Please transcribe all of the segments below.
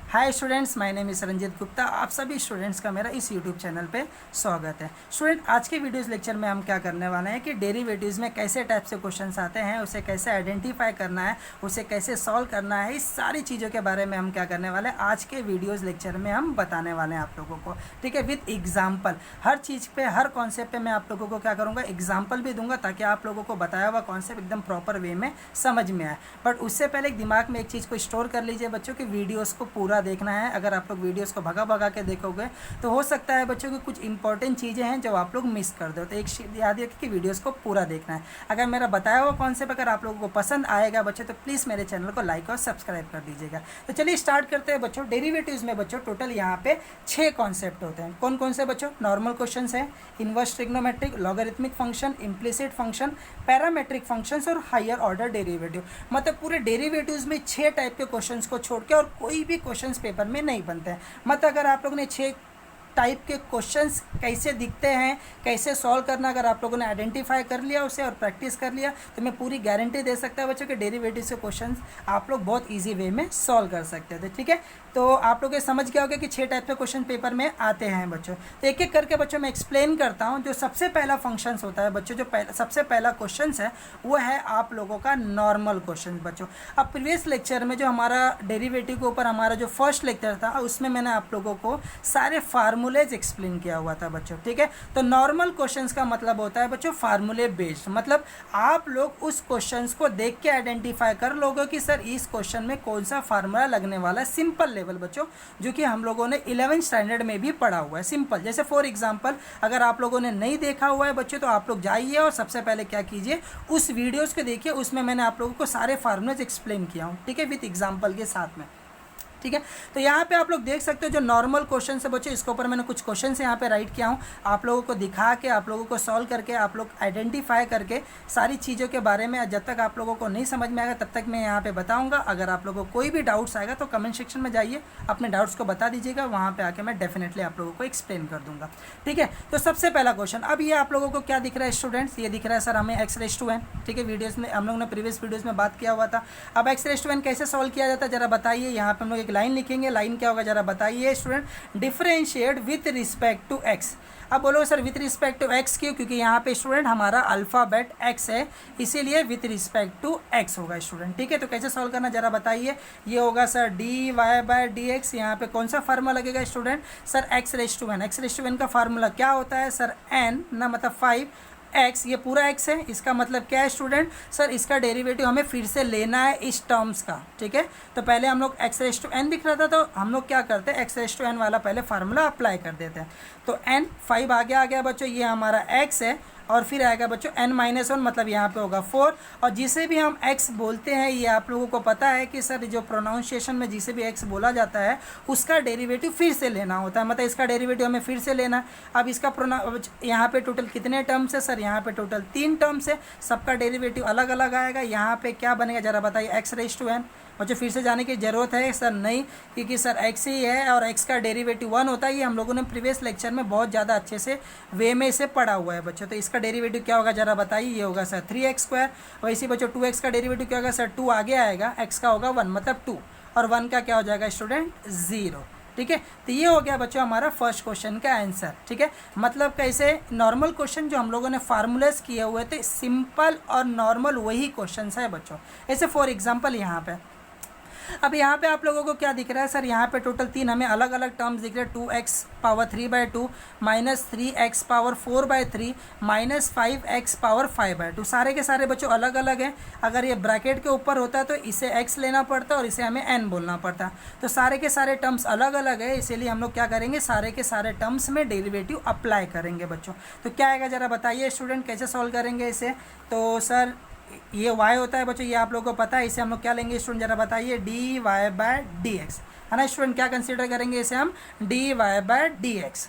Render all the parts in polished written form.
Hi students, my name is Ranjit Gupta. आप सभी students का मेरा इस यूट्यूब चैनल पे स्वागत है। स्टूडेंट, आज के वीडियोस लेक्चर में हम क्या करने वाले हैं कि डेरिवेटिव्स में कैसे टाइप से क्वेश्चंस आते हैं, उसे कैसे आइडेंटिफाई करना है, उसे कैसे सॉल्व करना है, इस सारी चीज़ों के बारे में हम क्या करने वाले हैं आज के वीडियोज़ लेक्चर में हम बताने वाले हैं आप लोगों को। ठीक है, विथ एग्जाम्पल। हर चीज़ पे, हर कॉन्सेप्ट पे मैं आप लोगों को क्या करूँगा, एग्जाम्पल भी दूंगा ताकि आप लोगों को बताया हुआ कॉन्सेप्ट एकदम प्रॉपर वे में समझ में आए। बट उससे पहले दिमाग में एक चीज़ को स्टोर कर लीजिए बच्चों की वीडियोज़ को पूरा देखना है। अगर आप लोग वीडियोस को भगा भगा के देखोगे तो हो सकता है बच्चों की कुछ इंपॉर्टेंट चीज़ें हैं जो आप लोग मिस कर दो। तो एक याद रखिए कि वीडियोस को पूरा देखना है। अगर मेरा बताया हुआ कॉन्सेप्ट अगर आप लोगों को पसंद आएगा बच्चों तो प्लीज़ मेरे चैनल को लाइक और सब्सक्राइब कर दीजिएगा। तो चलिए स्टार्ट करते हैं बच्चों। डेरिवेटिव्स में बच्चों टोटल यहाँ पे 6 कॉन्सेप्ट होते हैं। कौन कौन से बच्चों? नॉर्मल क्वेश्चन है, inverse trigonometric, logarithmic function, implicit function, parametric functions और हायर ऑर्डर डेरिवेटिव। मतलब पूरे डेरिवेटिव्स में 6 टाइप के क्वेश्चंस को छोड़ के और कोई भी क्वेश्चंस पेपर में नहीं बनते हैं। मतलब अगर आप लोगों ने 6 टाइप के क्वेश्चंस कैसे दिखते हैं, कैसे सॉल्व करना, अगर आप लोगों ने आइडेंटिफाई कर लिया उसे और प्रैक्टिस कर लिया तो मैं पूरी गारंटी दे सकता हूं बच्चों के डेरिवेटिव से क्वेश्चंस आप लोग बहुत इजी वे में सॉल्व कर सकते थे। ठीक है, तो आप लोग ये समझ गया होगा कि 6 टाइप के क्वेश्चन पेपर में आते हैं बच्चों। तो एक एक करके बच्चों मैं एक्सप्लेन करता हूँ। जो सबसे पहला फंक्शंस होता है बच्चों, जो सबसे पहला क्वेश्चन है वो है आप लोगों का नॉर्मल क्वेश्चन बच्चों। अब प्रीवियस लेक्चर में जो हमारा डेरिवेटिव के ऊपर हमारा जो फर्स्ट लेक्चर था उसमें मैंने आप लोगों को सारे फार्मूलेज एक्सप्लेन किया हुआ था बच्चों। ठीक है, तो नॉर्मल क्वेश्चंस का मतलब होता है बच्चों फार्मूले बेस्ड। मतलब आप लोग उस क्वेश्चंस को देख के आइडेंटिफाई कर लोगे कि सर इस क्वेश्चन में कौन सा फार्मूला लगने वाला है। सिंपल लेवल बच्चों, जो कि हम लोगों ने 11th स्टैंडर्ड में भी पढ़ा हुआ है। सिंपल, जैसे फॉर एग्जांपल अगर आप लोगों ने नहीं देखा हुआ है बच्चों तो आप लोग जाइए और सबसे पहले क्या कीजिए, उस वीडियोस को देखिए। उसमें मैंने आप लोगों को सारे फार्मूलेज एक्सप्लेन किया हूँ। ठीक है, विथ एग्जाम्पल के साथ में। ठीक है, तो यहाँ पे आप लोग देख सकते हो जो नॉर्मल क्वेश्चन है बच्चों, इसके ऊपर मैंने कुछ क्वेश्चन यहाँ पे राइट किया हूँ। आप लोगों को दिखा के, आप लोगों को सॉल्व करके, आप लोग आइडेंटिफाई करके सारी चीज़ों के बारे में जब तक आप लोगों को नहीं समझ में आएगा तब तक मैं यहाँ पे बताऊँगा। अगर आप लोगों को कोई भी डाउट्स आएगा तो कमेंट सेक्शन में जाइए, अपने डाउट्स को बता दीजिएगा, वहाँ पर आके मैं डेफिनेटली आप लोगों को एक्सप्लेन कर दूँगा। ठीक है, तो सबसे पहला क्वेश्चन, अब ये आप लोगों को क्या दिख रहा है स्टूडेंट्स? ये दिख रहा है सर हमें x⁻n। ठीक है, वीडियोज़ में हम लोग ने प्रीवियस वीडियोज़ में बात किया हुआ था। अब x⁻n कैसे सॉल्व किया जाता है जरा बताइए। यहाँ पर हम लोग एक लाइन लिखेंगे। लाइन क्या होगा जरा बताइए student? Differentiate with respect to X. अब बोलो sir with respect to X क्यों? क्योंकि यहाँ पे स्टूडेंट हमारा अल्फाबेट एक्स है, इसीलिए विथ रिस्पेक्ट टू एक्स होगा स्टूडेंट। ठीक है, तो कैसे सॉल्व करना जरा बताइए। ये होगा सर dy/dx। यहाँ पे कौन सा फार्मूला लगेगा स्टूडेंट? Sir x⁻n। x⁻n का फार्मूला क्या होता है सर? n ना, मतलब 5x। ये पूरा x है, इसका मतलब क्या है स्टूडेंट? सर इसका डेरिवेटिव हमें फिर से लेना है इस टर्म्स का। ठीक है, तो पहले हम लोग x⁻n दिख रहा था तो हम लोग क्या करते हैं, x⁻n वाला पहले फार्मूला अप्लाई कर देते हैं। तो n 5 आगे आ गया बच्चों, ये हमारा x है और फिर आएगा बच्चों n-1, मतलब यहाँ पे होगा 4। और जिसे भी हम x बोलते हैं ये आप लोगों को पता है कि सर जो प्रोनाउंसिएशन में जिसे भी x बोला जाता है उसका डेरिवेटिव फिर से लेना होता है। मतलब इसका डेरिवेटिव हमें फिर से लेना। अब इसका यहाँ पे टोटल कितने टर्म्स है सर? यहाँ पे टोटल 3 टर्म्स है, सबका डेरिवेटिव अलग अलग आएगा। यहाँ पे क्या बनेगा जरा बताइए? x⁻n। बच्चों फिर से जाने की ज़रूरत है सर? नहीं, क्योंकि सर x ही है और x का डेरिवेटिव 1 होता है। ये हम लोगों ने प्रीवियस लेक्चर में बहुत ज़्यादा अच्छे से वे में इसे पढ़ा हुआ है बच्चों। तो इसका डेरिवेटिव क्या होगा जरा बताइए? ये होगा सर 3x²। वैसे बच्चों 2x का डेरिवेटिव क्या होगा सर? 2 आगे आएगा, x का होगा 1, मतलब 2, और 1 का क्या हो जाएगा स्टूडेंट? 0। ठीक है, तो ये हो गया बच्चों हमारा फर्स्ट क्वेश्चन का आंसर। ठीक है, मतलब कैसे नॉर्मल क्वेश्चन जो हम लोगों ने फार्मूलेस किए हुए थे, सिंपल और नॉर्मल वही क्वेश्चन है बच्चों। ऐसे फॉर एग्जाम्पल यहाँ पे, अब यहाँ पे आप लोगों को क्या दिख रहा है सर? यहाँ पे टोटल 3 हमें अलग अलग टर्म्स दिख रहे हैं। 2x⁻3/2 -3x⁻4/3 -5x⁻5/2। सारे के सारे बच्चों अलग अलग हैं। अगर ये ब्रैकेट के ऊपर होता तो इसे x लेना पड़ता और इसे हमें n बोलना पड़ता। तो सारे के सारे टर्म्स अलग अलग है, इसीलिए हम लोग क्या करेंगे, सारे के सारे टर्म्स में डेरिवेटिव अप्लाई करेंगे बच्चों। तो क्या आएगा जरा बताइए स्टूडेंट, कैसे सॉल्व करेंगे इसे? तो सर ये y होता है बच्चों, ये आप लोगों को पता है। इसे हम लोग क्या लेंगे स्टूडेंट जरा बताइए? dy/dx है ना स्टूडेंट। क्या कंसीडर करेंगे इसे हम? dy/dx।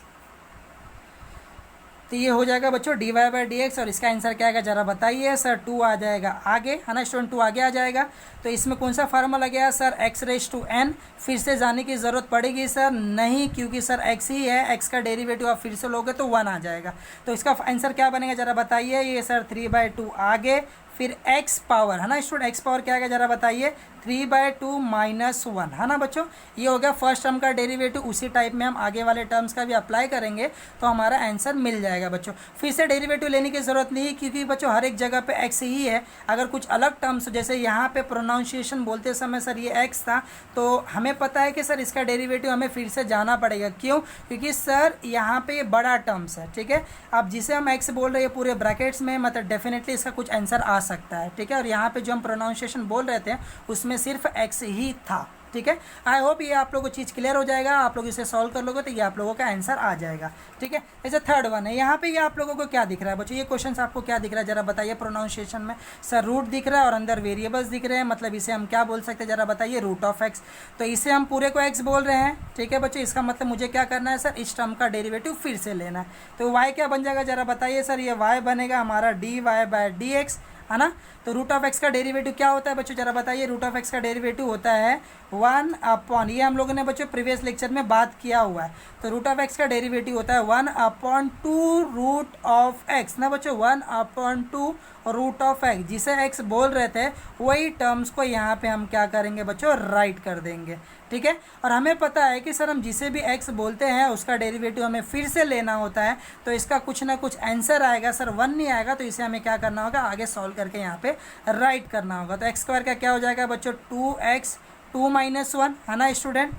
तो ये हो जाएगा बच्चों dy/dx और इसका आंसर क्या आएगा जरा बताइए सर? 2 आ जाएगा आगे, है ना स्टूडेंट? 2 आगे आ जाएगा। तो इसमें कौन सा फार्मूला गया सर? x⁻n। फिर से जाने की ज़रूरत पड़ेगी सर? नहीं, क्योंकि सर x ही है, x का डेरिवेटिव आप फिर से लोगे तो 1 आ जाएगा। तो इसका आंसर क्या बनेगा जरा बताइए? ये सर 3/2 आगे, फिर x पावर, है ना स्टूडेंट, x पावर क्या आएगा जरा बताइए, 3/2 माइनस 1, है ना बच्चों। ये हो गया फर्स्ट टर्म का डेरिवेटिव। उसी टाइप में हम आगे वाले टर्म्स का भी अप्लाई करेंगे तो हमारा आंसर मिल जाएगा बच्चों। फिर से डेरिवेटिव लेने की ज़रूरत नहीं है क्योंकि बच्चों हर एक जगह पे x ही है। अगर कुछ अलग टर्म्स जैसे यहाँ पे प्रोनाउंसिएशन बोलते समय सर ये x था, तो हमें पता है कि सर इसका डेरिवेटिव हमें फिर से जाना पड़ेगा। क्यों? क्योंकि सर यहाँ पे ये बड़ा टर्म्स है, ठीक है। अब जिसे हम x बोल रहे हैं पूरे ब्रैकेट्स में, मतलब डेफिनेटली इसका कुछ आंसर आ सकता है, ठीक है। और यहाँ पे जो हम प्रोनाउंसिएशन बोल रहे थे उसमें सिर्फ x ही था, ठीक है। आई होप ये आप लोगों को चीज़ क्लियर हो जाएगा। आप लोग इसे सॉल्व कर लोगे तो ये आप लोगों का आंसर आ जाएगा, ठीक है। जैसे थर्ड वन है, यहाँ पे ये आप लोगों को क्या दिख रहा है बच्चों, ये क्वेश्चन आपको क्या दिख रहा है जरा बताइए। प्रोनाउंसिएशन में सर रूट दिख रहा है और अंदर वेरिएबल्स दिख रहे हैं, मतलब इसे हम क्या बोल सकते हैं जरा बताइए, रूट ऑफ एक्स। तो इसे हम पूरे को एक्स बोल रहे हैं, ठीक है बच्चों। इसका मतलब मुझे क्या करना है सर, इस टर्म का डेरिवेटिव फिर से लेना है। तो वाई क्या बन जाएगा जरा बताइए सर, ये वाई बनेगा हमारा dy/dx, है ना। तो रूट ऑफ एक्स का डेरिवेटिव क्या होता है बच्चों जरा बताइए। रूट ऑफ एक्स का डेरिवेटिव होता है 1/, ये हम लोगों ने बच्चों प्रीवियस लेक्चर में बात किया हुआ है। तो रूट ऑफ एक्स का डेरिवेटिव होता है 1/2 रूट ऑफ एक्स, ना बच्चों, 1/2 रूट ऑफ एक्स। जिसे एक्स बोल रहे थे वही टर्म्स को यहाँ पे हम क्या करेंगे बच्चों, राइट कर देंगे, ठीक है। और हमें पता है कि सर हम जिसे भी एक्स बोलते हैं उसका डेरिवेटिव हमें फिर से लेना होता है, तो इसका कुछ ना कुछ आंसर आएगा सर, 1 नहीं आएगा। तो इसे हमें क्या करना होगा, आगे सॉल्व करके यहाँ पे राइट करना होगा। तो एक्स स्क्वायर का क्या हो जाएगा बच्चों, 2x 2 - 1, है ना स्टूडेंट,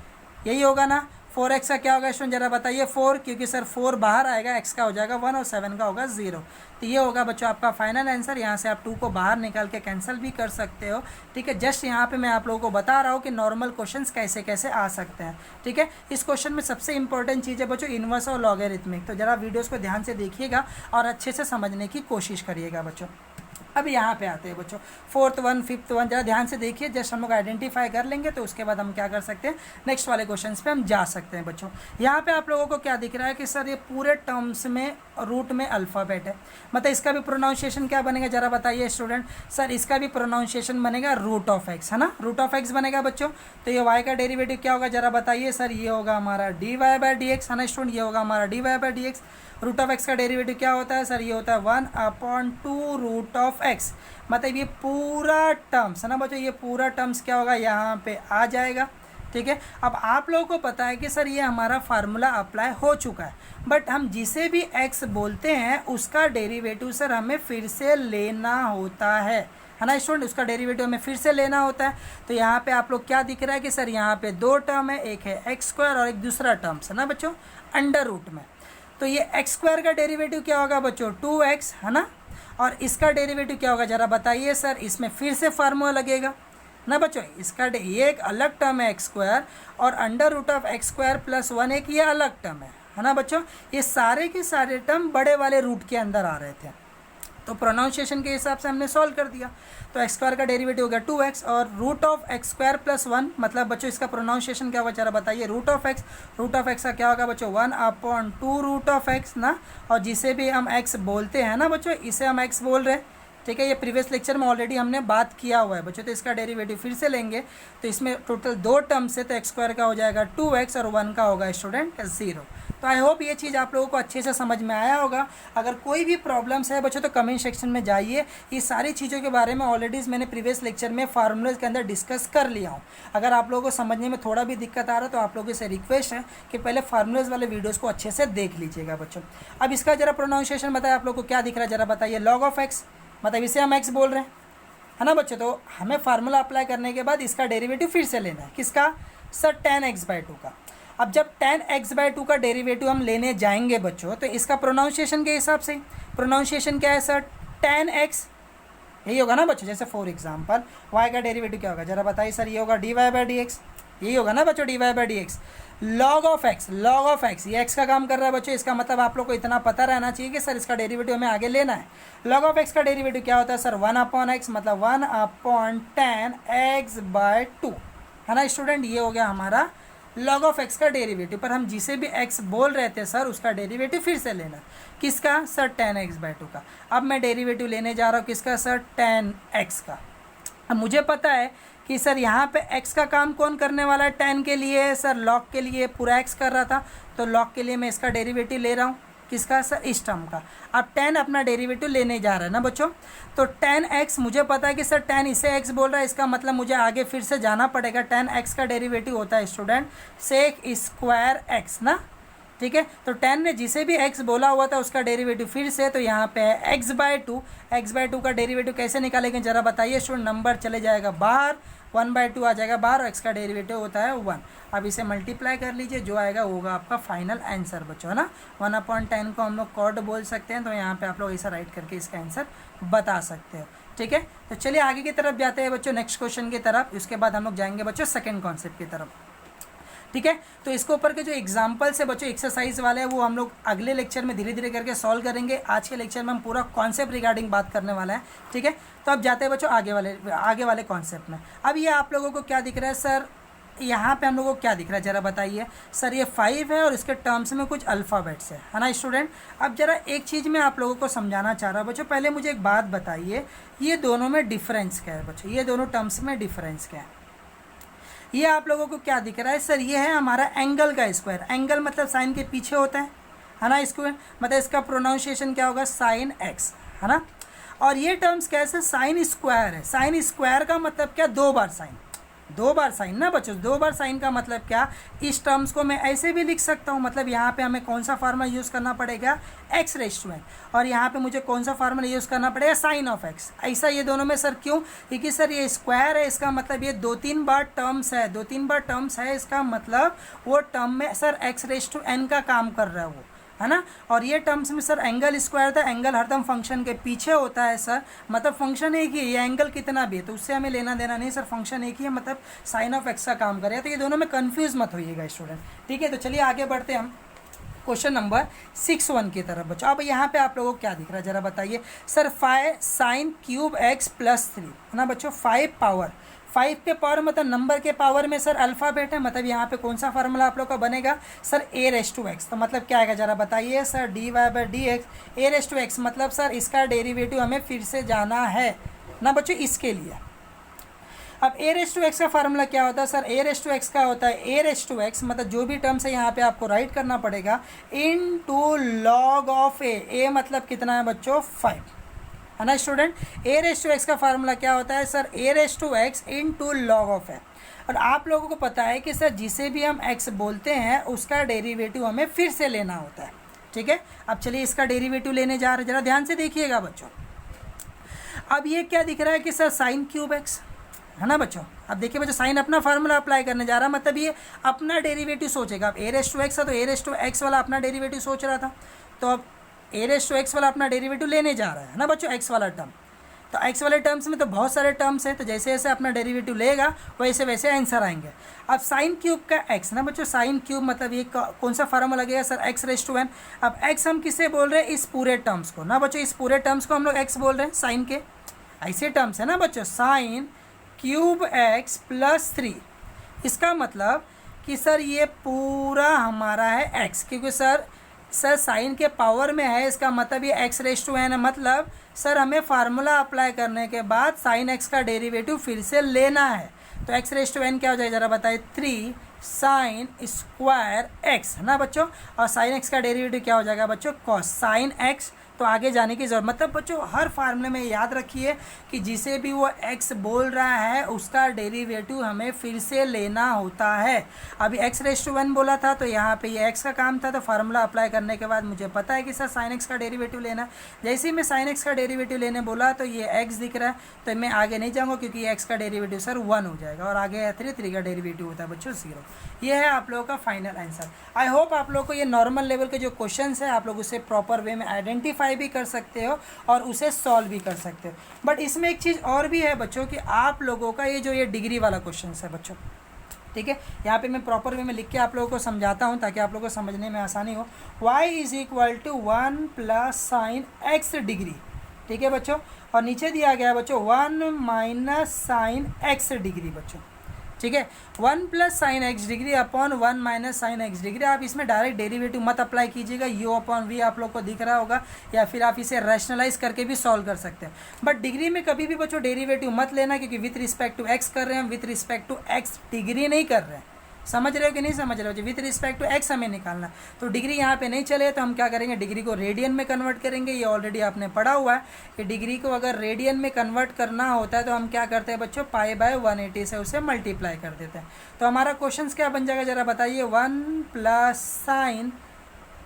यही होगा ना। 4x का क्या होगा स्टूडेंट जरा बताइए, 4, क्योंकि सर 4 बाहर आएगा, x का हो जाएगा 1 और 7 का होगा 0। तो ये होगा बच्चों आपका फाइनल आंसर। यहाँ से आप 2 को बाहर निकाल के कैंसिल भी कर सकते हो, ठीक है। जस्ट यहाँ पे मैं आप लोगों को बता रहा हूँ कि नॉर्मल क्वेश्चंस कैसे कैसे आ सकते हैं, ठीक है। इस क्वेश्चन में सबसे इंपॉर्टेंट चीज़ है बच्चों इन्वर्स और लॉगरिथमिक। तो जरा वीडियोज़ को ध्यान से देखिएगा और अच्छे से समझने की कोशिश करिएगा बच्चों। अब यहाँ पे आते हैं बच्चों, 4th वन 5th वन, जरा ध्यान से देखिए। जस्ट हम लोग आइडेंटिफाई कर लेंगे तो उसके बाद हम क्या कर सकते हैं, नेक्स्ट वाले क्वेश्चंस पे हम जा सकते हैं बच्चों। यहाँ पे आप लोगों को क्या दिख रहा है कि सर ये पूरे टर्म्स में रूट में अल्फ़ाबेट है, मतलब इसका भी प्रोनाउंसिएशन क्या बनेगा जरा बताइए स्टूडेंट। सर इसका भी प्रोनाउंसिएशन बनेगा रूट ऑफ एक्स, है ना, रूट ऑफ एक्स बनेगा बच्चों। तो ये y का डेरिवेटिव क्या होगा जरा बताइए सर, ये होगा हमारा dy/dx, है ना स्टूडेंट, ये होगा हमारा dy/dx। रूट ऑफ एक्स का डेरिवेटिव क्या होता है सर, ये होता है 1/2 रूट ऑफ एक्स, मतलब ये पूरा टर्म्स, है ना बच्चों, ये पूरा टर्म्स क्या होगा यहाँ पे आ जाएगा, ठीक है। अब आप लोगों को पता है कि सर ये हमारा फार्मूला अप्लाई हो चुका है, बट हम जिसे भी x बोलते हैं उसका डेरिवेटिव सर हमें फिर से लेना होता है ना स्टूडेंट, उसका डेरिवेटिव हमें फिर से लेना होता है। तो यहाँ पे आप लोग क्या दिख रहा है कि सर यहाँ पे 2 टर्म है, एक है एक्स स्क्वायर और एक दूसरा टर्म्स है ना बच्चों, अंडर रूट में। तो ये एक्स स्क्वायर का डेरिवेटिव क्या होगा बच्चों, 2x, है ना। और इसका डेरिवेटिव क्या होगा जरा बताइए सर, इसमें फिर से फार्मूला लगेगा ना बच्चों। इसका ये एक अलग टर्म है एक्स स्क्वायर, और under root of X square plus 1 एक ये अलग टर्म है ना बच्चों। ये सारे के सारे टर्म बड़े वाले रूट के अंदर आ रहे थे, तो प्रोनाउंसिएशन के हिसाब से हमने सॉल्व कर दिया। तो एक्स स्क्वायर का डेरिवेटिव हो गया 2x और root of X square plus 1, मतलब बच्चों इसका प्रोनाउंसिएशन क्या होगा जरा बताइए, रूट ऑफ एक्स का क्या होगा बच्चों, 1/2 रूट ऑफ एक्स ना। और जिसे भी हम x बोलते हैं ना बच्चों, इसे हम x बोल रहे हैं, ठीक है। ये प्रीवियस लेक्चर में ऑलरेडी हमने बात किया हुआ है बच्चों। तो इसका डेरिवेटिव फिर से लेंगे तो इसमें टोटल 2 टर्म्स है, तो एक्स स्क्वायर का हो जाएगा 2x और 1 का होगा स्टूडेंट 0। तो आई होप ये चीज़ आप लोगों को अच्छे से समझ में आया होगा। अगर कोई भी प्रॉब्लम्स है बच्चों तो कमेंट सेक्शन में जाइए। ये सारी चीज़ों के बारे में ऑलरेडी मैंने प्रीवियस लेक्चर में फार्मूलाज के अंदर डिस्कस कर लिया हूँ। अगर आप लोगों को समझने में थोड़ा भी दिक्कत आ रहा है तो आप लोगों से रिक्वेस्ट है कि पहले फार्मूलाज वाले वीडियोज़ को अच्छे से देख लीजिएगा बच्चों। अब इसका जरा प्रोनाउंसिएशन बताया आप लोग को क्या दिख रहा है जरा बताइए, लॉग ऑफ एक्स, मतलब इसे हम एक्स बोल रहे हैं, है ना बच्चों। तो हमें फार्मूला अप्लाई करने के बाद इसका डेरिवेटिव फिर से लेना है, किसका सर, tan x/2 का। अब जब tan x/2 का डेरिवेटिव हम लेने जाएंगे बच्चों, तो इसका प्रोनाउंसिएशन के हिसाब से, प्रोनाउंसिएशन क्या है सर, tan x, यही होगा ना बच्चों। जैसे फॉर एग्जांपल y का डेरिवेटिव क्या होगा जरा बताइए सर, ये होगा dy/dx, यही होगा ना बच्चों, dy/dx। लॉग ऑफ एक्स, ये x का काम कर रहा है बच्चों, इसका मतलब आप लोग को इतना पता रहना चाहिए कि सर इसका डेरिवेटिव हमें आगे लेना है। लॉग ऑफ एक्स का डेरिवेटिव क्या होता है सर, 1/x, मतलब 1/tan x/2, है ना स्टूडेंट। ये हो गया हमारा लॉग ऑफ एक्स का डेरिवेटिव। पर हम जिसे भी x बोल रहे थे सर उसका डेरिवेटिव फिर से लेना, किसका सर, tan x/2 का। अब मैं डेरिवेटिव लेने जा रहा हूँ किसका सर, tan x का। अब मुझे पता है कि सर यहाँ पे x का काम कौन करने वाला है, tan के लिए सर, log के लिए पूरा x कर रहा था, तो log के लिए मैं इसका डेरिवेटिव ले रहा हूँ, किसका सर, इस टर्म का। अब tan अपना डेरिवेटिव लेने जा रहा है ना बच्चों, तो tan x मुझे पता है कि सर tan इसे x बोल रहा है, इसका मतलब मुझे आगे फिर से जाना पड़ेगा। tan x का डेरिवेटिव होता है स्टूडेंट सेक स्क्वायर x ना, ठीक है। तो tan ने जिसे भी x बोला हुआ था उसका डेरिवेटिव फिर से, तो यहाँ पे है x/2 का डेरिवेटिव कैसे निकालेंगे जरा बताइए स्टूडेंट। नंबर चले जाएगा बाहर, 1/2 आ जाएगा बाहर, x का डेरिवेटिव होता है 1। अब इसे मल्टीप्लाई कर लीजिए, जो आएगा वो होगा आपका फाइनल आंसर बच्चों, है ना। 1/10 को हम लोग कॉट बोल सकते हैं, तो यहाँ पे आप लोग ऐसा राइट करके इसका आंसर बता सकते हो, ठीक है। तो चलिए आगे की तरफ जाते हैं बच्चों, नेक्स्ट क्वेश्चन की तरफ। उसके बाद हम लोग जाएंगे बच्चों सेकेंड कॉन्सेप्ट की तरफ, ठीक है। तो इसके ऊपर के जो एग्जाम्पल्स है बच्चों एक्सरसाइज वाले हैं, वो हम लोग अगले लेक्चर में धीरे धीरे करके सॉल्व करेंगे। आज के लेक्चर में हम पूरा कॉन्सेप्ट रिगार्डिंग बात करने वाला है, ठीक है। तो अब जाते हैं बच्चों आगे वाले कॉन्सेप्ट में। अब ये आप लोगों को क्या दिख रहा है सर, यहाँ पे हम लोगों को क्या दिख रहा है जरा बताइए सर। ये 5 है और इसके टर्म्स में कुछ अल्फ़ाबेट्स है ना स्टूडेंट। अब जरा एक चीज़ मैं आप लोगों को समझाना चाह रहा हूँ बच्चों। पहले मुझे एक बात बताइए, ये दोनों में डिफरेंस क्या है बच्चों, ये दोनों टर्म्स में डिफरेंस क्या है। ये आप लोगों को क्या दिख रहा है सर, ये है हमारा एंगल का स्क्वायर। एंगल मतलब साइन के पीछे होता है ना, स्क्वायर मतलब इसका प्रोनाउंसिएशन क्या होगा, साइन एक्स, है ना। और ये टर्म्स कैसे, साइन स्क्वायर है। साइन स्क्वायर का मतलब क्या, 2 बार साइन, 2 बार साइन ना बच्चों। 2 बार साइन का मतलब क्या, इस टर्म्स को मैं ऐसे भी लिख सकता हूँ, मतलब यहाँ पे हमें कौन सा फार्मूला यूज़ करना पड़ेगा, x/n, और यहाँ पे मुझे कौन सा फार्मूला यूज़ करना पड़ेगा, साइन ऑफ x। ऐसा ये दोनों में सर क्यों, क्योंकि सर ये स्क्वायर है, इसका मतलब ये 2-3 बार टर्म्स है, 2-3 बार टर्म्स है, इसका मतलब वो टर्म में सर x/n का काम कर रहा है वो, है ना। और ये टर्म्स में सर एंगल स्क्वायर था, एंगल हरदम फंक्शन के पीछे होता है सर, मतलब फंक्शन एक ही है, ये एंगल कितना भी है तो उससे हमें लेना देना नहीं सर, फंक्शन एक ही है, मतलब साइन ऑफ एक्स का काम करेगा। तो ये दोनों में कंफ्यूज मत होइएगा स्टूडेंट, ठीक है। तो चलिए आगे बढ़ते हैं हम क्वेश्चन नंबर 6 की तरफ बच्चों। अब यहाँ पे आप लोगों को क्या दिख रहा है जरा बताइए सर, 5 sin क्यूब x + 3, है ना बच्चों। 5 पावर, 5 के पावर मतलब नंबर के पावर में सर अल्फ़ाबेट है, मतलब यहाँ पे कौन सा फार्मूला आप लोग का बनेगा सर, a/x। तो मतलब क्या आएगा जरा बताइए सर, dy/dx। a/x मतलब सर इसका डेरिवेटिव हमें फिर से जाना है ना बच्चों, इसके लिए। अब a/x का फार्मूला क्या होता है सर, a/x का होता है a/x मतलब जो भी टर्म्स है यहाँ पे आपको राइट करना पड़ेगा इनटू लॉग ऑफ a मतलब कितना है बच्चों, 5, है ना स्टूडेंट। a/x का फार्मूला क्या होता है sir, a/x into log of है। और आप लोगों को पता है कि सर जिसे भी हम x बोलते हैं उसका डेरिवेटिव हमें फिर से लेना होता है, ठीक है। अब चलिए इसका डेरिवेटिव लेने जा रहे हैं, जरा ध्यान से देखिएगा बच्चों। अब ये क्या दिख रहा है कि सर साइन क्यूब x, है ना बच्चों। अब देखिए बच्चों, साइन अपना फार्मूला अप्लाई करने जा रहा है, मतलब ये अपना डेरिवेटिव सोचेगा। अब a/x है तो a/x वाला अपना डेरिवेटिव सोच रहा था, तो अब a/x वाला अपना डेरिवेटिव लेने जा रहा है ना बच्चों, x वाला टर्म। तो x वाले टर्म्स में तो बहुत सारे टर्म्स हैं, तो जैसे जैसे अपना डेरिवेटिव लेगा वैसे वैसे आंसर आएंगे। अब साइन क्यूब का x ना बच्चों, साइन क्यूब मतलब ये कौन सा फार्मूला लगेगा सर, x/n। अब x हम किसे बोल रहे हैं, इस पूरे टर्म्स को ना बच्चों, इस पूरे टर्म्स को हम लोग x बोल रहे हैं, साइन के ऐसे टर्म्स है ना बच्चों, साइन क्यूब x + 3। इसका मतलब कि सर ये पूरा हमारा है x, क्योंकि सर साइन के पावर में है, इसका मतलब ये x/n है। मतलब सर हमें फार्मूला अप्लाई करने के बाद साइन x का डेरिवेटिव फिर से लेना है, तो x/n क्या हो जाएगा जरा बताइए, 3 sin स्क्वायर x, है ना बच्चों। और साइन x का डेरिवेटिव क्या हो जाएगा बच्चों, cos sin x। तो आगे जाने की जरूरत, मतलब बच्चों हर फार्मूले में याद रखिए कि जिसे भी वो x बोल रहा है उसका डेरिवेटिव हमें फिर से लेना होता है। अभी x/n बोला था तो यहाँ पे ये x का काम था, तो फार्मूला अप्लाई करने के बाद मुझे पता है कि सर साइन x का डेरिवेटिव लेना है। जैसे ही मैं साइन x का डेरिवेटिव लेने बोला तो ये x दिख रहा है, तो मैं आगे नहीं जाऊँगा क्योंकि ये x का डेरिवेटिव सर 1 हो जाएगा, और आगे 3 का डेरिवेटिव होता है बच्चों 0। ये है आप लोगों का फाइनल आंसर। आई होप आप लोग को ये नॉर्मल लेवल के जो क्वेश्चन है आप लोग उसे प्रॉपर वे में आइडेंटिफाई भी कर सकते हो और उसे सॉल्व भी कर सकते हो। बट इसमें एक चीज़ और भी है बच्चों कि आप लोगों का ये डिग्री वाला क्वेश्चन है बच्चों, ठीक है। यहाँ पे मैं प्रॉपर वे में लिख के आप लोगों को समझाता हूँ ताकि आप लोगों को समझने में आसानी हो। y = 1 + sin x डिग्री, ठीक है बच्चों। और नीचे दिया गया है बच्चों 1 - sin x डिग्री बच्चों, ठीक है। 1 + sin x degree upon 1 - sin x degree. आप इसमें डायरेक्ट डेरिवेटिव मत अप्लाई कीजिएगा, u/v आप लोग को दिख रहा होगा, या फिर आप इसे रैशनलाइज करके भी सॉल्व कर सकते हैं। बट डिग्री में कभी भी बच्चों डेरिवेटिव मत लेना, क्योंकि विथ रिस्पेक्ट टू x कर रहे हैं हम, with respect to x degree नहीं कर रहे हैं, समझ रहे हो कि नहीं समझ रहे हो? विथ रिस्पेक्ट टू एक्स हमें निकालना। तो डिग्री यहाँ पे नहीं चले तो हम क्या करेंगे, डिग्री को रेडियन में कन्वर्ट करेंगे। ये ऑलरेडी आपने पढ़ा हुआ है कि डिग्री को अगर रेडियन में कन्वर्ट करना होता है तो हम क्या करते हैं बच्चों, पाई बाय 180 से उसे मल्टीप्लाई कर देते हैं। तो हमारा क्वेश्चन क्या बन जाएगा जरा बताइए, 1 प्लस साइन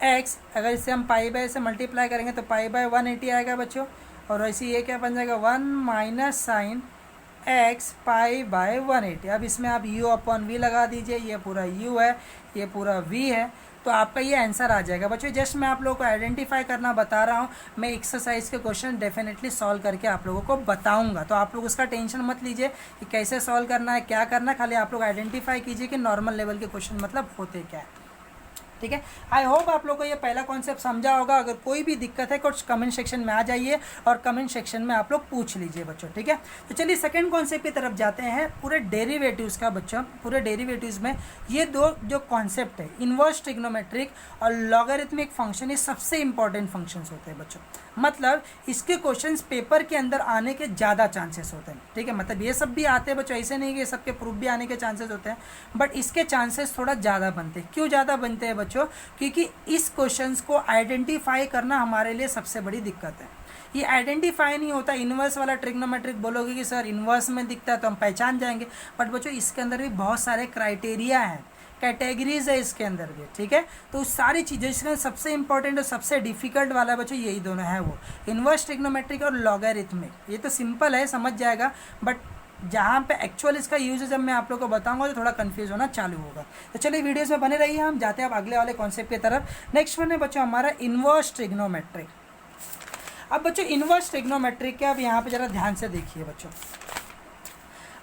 एक्स, अगर इसे हम पाई बाय से मल्टीप्लाई करेंगे तो पाई बाय 180 आएगा बच्चों। और वैसे ये क्या बन जाएगा, 1 minus sine x pi bye 180। अब इसमें आप u अपॉन वी लगा दीजिए, ये पूरा u है, ये पूरा v है, तो आपका ये आंसर आ जाएगा बच्चों। जस्ट मैं आप लोगों को आइडेंटिफाई करना बता रहा हूँ, मैं एक्सरसाइज के क्वेश्चन डेफिनेटली सॉल्व करके आप लोगों को बताऊंगा, तो आप लोग उसका टेंशन मत लीजिए कि कैसे सॉल्व करना है, क्या करना है, खाली आप लोग आइडेंटिफाई कीजिए कि नॉर्मल लेवल के क्वेश्चन मतलब होते क्या है। ठीक है, आई होप आप लोग को ये पहला कॉन्सेप्ट समझा होगा। अगर कोई भी दिक्कत है कुछ कमेंट सेक्शन में आ जाइए और कमेंट सेक्शन में आप लोग पूछ लीजिए बच्चों। ठीक है, तो चलिए सेकंड कॉन्सेप्ट की तरफ जाते हैं, पूरे डेरिवेटिव्स का बच्चों। पूरे डेरिवेटिव्स में ये दो जो कॉन्सेप्ट है, इन्वर्स ट्रिग्नोमेट्रिक और लॉगरिथमिक फंक्शन, ये सबसे इंपॉर्टेंट फंक्शंस होते हैं बच्चों। मतलब इसके क्वेश्चंस पेपर के अंदर आने के ज़्यादा चांसेस होते हैं। ठीक है, मतलब ये सब भी आते हैं बच्चों, ऐसे नहीं कि ये सबके प्रूफ भी आने के चांसेस होते हैं, बट इसके चांसेस थोड़ा ज़्यादा बनते हैं। क्यों ज़्यादा बनते हैं बच्चों? क्योंकि इस क्वेश्चंस को आइडेंटिफाई करना हमारे लिए सबसे बड़ी दिक्कत है। ये आइडेंटिफाई नहीं होता। इन्वर्स वाला ट्रिग्नोमेट्रिक बोलोगे कि सर इन्वर्स में दिखता है तो हम पहचान जाएंगे, बट बच्चों इसके अंदर भी बहुत सारे क्राइटेरिया हैं, कैटेगरीज है इसके अंदर भी। ठीक है, तो उस सारी चीज़ें इसमें सबसे इंपॉर्टेंट और सबसे डिफिकल्ट वाला बच्चों यही दोनों है, वो इन्वर्स ट्रिग्नोमेट्रिक और लॉगरिथमिक। ये तो सिंपल है, समझ जाएगा, बट जहाँ पे एक्चुअल इसका यूज है जब मैं आप लोग को बताऊंगा तो थोड़ा कंफ्यूज होना चालू होगा। तो चलिए वीडियोस में बने रहिए, हम जाते हैं अब अगले वाले कॉन्सेप्ट की तरफ। नेक्स्ट वन है बच्चों हमारा इन्वर्स ट्रिग्नोमेट्रिक। अब बच्चों इन्वर्स ट्रिग्नोमेट्रिक के अब यहाँ पे जरा ध्यान से देखिए बच्चों।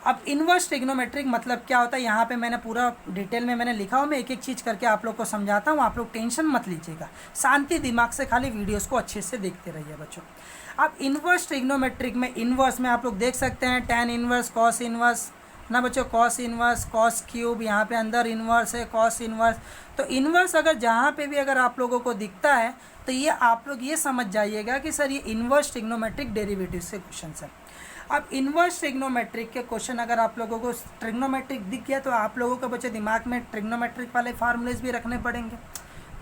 अब इन्वर्स ट्रिग्नोमेट्रिक मतलब क्या होता है, यहाँ पे मैंने पूरा डिटेल में मैंने लिखा हो, मैं एक एक चीज़ करके आप लोग को समझाता हूँ। आप लोग टेंशन मत लीजिएगा, शांति दिमाग से खाली वीडियोस को अच्छे से देखते रहिए बच्चों। अब इन्वर्स ट्रिग्नोमेट्रिक में इन्वर्स में आप लोग देख सकते हैं टैन इन्वर्स, कॉस इन्वर्स ना बच्चों, कॉस इन्वर्स, कॉस क्यूब, यहाँ पे अंदर इन्वर्स है, कॉस इन्वर्स। तो इन्वर्स अगर जहाँ पे भी अगर आप लोगों को दिखता है तो ये आप लोग ये समझ जाइएगा कि सर ये इन्वर्स ट्रिग्नोमेट्रिक डेरिवेटिव्स के क्वेश्चन है। अब इन्वर्स ट्रिग्नोमेट्रिक के क्वेश्चन अगर आप लोगों को ट्रिग्नोमेट्रिक दिख गया तो आप लोगों को बच्चे दिमाग में ट्रिग्नोमेट्रिक वाले फार्मूलेज भी रखने पड़ेंगे।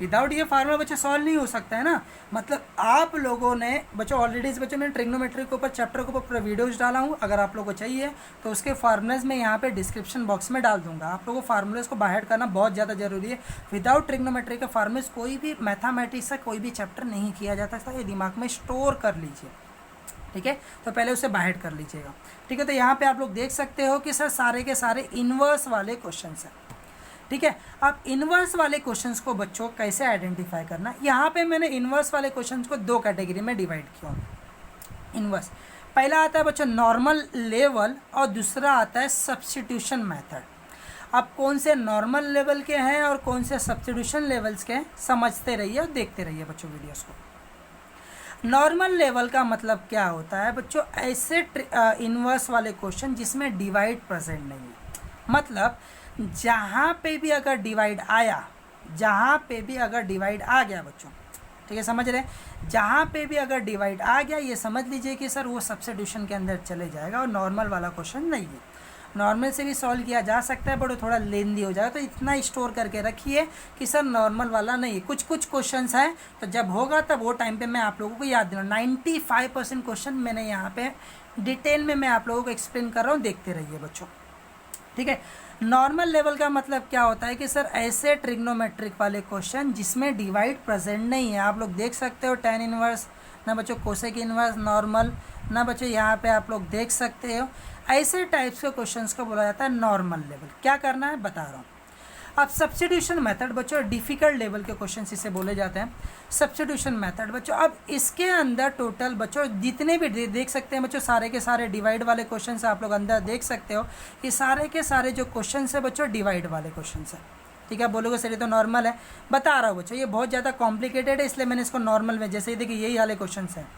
विदाउट ये फार्मूला बच्चे सॉल्व नहीं हो सकता है ना। मतलब आप लोगों ने बच्चों ऑलरेडी इस बच्चों मैंने ट्रिग्नोमेट्रिक के ऊपर चैप्टर के ऊपर पूरा वीडियोज डाला हूँ, अगर आप लोगों को चाहिए तो उसके फार्मूलेज मैं यहाँ पे डिस्क्रिप्शन बॉक्स में डाल दूंगा। आप लोगों को फार्मूलेज को बाहर करना बहुत ज़्यादा जरूरी है। विदाउट ट्रिग्नोमेट्रिक के फार्मूलेज कोई भी मैथमेटिक्स का कोई भी चैप्टर नहीं किया जाता है, ये दिमाग में स्टोर कर लीजिए। ठीक है, तो पहले उसे बाहर कर लीजिएगा। ठीक है, तो यहाँ पे आप लोग देख सकते हो कि सर सारे के सारे इन्वर्स वाले क्वेश्चंस हैं। ठीक है, अब इन्वर्स वाले क्वेश्चंस को बच्चों कैसे आइडेंटिफाई करना, यहाँ पे मैंने इन्वर्स वाले क्वेश्चंस को दो कैटेगरी में डिवाइड किया हूँ। इन्वर्स पहला आता है बच्चों नॉर्मल लेवल और दूसरा आता है सब्स्टिट्यूशन मेथड। अब कौन से नॉर्मल लेवल के हैं और कौन से सब्स्टिट्यूशन लेवल्स के हैं समझते रहिए और देखते रहिए बच्चों वीडियोस को। नॉर्मल लेवल का मतलब क्या होता है बच्चों, ऐसे इन्वर्स वाले क्वेश्चन जिसमें डिवाइड प्रेजेंट नहीं है। मतलब जहाँ पे भी अगर डिवाइड आया, जहाँ पे भी अगर डिवाइड आ गया बच्चों, ठीक है समझ रहे हैं, जहाँ पे भी अगर डिवाइड आ गया ये समझ लीजिए कि सर वो सब्स्टिट्यूशन के अंदर चले जाएगा और नॉर्मल वाला क्वेश्चन नहीं है। नॉर्मल से भी सॉल्व किया जा सकता है बट वो थोड़ा लेंदी हो जाएगा, तो इतना स्टोर करके रखिए कि सर नॉर्मल वाला नहीं है। कुछ कुछ क्वेश्चंस हैं तो जब होगा तब वो टाइम पे मैं आप लोगों को याद दिलाऊँ। 95% क्वेश्चन मैंने यहाँ पे डिटेल में मैं आप लोगों को एक्सप्लेन कर रहा हूँ, देखते रहिए बच्चों। ठीक है, नॉर्मल लेवल का मतलब क्या होता है कि सर ऐसे ट्रिग्नोमेट्रिक वाले क्वेश्चन जिसमें डिवाइड प्रेजेंट नहीं है। आप लोग देख सकते हो टैन इनवर्स ना बच्चों, कोसेक इनवर्स, नॉर्मल ना बच्चों, यहाँ पे आप लोग देख सकते हो। ऐसे टाइप्स के क्वेश्चंस को बोला जाता है नॉर्मल लेवल। क्या करना है बता रहा हूँ। अब सब्स्टिट्यूशन मेथड बच्चों डिफ़िकल्ट लेवल के क्वेश्चंस इसे बोले जाते हैं सब्स्टिट्यूशन मेथड बच्चों। अब इसके अंदर टोटल बच्चों जितने भी देख सकते हैं बच्चों, सारे के सारे डिवाइड वाले क्वेश्चंस आप लोग अंदर देख सकते हो। ये सारे के सारे जो क्वेश्चंस है बच्चों डिवाइड वाले क्वेश्चंस है। ठीक है, बोलोगे सर ये तो नॉर्मल है, बता रहा हूँ बच्चों ये बहुत ज़्यादा कॉम्प्लिकेटेड है इसलिए मैंने इसको नॉर्मल में, जैसे ये देखिए यही वाले क्वेश्चन हैं।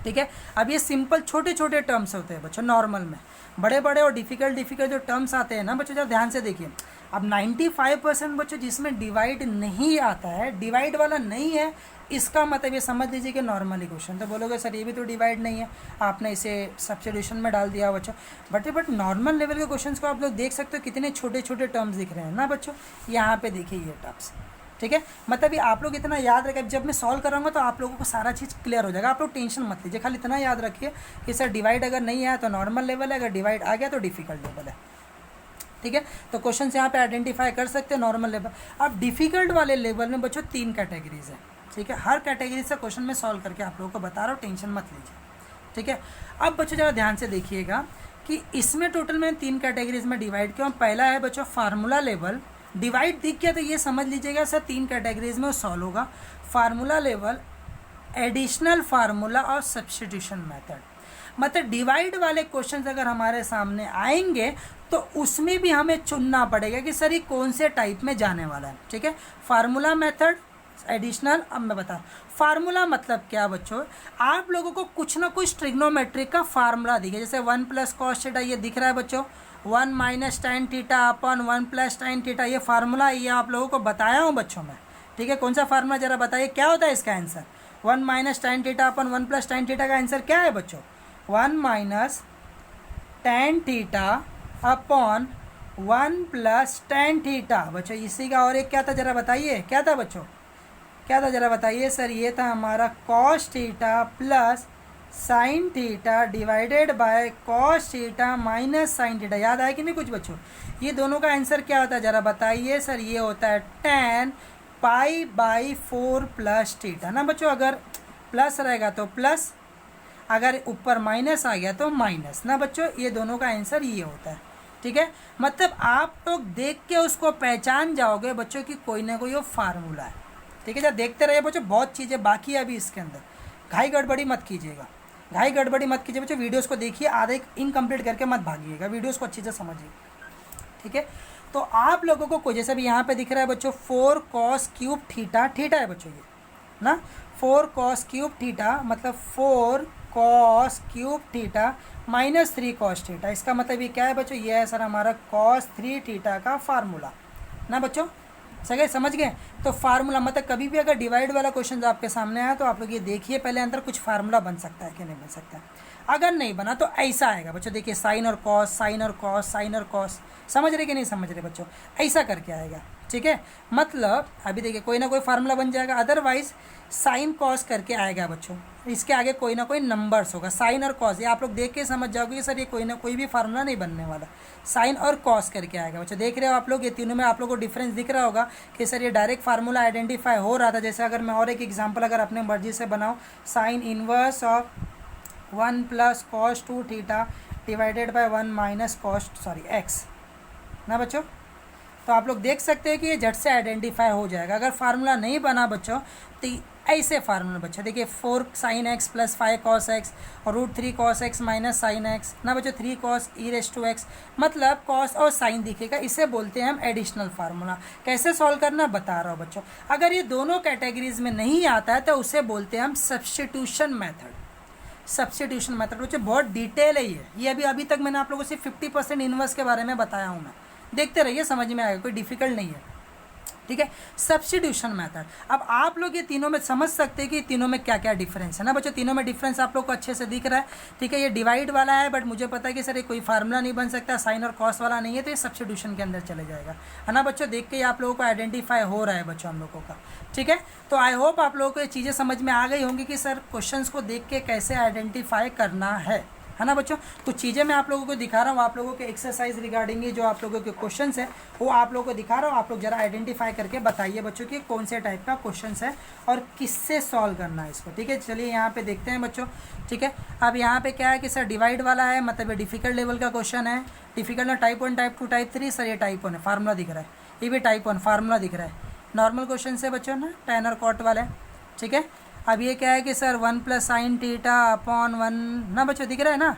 ठीक है, अब ये सिंपल छोटे छोटे टर्म्स होते हैं बच्चों नॉर्मल में। बड़े बड़े और डिफिकल्ट जो टर्म्स आते हैं ना बच्चों, जरा ध्यान से देखिए। अब 95% बच्चों जिसमें डिवाइड नहीं आता है, डिवाइड वाला नहीं है, इसका मतलब ये समझ लीजिए कि नॉर्मल इक्वेशन। तो बोलोगे सर ये भी तो डिवाइड नहीं है, आपने इसे सब्स्टिट्यूशन में डाल दिया बच्चों। बट नॉर्मल लेवल के क्वेश्चंस को आप लोग देख सकते हो कितने छोटे छोटे टर्म्स दिख रहे हैं ना बच्चों। यहाँ पे देखिए ये टर्म्स, ठीक है। मतलब ये आप लोग इतना याद रखें, जब मैं सॉल्व कराऊंगा तो आप लोगों को सारा चीज़ क्लियर हो जाएगा। आप लोग टेंशन मत लीजिए, खाली इतना याद रखिए कि सर डिवाइड अगर नहीं आया तो नॉर्मल लेवल है, अगर डिवाइड आ गया तो डिफिकल्ट लेवल है, ठीक है। तो क्वेश्चन यहाँ पे आइडेंटिफाई कर सकते हैं नॉर्मल लेवल। अब डिफिकल्ट वाले लेवल में बच्चों 3 कैटेगरीज है, ठीक है। हर कैटेगरी से क्वेश्चन में सॉल्व करके आप लोगों को बता रहा हूँ, टेंशन मत लीजिए, ठीक है। अब बच्चों ज़रा ध्यान से देखिएगा कि इसमें टोटल में 3 कैटेगरीज में डिवाइड किया। पहला है बच्चों फार्मूला लेवल, डिवाइड दिख गया तो ये समझ लीजिएगा सर 3 कैटेगरीज में सॉल्व होगा। फार्मूला लेवल, एडिशनल फार्मूला और सब्स्टिट्यूशन मेथड। मतलब डिवाइड वाले क्वेश्चंस अगर हमारे सामने आएंगे तो उसमें भी हमें चुनना पड़ेगा कि सर ये कौन से टाइप में जाने वाला है, ठीक है। Formula method, additional. अब मैं बता, फार्मूला मतलब क्या बच्चों, आप लोगों को कुछ ना कुछ ट्रिग्नोमेट्रिक का फार्मूला दिखे, जैसे 1 + cos थीटा ये दिख रहा है बच्चों, 1 - tan थीटा अपन 1 + tan थीटा, ये फार्मूला ये आप लोगों को बताया हूँ बच्चों में, ठीक है। कौन सा फार्मूला जरा बताइए, क्या होता है इसका आंसर? 1 - tan थीटा अपन 1 + tan थीटा का आंसर क्या है बच्चों? 1 - tan theta upon 1 + tan theta बच्चों। इसी का और एक क्या था जरा बताइए, क्या था बच्चों, क्या था जरा बताइए सर? ये था हमारा cos theta plus sine theta divided by cos theta minus sine theta. याद आया कि नहीं कुछ बच्चों? ये दोनों का आंसर क्या होता है जरा बताइए सर? ये होता है tan π/4 प्लस थीटा ना बच्चों। अगर प्लस रहेगा तो प्लस, अगर ऊपर माइनस आ गया तो माइनस ना बच्चों। ये दोनों का आंसर ये होता है, ठीक है। मतलब आप लोग देख के उसको पहचान जाओगे बच्चों की कोई ना कोई वो फार्मूला है, ठीक है। जब देखते रहिए बच्चों, बहुत चीज़ें बाकी है अभी इसके अंदर, घाई गड़बड़ी मत कीजिएगा, घाई गड़बड़ी मत कीजिए बच्चों। वीडियोस को देखिए, आधे इनकम्प्लीट करके मत भागिएगा, वीडियोस को अच्छी से समझिए, ठीक है। तो आप लोगों को कोई, जैसे भी यहाँ पे दिख रहा है बच्चों 4 cos³ थीटा, थीटा है बच्चों ये ना, 4 cos³ थीटा मतलब 4 cos³ theta minus 3 cos theta. इसका मतलब ये क्या है बच्चों? ये है सर हमारा cos 3 थीटा का फार्मूला ना बच्चों। सही समझ गए? तो फार्मूला मतलब कभी भी अगर डिवाइड वाला क्वेश्चन आपके सामने आया तो आप लोग ये देखिए पहले अंदर कुछ फार्मूला बन सकता है कि नहीं बन सकता है। अगर नहीं बना तो ऐसा आएगा बच्चों, देखिए साइन और कॉस, साइन और कॉस, साइन और कॉस। समझ रहे कि नहीं समझ रहे बच्चों? ऐसा करके आएगा, ठीक है। मतलब अभी देखिए कोई ना कोई फार्मूला बन जाएगा, अदरवाइज साइन कॉस करके आएगा बच्चों। इसके आगे कोई ना कोई नंबर्स होगा, साइन और कॉस। ये आप लोग देख के समझ जाओगे कि सर ये कोई ना कोई भी फार्मूला नहीं बनने वाला, साइन और कॉस करके आएगा बच्चों। देख रहे हो आप लोग, ये तीनों में आप लोगों को डिफरेंस दिख रहा होगा कि सर ये डायरेक्ट फार्मूला आइडेंटिफाई हो रहा था। जैसे अगर मैं और एक एग्जाम्पल अगर अपने मर्जी से बनाऊँ, sign inverse of 1 + cos 2 theta divided by 1 - cos x ना बच्चों। तो आप लोग देख सकते हैं कि ये झट से आइडेंटिफाई हो जाएगा। अगर फार्मूला नहीं बना बच्चों तो ऐसे फार्मूला बच्चों देखिए 4 sin x + 5 cos x और √3 cos x minus sine x ना बच्चों 3 cos e⁻x। मतलब cos और साइन दिखेगा, इसे बोलते हैं हम एडिशनल फार्मूला। कैसे सॉल्व करना बता रहा हूँ बच्चों। अगर ये दोनों कैटेगरीज में नहीं आता है तो उसे बोलते हैं हम सब्स्टिट्यूशन मेथड। सब्स्टिट्यूशन मेथड बच्चों बहुत डिटेल है ये अभी तक मैंने आप लोगों से 50% इनवर्स के बारे में बताया हूँ मैं। देखते रहिए, समझ में आएगा, कोई डिफिकल्ट नहीं है, ठीक है। Substitution method. अब आप लोग ये तीनों में समझ सकते हैं कि तीनों में क्या क्या डिफरेंस है ना बच्चों। तीनों में डिफरेंस आप लोग को अच्छे से दिख रहा है, ठीक है। ये डिवाइड वाला है बट मुझे पता है कि सर ये कोई फार्मूला नहीं बन सकता, साइन और कॉस वाला नहीं है, तो ये सब्स्टिट्यूशन के अंदर चले जाएगा, है ना बच्चों। देख के ही आप लोगों को आइडेंटिफाई हो रहा है बच्चों हम लोगों का, ठीक है। तो आई होप आप लोगों को ये चीज़ें समझ में आ गई होंगी कि सर क्वेश्चंस को देख के कैसे आइडेंटिफाई करना है ना बच्चों। कुछ चीज़ें मैं आप लोगों को दिखा रहा हूँ, आप लोगों के एक्सरसाइज रिगार्डिंग ये जो आप लोगों के क्वेश्चंस है वो आप लोगों को दिखा रहा हूँ। आप लोग जरा आइडेंटिफाई करके बताइए बच्चों कि कौन से टाइप का क्वेश्चंस है और किससे सॉल्व करना है इसको, ठीक है। चलिए यहाँ पे देखते हैं बच्चों, ठीक है। अब यहाँ पे क्या है कि सर डिवाइड वाला है, मतलब ये डिफिकल्ट लेवल का क्वेश्चन है। डिफिकल्ट में टाइप 1, टाइप 2, टाइप 3। सर ये टाइप 1 है, फार्मूला दिख रहा है। ये भी टाइप 1 फार्मूला दिख रहा है। नॉर्मल क्वेश्चन से बच्चों ना tan और cot वाले, ठीक है। अब ये क्या है कि सर 1 + sin थीटा अपॉन 1 ना बच्चों, दिख रहा है ना।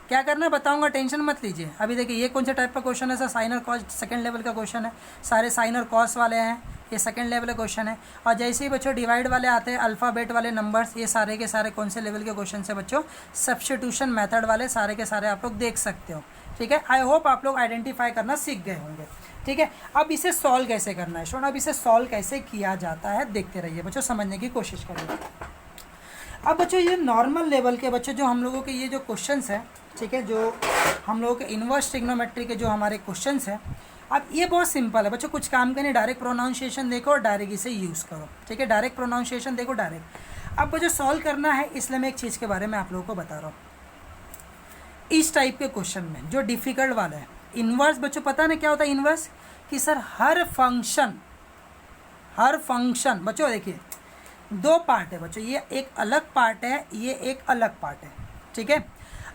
क्या करना बताऊंगा, टेंशन मत लीजिए। अभी देखिए ये कौन से टाइप का क्वेश्चन है सर? साइन और कॉस सेकंड लेवल का क्वेश्चन है, सारे साइन और कॉस वाले हैं, ये सेकंड लेवल का क्वेश्चन है। और जैसे ही बच्चों डिवाइड वाले आते हैं, अल्फ़ाबेट वाले नंबर्स, ये सारे के सारे कौन से लेवल के क्वेश्चन है बच्चों? सब्स्टिट्यूशन मेथड वाले सारे के सारे आप लोग देख सकते हो, ठीक है। आई होप आप लोग आइडेंटिफाई करना सीख गए होंगे। ठीक है। अब इसे सॉल्व कैसे करना है स्टूडेंट, अब इसे सॉल्व कैसे किया जाता है देखते रहिए बच्चों, समझने की कोशिश करिए। अब बच्चों ये नॉर्मल लेवल के बच्चों जो हम लोगों के ये जो क्वेश्चंस है, ठीक है, जो हम लोगों के इन्वर्स ट्रिग्नोमेट्री के जो हमारे क्वेश्चंस हैं, अब ये बहुत सिंपल है बच्चों, कुछ काम करने, डायरेक्ट प्रोनाउंसिएशन देखो और डायरेक्ट इसे यूज़ करो, ठीक है, डायरेक्ट प्रोनाउंसिएशन देखो डायरेक्ट। अब बच्चों सॉल्व करना है, इसलिए मैं एक चीज़ के बारे में आप लोगों को बता रहा हूँ। इस टाइप के क्वेश्चन में जो डिफ़िकल्ट वाला है, इन्वर्स बच्चों पता ना क्या होता है इन्वर्स, कि सर हर फंक्शन बच्चों देखिए दो पार्ट है बच्चों, ये एक अलग पार्ट है, ये एक अलग पार्ट है, ठीक है।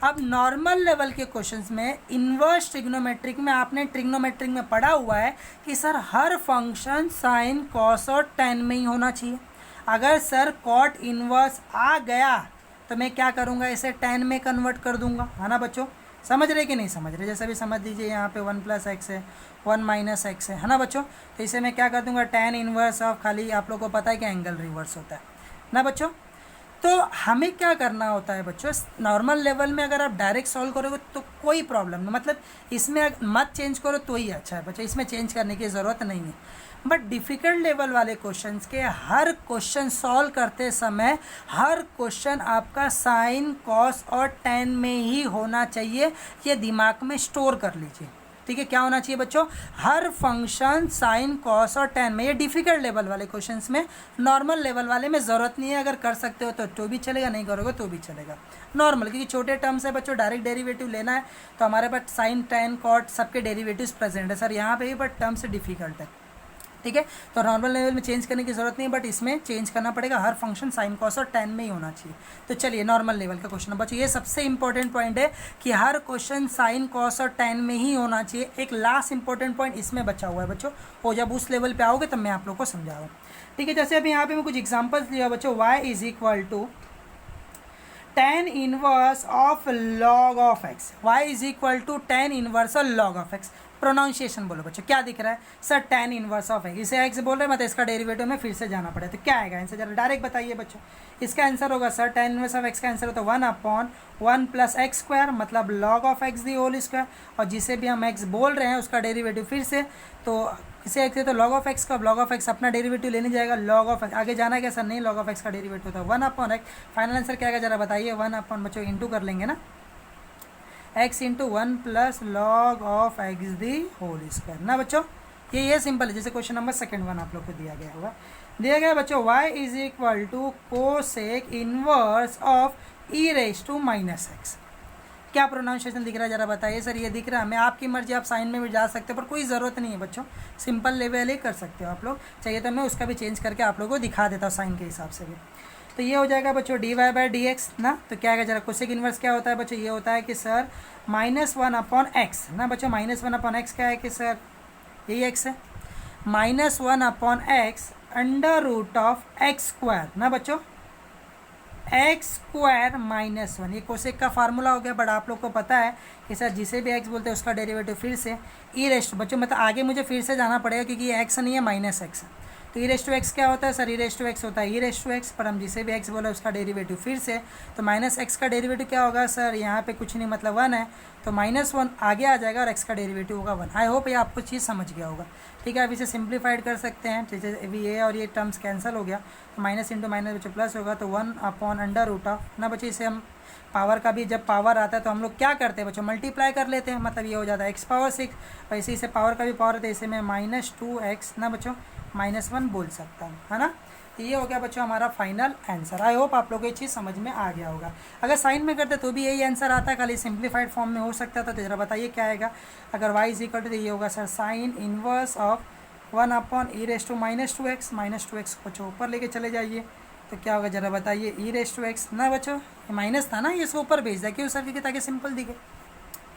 अब नॉर्मल लेवल के क्वेश्चंस में इन्वर्स ट्रिग्नोमेट्रिक में आपने ट्रिग्नोमेट्रिक में पढ़ा हुआ है कि सर हर फंक्शन साइन कॉस और टेन में ही होना चाहिए। अगर सर कॉट इन्वर्स आ गया तो मैं क्या करूँगा, इसे टेन में कन्वर्ट कर दूंगा, है ना बच्चों। समझ रहे कि नहीं समझ रहे, जैसे भी समझ लीजिए यहाँ पे 1 + x है, 1 - x है ना बच्चों, तो इसे मैं क्या कर दूंगा, टेन इन्वर्स ऑफ, खाली आप लोगों को पता है कि एंगल रिवर्स होता है ना बच्चों। तो हमें क्या करना होता है बच्चों, नॉर्मल लेवल में अगर आप डायरेक्ट सॉल्व करोगे तो कोई प्रॉब्लम नहीं, मतलब इसमें मत चेंज करो तो ही अच्छा है बच्चों, इसमें चेंज करने की ज़रूरत नहीं है। बट डिफ़िकल्ट लेवल वाले क्वेश्चंस के हर क्वेश्चन सॉल्व करते समय हर क्वेश्चन आपका साइन कॉस और टेन में ही होना चाहिए, ये दिमाग में स्टोर कर लीजिए, ठीक है। क्या होना चाहिए बच्चों, हर फंक्शन साइन कॉस और टेन में, ये डिफिकल्ट लेवल वाले क्वेश्चंस में, नॉर्मल लेवल वाले में ज़रूरत नहीं है, अगर कर सकते हो तो भी चलेगा, नहीं करोगे तो भी चलेगा नॉर्मल, क्योंकि छोटे टर्म्स है बच्चों, डायरेक्ट डेरिवेटिव लेना है तो हमारे पास साइन टेन कॉट सबके डेरिवेटिव्स प्रेजेंट है सर यहाँ पे भी, बट टर्म्स डिफिकल्ट है, ठीक है। तो नॉर्मल लेवल में चेंज करने की जरूरत नहीं है, बट इसमें चेंज करना पड़ेगा, हर फंक्शन साइन कॉस और टेन में ही होना चाहिए। तो चलिए नॉर्मल लेवल का क्वेश्चन बच्चों, ये सबसे इंपॉर्टेंट पॉइंट है कि हर क्वेश्चन साइन कॉस और टेन में ही होना चाहिए। एक लास्ट इंपॉर्टेंट पॉइंट इसमें बचा हुआ है बच्चों, और जब उस लेवल पे आओगे तब मैं आप लोग को समझा रहा हूँ, ठीक है। जैसे अभी यहाँ पे मैं कुछ एग्जाम्पल्स लिया बच्चों, y = tan inverse of log of x, y = tan inverse और log ऑफ x। प्रोनाउंसिएशन बोलो बच्चों, क्या दिख रहा है sir, tan inverse of x, इसे x बोल रहे हैं, मतलब इसका डेरिवेटिव में फिर से जाना पड़ेगा, तो क्या आएगा आंसर, जरा डायरेक्ट बताइए बच्चों। इसका आंसर होगा sir tan inverse of x का आंसर होता है 1/1 + x², मतलब log of x the whole square, और जिसे भी हम x बोल रहे हैं उसका डेरिवेटिव फिर से, तो इसे x है तो log ऑफ x का, log ऑफ x अपना डेरिवेटिव लेने जाएगा, log ऑफ x आगे जाना है क्या सर, नहीं, log ऑफ x का डेरिवेटिव होता है 1/x। फाइनल आंसर क्या आएगा जरा बताइए, 1/ बच्चों इंटू कर लेंगे ना, x × 1 + log of x the whole square ना बच्चों। ये सिंपल है, जैसे क्वेश्चन नंबर सेकंड 1 आप लोग को दिया गया होगा, दिया गया बच्चों y = cosec inverse of e⁻⁻x। क्या प्रोनाउंसिएशन दिख रहा है जरा बताइए सर, ये दिख रहा है हमें, आपकी मर्जी, आप साइन में भी जा सकते हो, पर कोई ज़रूरत नहीं है बच्चों, सिंपल लेवल ही कर सकते हो आप लोग, चाहिए तो मैं उसका भी चेंज करके आप लोगों को दिखा देता हूँ साइन के हिसाब से भी। तो ये हो जाएगा बच्चों dy/dx ना, तो क्या आएगा जरा, कोसेक इनवर्स क्या होता है बच्चों, ये होता है कि सर -1/x ना बच्चों, -1/x क्या है कि सर यही x है, -1/x √x² ना बच्चों, x² -1, ये कोसेक का फार्मूला हो गया। बट आप लोग को पता है कि सर जिसे भी x बोलते हैं उसका डेरिवेटिव फिर से e⁻, बच्चों मतलब आगे मुझे फिर से जाना पड़ेगा क्योंकि ये x नहीं है, -x है, तो e⁻x क्या होता है सर, e⁻x होता है e⁻x, पर हम जिसे भी x बोला उसका डेरिवेटिव फिर से, तो -x का डेरिवेटिव क्या होगा सर, यहाँ पे कुछ नहीं मतलब 1 है, तो -1 आगे आ जाएगा और x का डेरिवेटिव होगा 1। आई होप ये आपको चीज़ समझ गया होगा, ठीक है। अब इसे सिंप्लीफाइड कर सकते हैं, ठीक है, अभी ये और ये टर्म्स कैंसिल हो गया, तो माइनस इंटू माइनस बच्चों प्लस होगा, तो 1/√ऑफ ना बच्चों, इसे हम पावर का भी जब पावर आता है तो हम लोग क्या करते हैं बच्चों, मल्टीप्लाई कर लेते हैं, मतलब ये हो जाता है x⁻6, वैसे इसे पावर का भी पावर होता है, इसे मैं -2x ना बच्चों -1 बोल सकता हूँ, है ना। तो ये हो गया बच्चों हमारा फाइनल आंसर। आई होप आप लोगों को ये चीज़ समझ में आ गया होगा। अगर साइन में करते तो भी यही आंसर आता है, खाली सिंप्लीफाइड फॉर्म में हो सकता था, तो जरा बताइए क्या आएगा। अगर y = ये होगा sir sign inverse of 1/e⁻²x, -2x बच्चों ऊपर लेके चले जाइए, तो क्या होगा जरा बताइए, e⁻x ना बच्चों, माइनस था ना, ये इसको ऊपर भेज दिया क्यों सर, क्योंकि ताकि सिंपल दिखे,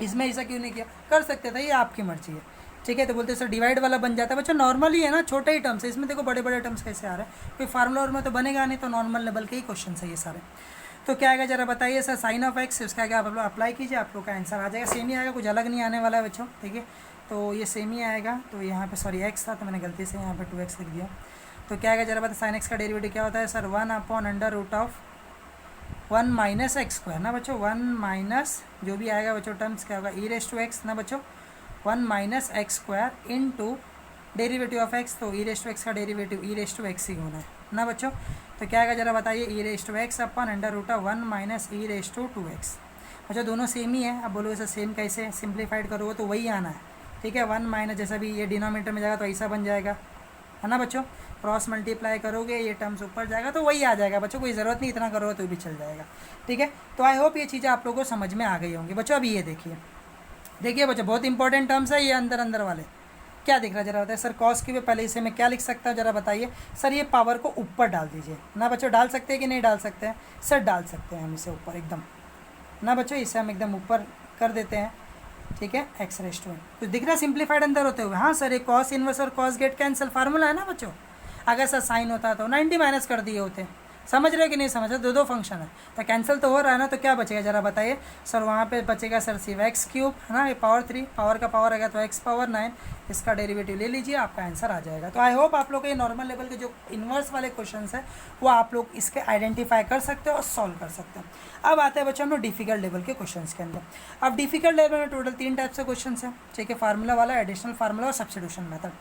इसमें ऐसा क्यों नहीं किया, कर सकते थे, ये आपकी मर्जी है, ठीक है। तो बोलते सर डिवाइड वाला बन जाता है बच्चों, नॉर्मल ही है ना, छोटे ही टर्म्स है, इसमें देखो बड़े बड़े टर्म्स कैसे आ रहे हैं, कोई फार्मूला में तो बनेगा नहीं, तो नॉर्मल लेवल के ही क्वेश्चन है ये सारे। तो क्या आएगा जरा बताइए सर, साइन ऑफ x, उसका आगे आप लोग अप्लाई कीजिए, आप लोग का आंसर आ जाएगा, सेम ही आएगा, कुछ अलग नहीं आने वाला है बच्चों, ठीक है। तो ये सेम ही आएगा, तो यहाँ पे सॉरी x था तो मैंने गलती से यहाँ पे 2x लिख दिया, तो क्या आएगा जरा बताइए, साइन x का डेरिवेटिव क्या होता है सर, 1/√1 - x² ना बच्चों, 1 माइनस जो भी आएगा बच्चों टर्म्स क्या होगा e⁻x ना बच्चों, 1 minus x square into derivative of x, तो ई रेस टू एक्स का derivative e raise to x ही होना है ना बच्चों। तो क्या आएगा ज़रा बताइए, ई रेस टू एक्स अपन under root of 1 minus e raise to 2x। अच्छा दोनों सेम ही है, अब बोलो इसे सेम कैसे सिंप्लीफाइड करोगे तो वही आना है, ठीक है। 1 माइनस जैसा भी ये डिनोमिनेटर में जाएगा तो ऐसा बन जाएगा, है ना बच्चों। क्रॉस मल्टीप्लाई करोगे ये टर्म्स ऊपर जाएगा तो वही आ जाएगा बच्चों, कोई ज़रूरत नहीं इतना करोगे तो भी चल जाएगा, ठीक है। तो आई होप ये चीज़ें आप लोगों को समझ में आ गई होंगी बच्चों। अब ये देखिए बच्चों, बहुत इंपॉर्टेंट टर्म्स है ये अंदर वाले। क्या दिख रहा है जरा बताइए सर, कॉस की पहले इसे मैं क्या लिख सकता हूँ जरा बताइए सर। ये पावर को ऊपर डाल दीजिए ना बच्चों, डाल सकते हैं कि नहीं डाल सकते हैं सर, डाल सकते हैं हम इसे ऊपर एकदम ना बच्चों, इसे हम एकदम ऊपर कर देते हैं, ठीक है। एक्स रेस टू एन कुछ दिख रहा है सिंप्लीफाइड अंदर होते हुए। हाँ सर, ये कॉस इनवर्स और कॉस गेट कैंसिल फार्मूला है ना बच्चों। अगर सर साइन होता तो 90 माइनस कर दिए होते, समझ रहे कि नहीं समझ रहे, दो फंक्शन है तो कैंसिल तो हो रहा है ना, तो क्या बचेगा जरा बताइए सर। वहाँ पे बचेगा सर सिर्फ एक्स क्यूब, है ना, ये पावर 3, पावर का पावर आएगा तो एक्स पावर 9, इसका डेरिवेटिव ले लीजिए, आपका आंसर आ जाएगा। तो आई होप आप लोग ये नॉर्मल लेवल के जो इन्वर्स वाले क्वेश्चंस है वो आप लोग इसके आइडेंटिफाई कर सकते हो और सॉल्व कर सकते हैं। अब आते हैं बच्चों हम लोग डिफिकल्ट लेवल के क्वेश्चन के अंदर। अब डिफिकल्ट लेवल में टोटल 3 टाइप्स के क्वेश्चन है, ठीक है। फार्मूला वाला, एडिशनल फार्मूला और सब्स्टिट्यूशन मेथड।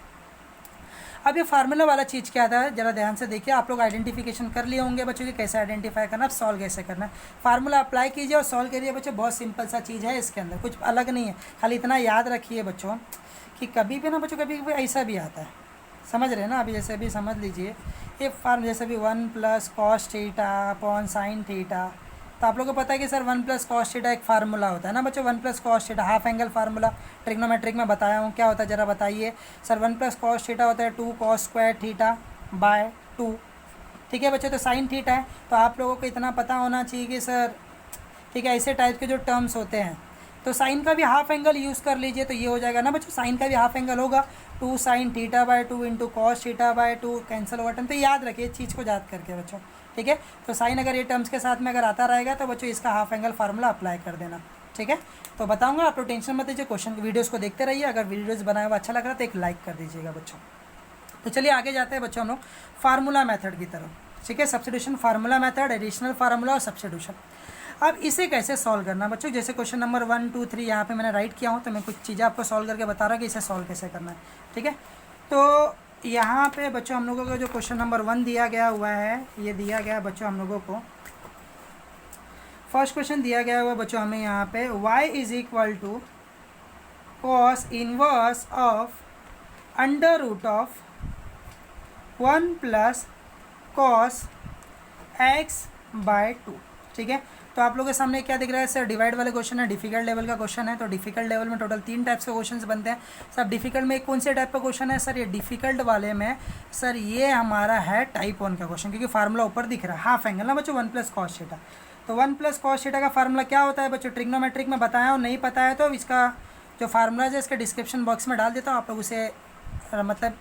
अब ये फार्मूला वाला चीज़ क्या था जरा ध्यान से देखिए, आप लोग आइडेंटिफिकेशन कर लिए होंगे बच्चों की कैसे आइडेंटिफाई करना, सॉल्व कैसे करना है। फार्मूला अप्लाई कीजिए और सॉल्व करिए बच्चों, बहुत सिंपल सा चीज़ है, इसके अंदर कुछ अलग नहीं है। खाली इतना याद रखिए बच्चों कि कभी भी ना बच्चों, कभी भी ऐसा भी आता है, समझ रहे हैं ना। अभी जैसे अभी समझ लीजिए ये फार्म जैसे भी 1 plus cos theta upon sine theta, तो आप लोगों को पता है कि सर 1 प्लस कॉस थीटा एक फार्मूला होता है ना बच्चों। 1 plus cos theta half angle formula trigonometric में बताया हूँ, क्या होता है जरा बताइए सर। 1 प्लस कॉस थीटा होता है 2 कॉस स्क्वायर थीटा बाय 2, ठीक है बच्चों। तो साइन थीटा है, तो आप लोगों को इतना पता होना चाहिए कि सर, ठीक है, ऐसे टाइप के जो टर्म्स होते हैं तो साइन का भी हाफ एंगल यूज़ कर लीजिए तो ये हो जाएगा ना बच्चों। साइन का भी हाफ एंगल होगा 2 sine theta by 2 into cos theta by 2 cancel over term. तो याद रखिए इस चीज़ को याद करके बच्चों, ठीक है। तो साइन अगर ये टर्म्स के साथ में अगर आता रहेगा तो बच्चों इसका हाफ एंगल फार्मूला अप्लाई कर देना, ठीक है। तो बताऊंगा, आप लोग टेंशन मत लीजिए, क्वेश्चन वीडियोस को देखते रहिए। अगर वीडियोस बनाया हुआ अच्छा लग रहा है तो एक लाइक कर दीजिएगा बच्चों। तो चलिए आगे जाते हैं बच्चों हम लोग फार्मूला मेथड की तरफ, ठीक है। Substitution formula method, additional formula और सब्स्टिट्यूशन। अब इसे कैसे सॉल्व करना बच्चों, जैसे क्वेश्चन नंबर 1 2 3 यहाँ पे मैंने राइट किया हूँ, तो मैं कुछ चीज़ें आपको सॉल्व करके बता रहा हूँ कि इसे सॉल्व कैसे करना है, ठीक है। तो यहाँ पे बच्चों हम लोगों को जो क्वेश्चन नंबर 1 दिया गया हुआ है, ये दिया गया है बच्चों हम लोगों को, फर्स्ट क्वेश्चन दिया गया हुआ बच्चों हमें यहाँ पे y is equal to cos inverse of under root of 1 plus cos X by 2, ठीक है। तो आप लोगों के सामने क्या दिख रहा है सर, डिवाइड वाले क्वेश्चन है, डिफिकल्ट लेवल का क्वेश्चन है। तो डिफिकल्ट लेवल में टोटल 3 टाइप्स के क्वेश्चंस बनते हैं सर। डिफिकल्ट में कौन से टाइप का क्वेश्चन है सर, ये डिफिकल्ट वाले में सर ये हमारा है टाइप 1 का क्वेश्चन, क्योंकि फार्मूला ऊपर दिख रहा है हाफ एंगल ना बच्चों, 1 प्लस कॉस थीटा। तो 1 प्लस कॉस थीटा का फार्मूला क्या होता है बच्चों, ट्रिग्नोमेट्रिक में बताया और नहीं पता है तो इसका जो फार्मूला है इसके डिस्क्रिप्शन बॉक्स में डाल देता हूँ, आप लोग उसे मतलब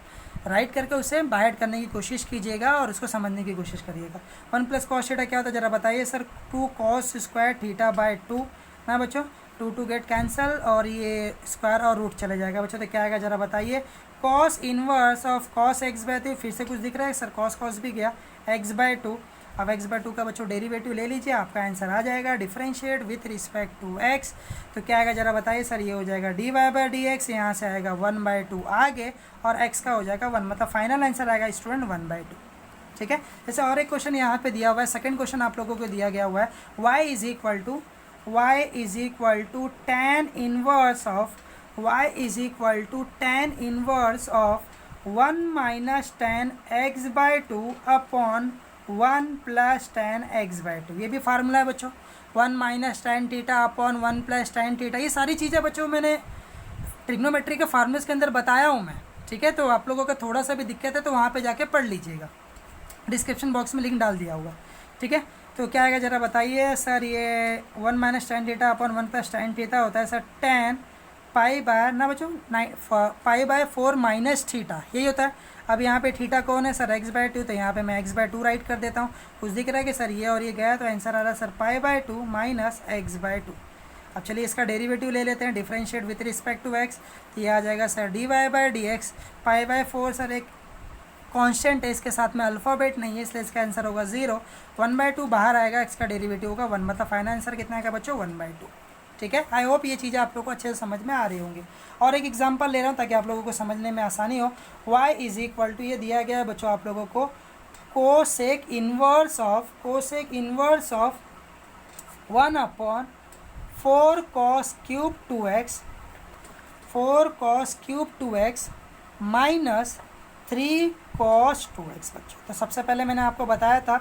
राइट करके उसे बाहर करने की कोशिश कीजिएगा और उसको समझने की कोशिश करिएगा। 1 प्लस कॉस थीटा क्या होता है जरा बताइए sir, 2 cos square theta by 2 ना बच्चों, 2 गेट कैंसल और ये स्क्वायर और रूट चले जाएगा बच्चों। तो क्या आएगा जरा बताइए, cos inverse of cos X by 2, फिर से कुछ दिख रहा है सर, कॉस कॉस भी गया, एक्स बाय 2। अब x बाय 2 का बच्चों डेरिवेटिव ले लीजिए, आपका आंसर आ जाएगा differentiate with respect to x। तो क्या आएगा जरा बताइए सर, ये हो जाएगा dy बाय dx, यहाँ से आएगा 1 बाय 2 आगे और x का हो जाएगा 1, मतलब फाइनल आंसर आएगा स्टूडेंट 1 बाय 2, ठीक है। जैसे और एक क्वेश्चन यहाँ पे दिया हुआ है, सेकंड क्वेश्चन आप लोगों को दिया गया हुआ है, y is equal to tan inverse of 1 minus tan x by 2 upon 1 plus tan x by 2। ये भी फार्मूला है बच्चों, 1 minus tan theta upon 1 plus tan theta. ये सारी चीज़ें बच्चों मैंने ट्रिग्नोमेट्री के फार्मूलेस के अंदर बताया हूँ मैं, ठीक है। तो आप लोगों का थोड़ा सा भी दिक्कत है तो वहाँ पे जाके पढ़ लीजिएगा, डिस्क्रिप्शन बॉक्स में लिंक डाल दिया होगा, ठीक है। तो क्या आएगा जरा बताइए सर, ये 1 minus tan theta upon 1 plus tan theta होता है सर tan पाई बाय ना बच्चों पाई बाय 4 माइनस थीटा, यही होता है। अब यहाँ पे थीटा कौन है सर, एक्स बाय 2, तो यहाँ पे मैं एक्स बाय 2 राइट कर देता हूँ। कुछ दिख रहा है कि सर ये और ये गया, तो आंसर आ रहा है sir pi by 2 minus X by 2। अब चलिए इसका डेरिवेटिव ले लेते हैं, differentiate with respect to x, तो ये आ जाएगा sir D Y by D X. Pi by 4 sir एक कांस्टेंट है, इसके साथ में अल्फ़ाबेट नहीं है इसलिए इसका आंसर होगा 0। 1 बाय 2 बाहर आएगा, एक्स का डेरिवेटिव होगा 1, मतलब फाइनल आंसर कितना आएगा बच्चों 1 बाय 2, ठीक है। आई होप ये चीज़ें आप लोगों को अच्छे से समझ में आ रही होंगी। और एक एग्जांपल ले रहा हूँ ताकि आप लोगों को समझने में आसानी हो। y इज इक्वल टू, ये दिया गया है बच्चों आप लोगों को, cosec inverse of 1/4 cos cube 2x minus 3 cos 2x बच्चों। तो सबसे पहले मैंने आपको बताया था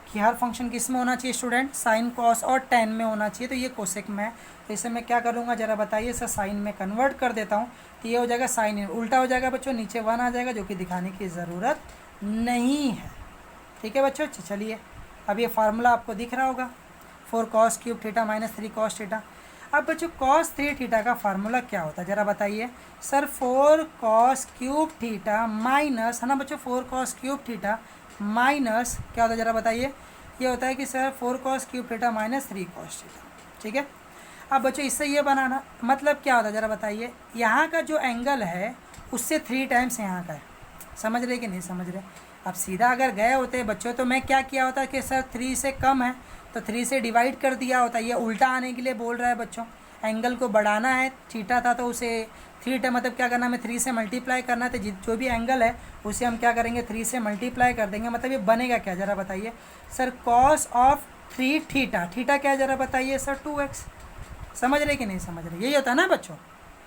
कि हर फंक्शन किस में होना चाहिए स्टूडेंट, साइन कॉस और टेन में होना चाहिए। तो ये कोसेक में है, तो इसे मैं क्या करूँगा जरा बताइए सर, साइन में कन्वर्ट कर देता हूँ। तो ये हो जाएगा साइन उल्टा हो जाएगा बच्चों, नीचे 1 आ जाएगा, जो कि दिखाने की ज़रूरत नहीं है। ठीक है बच्चों, चलिए अब ये फार्मूला आपको दिख रहा होगा, 4 cos cube theta minus 3 cos theta. अब बच्चों cos 3 थीटा का फार्मूला क्या होता है जरा बताइए sir, 4 cos cube theta minus, है ना बच्चों, 4 cos क्यूब थीटा माइनस क्या होता है जरा बताइए, ये होता है कि sir 4 cos cube theta minus 3 cos theta. ठीक है, अब बच्चों इससे ये बनाना मतलब क्या होता है जरा बताइए, यहाँ का जो एंगल है उससे 3 टाइम्स यहाँ का है। समझ रहे कि नहीं समझ रहे? अब सीधा अगर गए होते बच्चों तो मैं क्या किया होता कि सर 3 से कम है तो 3 से डिवाइड कर दिया होता। ये उल्टा आने के लिए बोल रहा है बच्चों, एंगल को बढ़ाना है, थीटा था तो उसे 3 मतलब क्या करना, हमें 3 से मल्टीप्लाई करना है। तो जो भी एंगल है उसे हम क्या करेंगे, 3 से मल्टीप्लाई कर देंगे। मतलब ये बनेगा क्या जरा बताइए sir, cos of 3 theta, theta क्या जरा बताइए सर, 2x। समझ रहे कि नहीं समझ रहे? यही होता है ना बच्चों,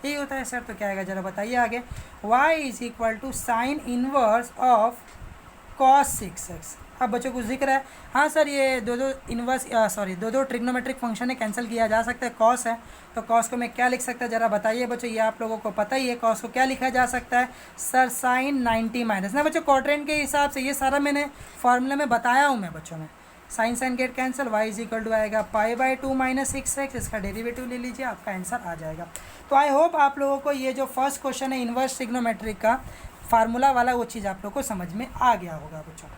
यही होता है सर। तो क्या आएगा जरा बताइए आगे, y is equal to sine inverse of cos 6x। अब बच्चों कुछ दिख रहा है, हाँ सर ये दो ट्रिग्नोमेट्रिक फंक्शन है, कैंसिल किया जा सकता है, कॉस है तो कॉस को मैं क्या लिख सकता है जरा बताइए बच्चों, ये आप लोगों को पता ही है, कॉस को क्या लिखा जा सकता है सर, साइन 90 माइनस ना बच्चों, क्वाड्रेंट के हिसाब से। ये सारा मैंने फॉर्मूला में बताया हूँ मैं बच्चों में, sine get cancel, y is equal to आएगा π/2 माइनस 6x, इसका डेरिवेटिव ले लीजिए, आपका आंसर आ जाएगा। तो आई होप आप लोगों को ये जो फर्स्ट क्वेश्चन है इन्वर्स ट्रिग्नोमेट्रिक का फार्मूला वाला, वो चीज़ आप लोगों को समझ में आ गया होगा बच्चों।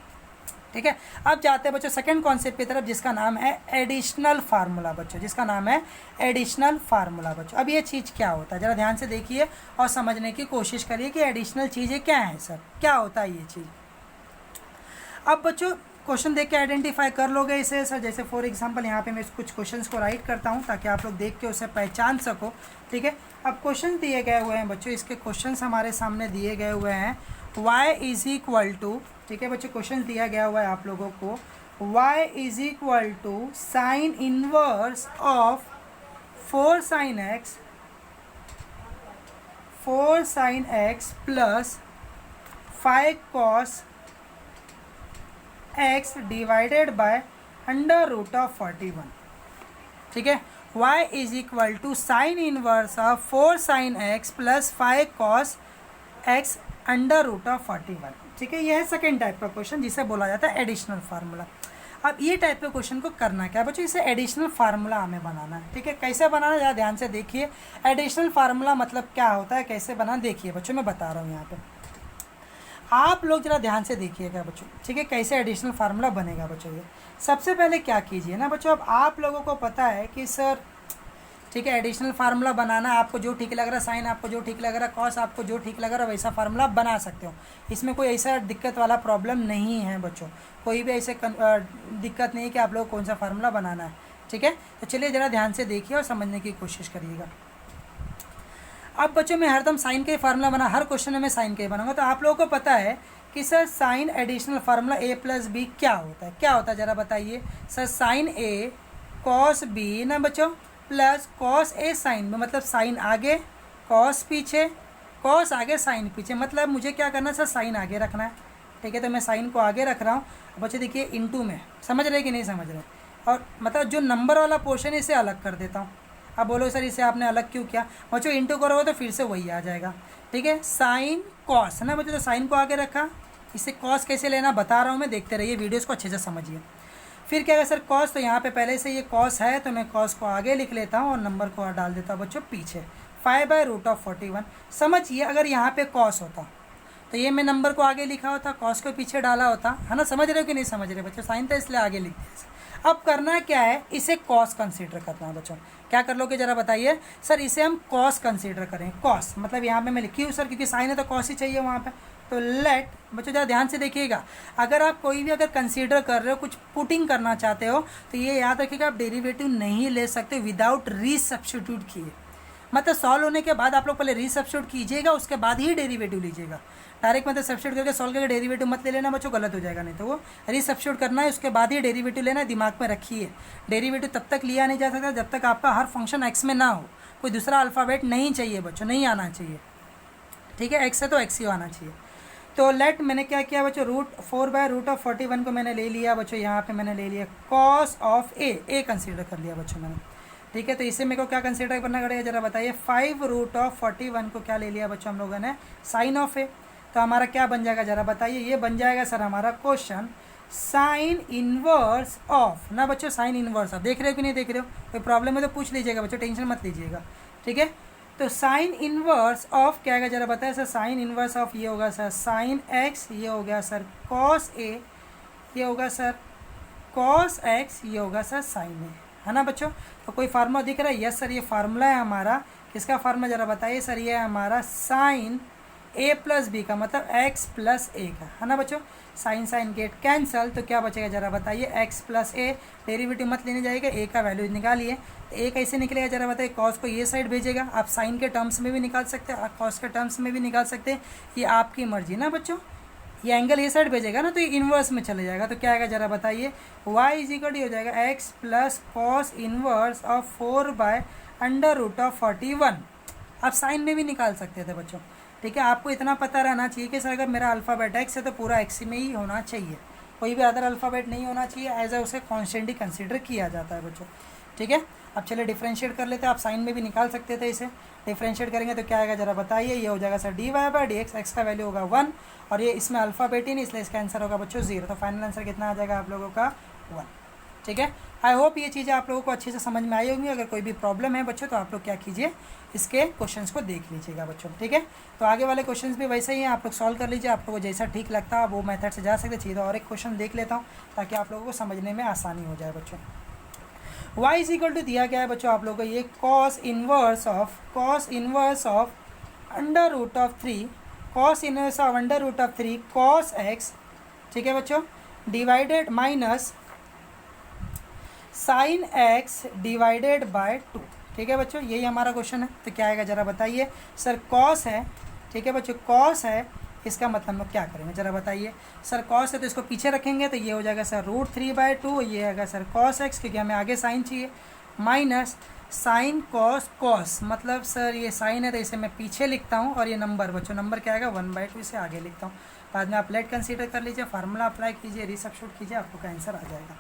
ठीक है, अब जाते हैं बच्चों सेकंड कॉन्सेप्ट की तरफ, जिसका नाम है एडिशनल फार्मूला बच्चों, जिसका नाम है एडिशनल फार्मूला बच्चों। अब ये चीज़ क्या होता है जरा ध्यान से देखिए और समझने की कोशिश करिए कि एडिशनल चीज़ें क्या है सर, क्या होता है ये चीज़। अब बच्चों क्वेश्चन देख के आइडेंटिफाई कर लोगे इसे सर, जैसे फॉर एग्जांपल यहाँ पे मैं कुछ क्वेश्चंस को राइट करता हूँ ताकि आप लोग देख के उसे पहचान सको। ठीक है, अब क्वेश्चन दिए गए हुए हैं बच्चों, इसके क्वेश्चंस हमारे सामने दिए गए हुए हैं, y इज इक्वल टू, ठीक है बच्चों क्वेश्चन दिया गया हुआ है आप लोगों को, y is equal to sine inverse of 4 sin x plus 5 cos x divided by under root of 41। ठीक है, y is equal to sine inverse of 4 sin x plus 5 cos x under root of 41। ठीक है, यह है second type का question जिसे बोला जाता है एडिशनल फार्मूला। अब ये टाइप के क्वेश्चन को करना क्या है बच्चों, इसे एडिशनल फार्मूला हमें बनाना है। ठीक है, कैसे बनाना ज़रा ध्यान से देखिए, एडिशनल फार्मूला मतलब क्या होता है, कैसे बनाना, देखिए बच्चों मैं बता रहा हूँ यहाँ पे, आप लोग जरा ध्यान से देखिएगा बच्चों। ठीक है, कैसे एडिशनल फार्मूला बनेगा बच्चों। ये सबसे पहले क्या कीजिए ना बच्चों, अब आप लोगों को पता है कि सर ठीक है एडिशनल फार्मूला बनाना, आपको जो ठीक लग रहा है, साइन आपको जो ठीक लग रहा है, कॉस आपको जो ठीक लग रहा है, वैसा फार्मूला बना सकते हो। इसमें कोई ऐसा दिक्कत वाला प्रॉब्लम नहीं है बच्चों, कोई भी ऐसे दिक्कत नहीं है कि आप लोग कौन सा फार्मूला बनाना है। ठीक है, तो चलिए ज़रा ध्यान से देखिए और समझने की कोशिश करिएगा। अब बच्चों मैं हरदम साइन के फार्मूला बना, हर क्वेश्चन में मैं साइन के बनाऊंगा। तो आप लोगों को पता है कि sir sine additional formula a plus B क्या होता है, क्या होता है ज़रा बताइए sir, sine a cos b ना बच्चों plus cos a sine b, मतलब साइन आगे कॉस पीछे, कॉस आगे साइन पीछे, मतलब मुझे क्या करना है सर, साइन आगे रखना है। ठीक है, तो मैं साइन को आगे रख रहा हूँ बच्चों, देखिए इनटू में, समझ रहे कि नहीं समझ रहे, और मतलब जो नंबर वाला पोर्शन है इसे अलग कर देता हूँ। अब बोलो सर इसे आपने अलग क्यों किया, बच्चों इंटू करोगे तो फिर से वही आ जाएगा। ठीक है, साइन कॉस है ना बच्चों, तो साइन को आगे रखा, इससे कॉस कैसे लेना बता रहा हूँ मैं, देखते रहिए वीडियोस को अच्छे से समझिए। फिर क्या है सर कॉस, तो यहाँ पे पहले से ये कॉस है तो मैं कॉस को आगे लिख लेता हूँ और नंबर को डाल देता हूँ बच्चों पीछे, 5/√41। समझिए अगर यहाँ पे कॉस होता तो ये मैं नंबर को आगे लिखा होता, कॉस को पीछे डाला होता, है ना। समझ रहे हो कि नहीं समझ रहे बच्चों, साइन था इसलिए आगे लिख दिया। अब करना क्या है, इसे कॉस कंसीडर करना है बच्चों। क्या कर लोगे जरा बताइए सर, इसे हम कॉस कंसीडर करें, कॉस मतलब यहाँ पे मैं लिखी हूँ सर, क्योंकि साइन है तो कॉस ही चाहिए वहाँ पे, तो लेट बच्चों ज़रा ध्यान से देखिएगा, अगर आप कोई भी अगर कंसीडर कर रहे हो, कुछ पुटिंग करना चाहते हो, तो ये याद रखिएगा आप डेरिवेटिव नहीं ले सकते विदाउट रीसब्स्टिट्यूट किए। मतलब सॉल्व होने के बाद आप लोग पहले रीसब्स्टिट्यूट कीजिएगा, उसके बाद ही डेरिवेटिव लीजिएगा। डायरेक्ट मतलब सब्स्टिट्यूट करके सॉल्व करके डेरिवेटिव मत ले लेना बच्चों, गलत हो जाएगा। नहीं तो वो रीसब्स्टिट्यूट करना है, उसके बाद ही डेरिवेटिव लेना है, दिमाग में रखिए। डेरिवेटिव तब तक लिया नहीं जा सकता जब तक आपका हर फंक्शन एक्स में ना हो, कोई दूसरा अल्फ़ाबेट नहीं चाहिए बच्चों, नहीं आना चाहिए, ठीक है। एक्स है तो एक्स ही आना चाहिए। तो लेट मैंने क्या किया बच्चों, √4/√41 को मैंने ले लिया बच्चों, यहाँ पे मैंने ले लिया कॉस ऑफ ए कंसीडर कर लिया बच्चों मैंने, ठीक है। तो इसे मेरे को क्या कंसीडर करना पड़ेगा जरा बताइए, 5√41 को क्या ले लिया बच्चों हम लोगों ने, साइन ऑफ ए। तो हमारा क्या बन जाएगा जरा बताइए, ये बन जाएगा सर हमारा क्वेश्चन साइन इनवर्स ऑफ ना बच्चों, साइन इनवर्स ऑफ। देख रहे हो कि नहीं देख रहे हो, कोई प्रॉब्लम है तो पूछ लीजिएगा बच्चों, टेंशन मत लीजिएगा, ठीक है। तो साइन इनवर्स ऑफ क्या आएगा जरा बताइए सर, साइन इनवर्स ऑफ ये होगा सर साइन एक्स, ये हो गया सर कॉस ए, ये होगा सर कॉस एक्स, ये होगा सर साइन ए, है ना बच्चों। तो कोई फार्मूला दिख रहा है, यस सर ये फार्मूला है हमारा, किसका फार्मूला जरा बताइए सर, ये है हमारा साइन a प्लस बी का, मतलब x प्लस ए का, है ना बच्चों। साइन साइन गेट कैंसल, तो क्या बचेगा जरा बताइए, x प्लस ए, डेरिवेटिव मत लेने जाएगा, a का वैल्यू निकालिए। a कैसे निकलेगा जरा बताइए, cos को ये साइड भेजेगा, आप साइन के टर्म्स में भी निकाल सकते हैं, आप cos के टर्म्स में भी निकाल सकते हैं, ये आपकी मर्जी ना बच्चों। ये एंगल ये साइड भेजेगा ना, तो ये इन्वर्स में चले जाएगा, तो क्या आएगा जरा बताइए, y = हो जाएगा x plus cos inverse of 4/√41। आप साइन में भी निकाल सकते थे बच्चों, ठीक है। आपको इतना पता रहना चाहिए कि सर अगर मेरा अल्फ़ाबेट एक्स है तो पूरा एक्स में ही होना चाहिए, कोई भी अदर अल्फ़ाबेट नहीं होना चाहिए, एज ए उसे कॉन्स्टेंट ही कंसीडर किया जाता है बच्चों, ठीक है। अब चलिए डिफरेंशिएट कर लेते हैं, आप साइन में भी निकाल सकते थे, इसे डिफरेंशिएट करेंगे तो क्या आएगा जरा बताइए, ये हो जाएगा सर dy/dx, एक्स का वैल्यू होगा 1, और ये इसमें अल्फ़ाबेट ही नहीं, इसलिए इसका आंसर होगा बच्चों 0। तो फाइनल आंसर कितना आ जाएगा आप लोगों का 1, ठीक है। आई होप ये चीज़ें आप लोगों को अच्छे से समझ में आई होंगी। अगर कोई भी प्रॉब्लम है बच्चों तो आप लोग क्या कीजिए, इसके क्वेश्चंस को देख लीजिएगा बच्चों, ठीक है। तो आगे वाले क्वेश्चंस भी वैसे ही हैं, आप लोग सॉल्व कर लीजिए, आप लोगों को जैसा ठीक लगता है वो मेथड से जा सकते। सीधा और एक क्वेश्चन देख लेता हूँ ताकि आप लोगों को समझने में आसानी हो जाए बच्चों। y = दिया गया है बच्चों आप लोगों को, ये cos inverse of √3 cos inverse of √3 cos x, ठीक है बच्चों, divided minus sine x divided by 2, ठीक है बच्चों। यही हमारा क्वेश्चन है। तो क्या आएगा जरा बताइए सर, cos है, ठीक है बच्चों, cos है, इसका मतलब हम लोग क्या करेंगे जरा बताइए सर, cos है तो इसको पीछे रखेंगे तो ये हो जाएगा सर √3/2, ये आएगा सर cos x, क्योंकि हमें आगे साइन चाहिए, माइनस साइन cos, मतलब सर ये साइन है तो इसे मैं पीछे लिखता हूँ, और ये नंबर बच्चों, नंबर क्या आएगा 1/2, इसे आगे लिखता हूँ। बाद में आप लेट कंसीडर कर लीजिए, फार्मूला अप्लाई कीजिए, रीसब्स्टिट्यूट कीजिए, आपको का आंसर आ जाएगा।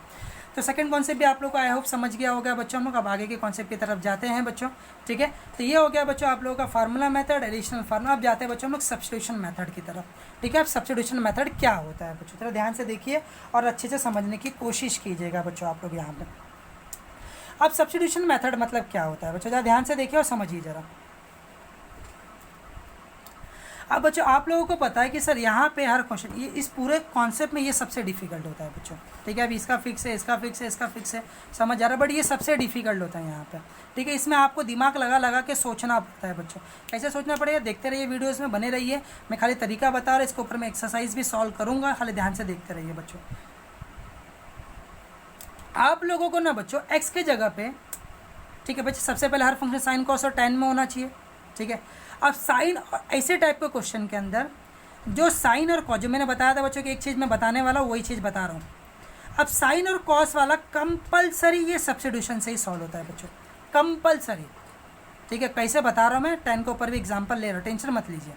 तो सेकंड कॉन्सेप्ट भी आप लोग को आई होप समझ गया होगा बच्चों। हम लोग अब आगे के कॉन्सेप्ट की तरफ जाते हैं बच्चों, ठीक है। तो ये हो गया बच्चों आप लोगों का फार्मूला मेथड, एडिशनल फार्मूला। अब जाते हैं बच्चों हम लोग सब्स्टिट्यूशन मेथड की तरफ, ठीक है। अब सब्स्टिट्यूशन मेथड क्या होता है बच्चों, थोड़ा ध्यान से देखिए और अच्छे से समझने की कोशिश कीजिएगा बच्चों आप लोग यहाँ पर। अब सब्स्टिट्यूशन मेथड मतलब क्या होता है बच्चों, ज़रा ध्यान से देखिए और समझिए ज़रा। अब बच्चों आप लोगों को पता है कि सर यहाँ पे हर क्वेश्चन, ये इस पूरे कॉन्सेप्ट में ये सबसे डिफिकल्ट होता है बच्चों, ठीक है। अभी इसका फिक्स है, इसका फिक्स है, इसका फिक्स है, समझ आ रहा है, बट ये सबसे डिफिकल्ट होता है यहाँ पे, ठीक है। इसमें आपको दिमाग लगा के सोचना पड़ता है बच्चों। कैसे सोचना पड़ेगा, देखते रहिए वीडियोज़ में, बने रहिए। मैं खाली तरीका बता रहा हूँ, इसके ऊपर मैं एक्सरसाइज भी सॉल्व करूँगा, खाली ध्यान से देखते रहिए बच्चों। आप लोगों को ना बच्चों एक्स के जगह पे, ठीक है बच्चे, सबसे पहले हर फंक्शन साइन कॉस और tan में होना चाहिए, ठीक है। अब साइन ऐसे टाइप के क्वेश्चन के अंदर जो साइन और कॉस, जो मैंने बताया था बच्चों कि एक चीज़ मैं बताने वाला हूँ, वही चीज़ बता रहा हूँ। अब साइन और कॉस वाला कंपलसरी ये सब्स्टिट्यूशन से ही सॉल्व होता है बच्चों, कंपलसरी, ठीक है। कैसे बता रहा हूँ मैं, tan के ऊपर भी एग्जाम्पल ले रहा हूँ, टेंशन मत लीजिए।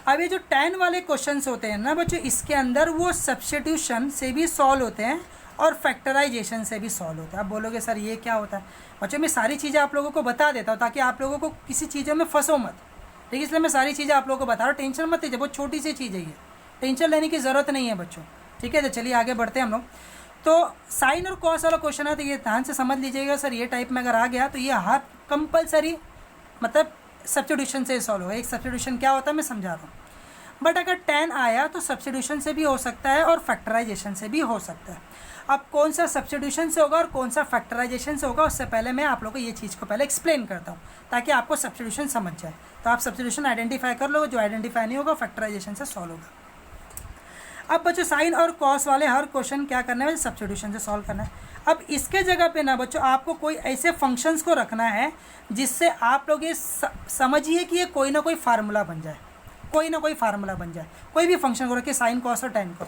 अब ये जो tan वाले क्वेश्चंस होते हैं ना बच्चों, इसके अंदर वो सब्स्टिट्यूशन से भी सॉल्व होते हैं और फैक्टराइजेशन से भी सॉल्व होता है। आप बोलोगे सर ये क्या होता है बच्चों, मैं सारी चीज़ें आप लोगों को बता देता हूँ ताकि आप लोगों को किसी चीज़ों में फंसो मत, ठीक है। इसलिए मैं सारी चीज़ें आप लोगों को बता रहा हूँ, टेंशन मत लीजिए, बहुत छोटी सी चीज़ है ये, टेंशन लेने की ज़रूरत नहीं है बच्चों, ठीक है। तो चलिए आगे बढ़ते हैं हम लोग। तो साइन और कॉस वाला क्वेश्चन है तो ये ध्यान से समझ लीजिएगा सर, ये टाइप में अगर आ गया तो ये हर कंपलसरी मतलब सब्स्टिट्यूशन से सॉल्व होगा। एक सब्स्टिट्यूशन क्या होता है मैं समझा रहा हूँ बट अगर 10 आया तो सब्स्टिट्यूशन से भी हो सकता है और फैक्टराइजेशन से भी हो सकता है। अब कौन सा सब्स्टिट्यूशन से होगा और कौन सा फैक्टराइजेशन से होगा, उससे पहले मैं आप लोगों को ये चीज़ को पहले एक्सप्लेन करता हूँ ताकि आपको सब्स्टिट्यूशन समझ जाए। तो आप सब्स्टिट्यूशन आइडेंटिफाई कर लो, जो आइडेंटिफाई नहीं होगा फैक्टराइजेशन से सॉल्व होगा। अब बच्चों साइन और कॉस वाले हर क्वेश्चन क्या करना है, सब्स्टिट्यूशन से सॉल्व करना है। अब इसके जगह पे ना बच्चों आपको कोई ऐसे फंक्शंस को रखना है जिससे आप लोग ये समझिए कि ये कोई ना कोई फार्मूला बन जाए, कोई ना कोई फार्मूला बन जाए। कोई भी फंक्शन को रखिए, साइन कॉस और टेन को।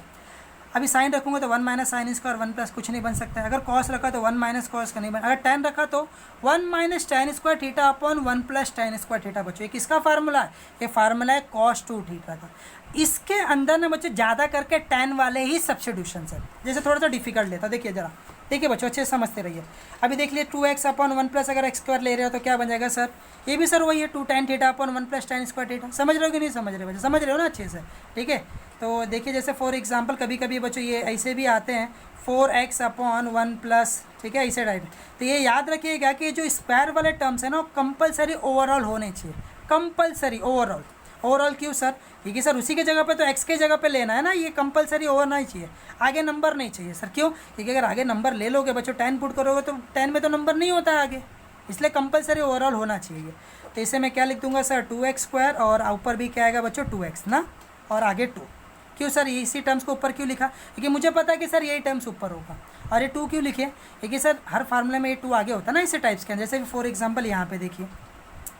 अभी साइन रखूंगा तो 1 माइनस साइन स्क्वायर 1 प्लस कुछ नहीं बन सकता है। अगर कॉस रखा तो 1 माइनस कॉस का नहीं बन। अगर टेन रखा तो 1 minus ten square theta upon 1 plus ten square theta. बच्चों ये किसका फार्मूला है, ये फार्मूला है कॉस 2 थीटा का। इसके अंदर ना बच्चों ज़्यादा करके टेन वाले ही सब्स्टिट्यूशन है, जैसे थोड़ा सा डिफिकल्ट लेता। देखिए जरा, देखिए बच्चों अच्छे से समझते रहिए। अभी देख लिए 2x अपॉन 1 प्लस अगर एक्स स्क्वायर ले रहे हो तो क्या बन जाएगा सर, ये भी सर वही है 2 tan theta upon 1 plus tan square theta. समझ रहे हो कि नहीं समझ रहे बच्चों, समझ रहे हो ना अच्छे से, ठीक है। तो देखिए जैसे फॉर एग्जांपल कभी कभी बच्चों ये ऐसे भी आते हैं 4x अपॉन 1 प्लस, ठीक है, ऐसे टाइप। तो ये याद रखिएगा कि जो स्क्वायर वाले टर्म्स है ना कंपलसरी ओवरऑल होने चाहिए, कंपलसरी ओवरऑल। ओवरऑल क्यों सर, क्योंकि सर उसी के जगह पे तो x के जगह पे लेना है ना, ये कंपलसरी ओवर नहीं चाहिए, आगे नंबर नहीं चाहिए सर। क्यों, क्योंकि अगर आगे नंबर ले लोगे बच्चों 10 पुट करोगे तो 10 में तो नंबर नहीं होता है आगे, इसलिए कंपलसरी ओवरऑल होना चाहिए। तो इसे मैं क्या लिख दूंगा सर 2x स्क्वायर और ऊपर भी क्या आएगा बच्चों 2x ना, और आगे 2। क्यों सर ये इसी टर्म्स को ऊपर क्यों लिखा, क्योंकि मुझे पता है कि सर यही टर्म्स ऊपर होगा। और ये 2 क्यों लिखे, क्योंकि सर हर फार्मूले में ये 2 आगे होता है ना इसे टाइप्स के अंदर। जैसे फॉर एग्जाम्पल यहाँ पे देखिए,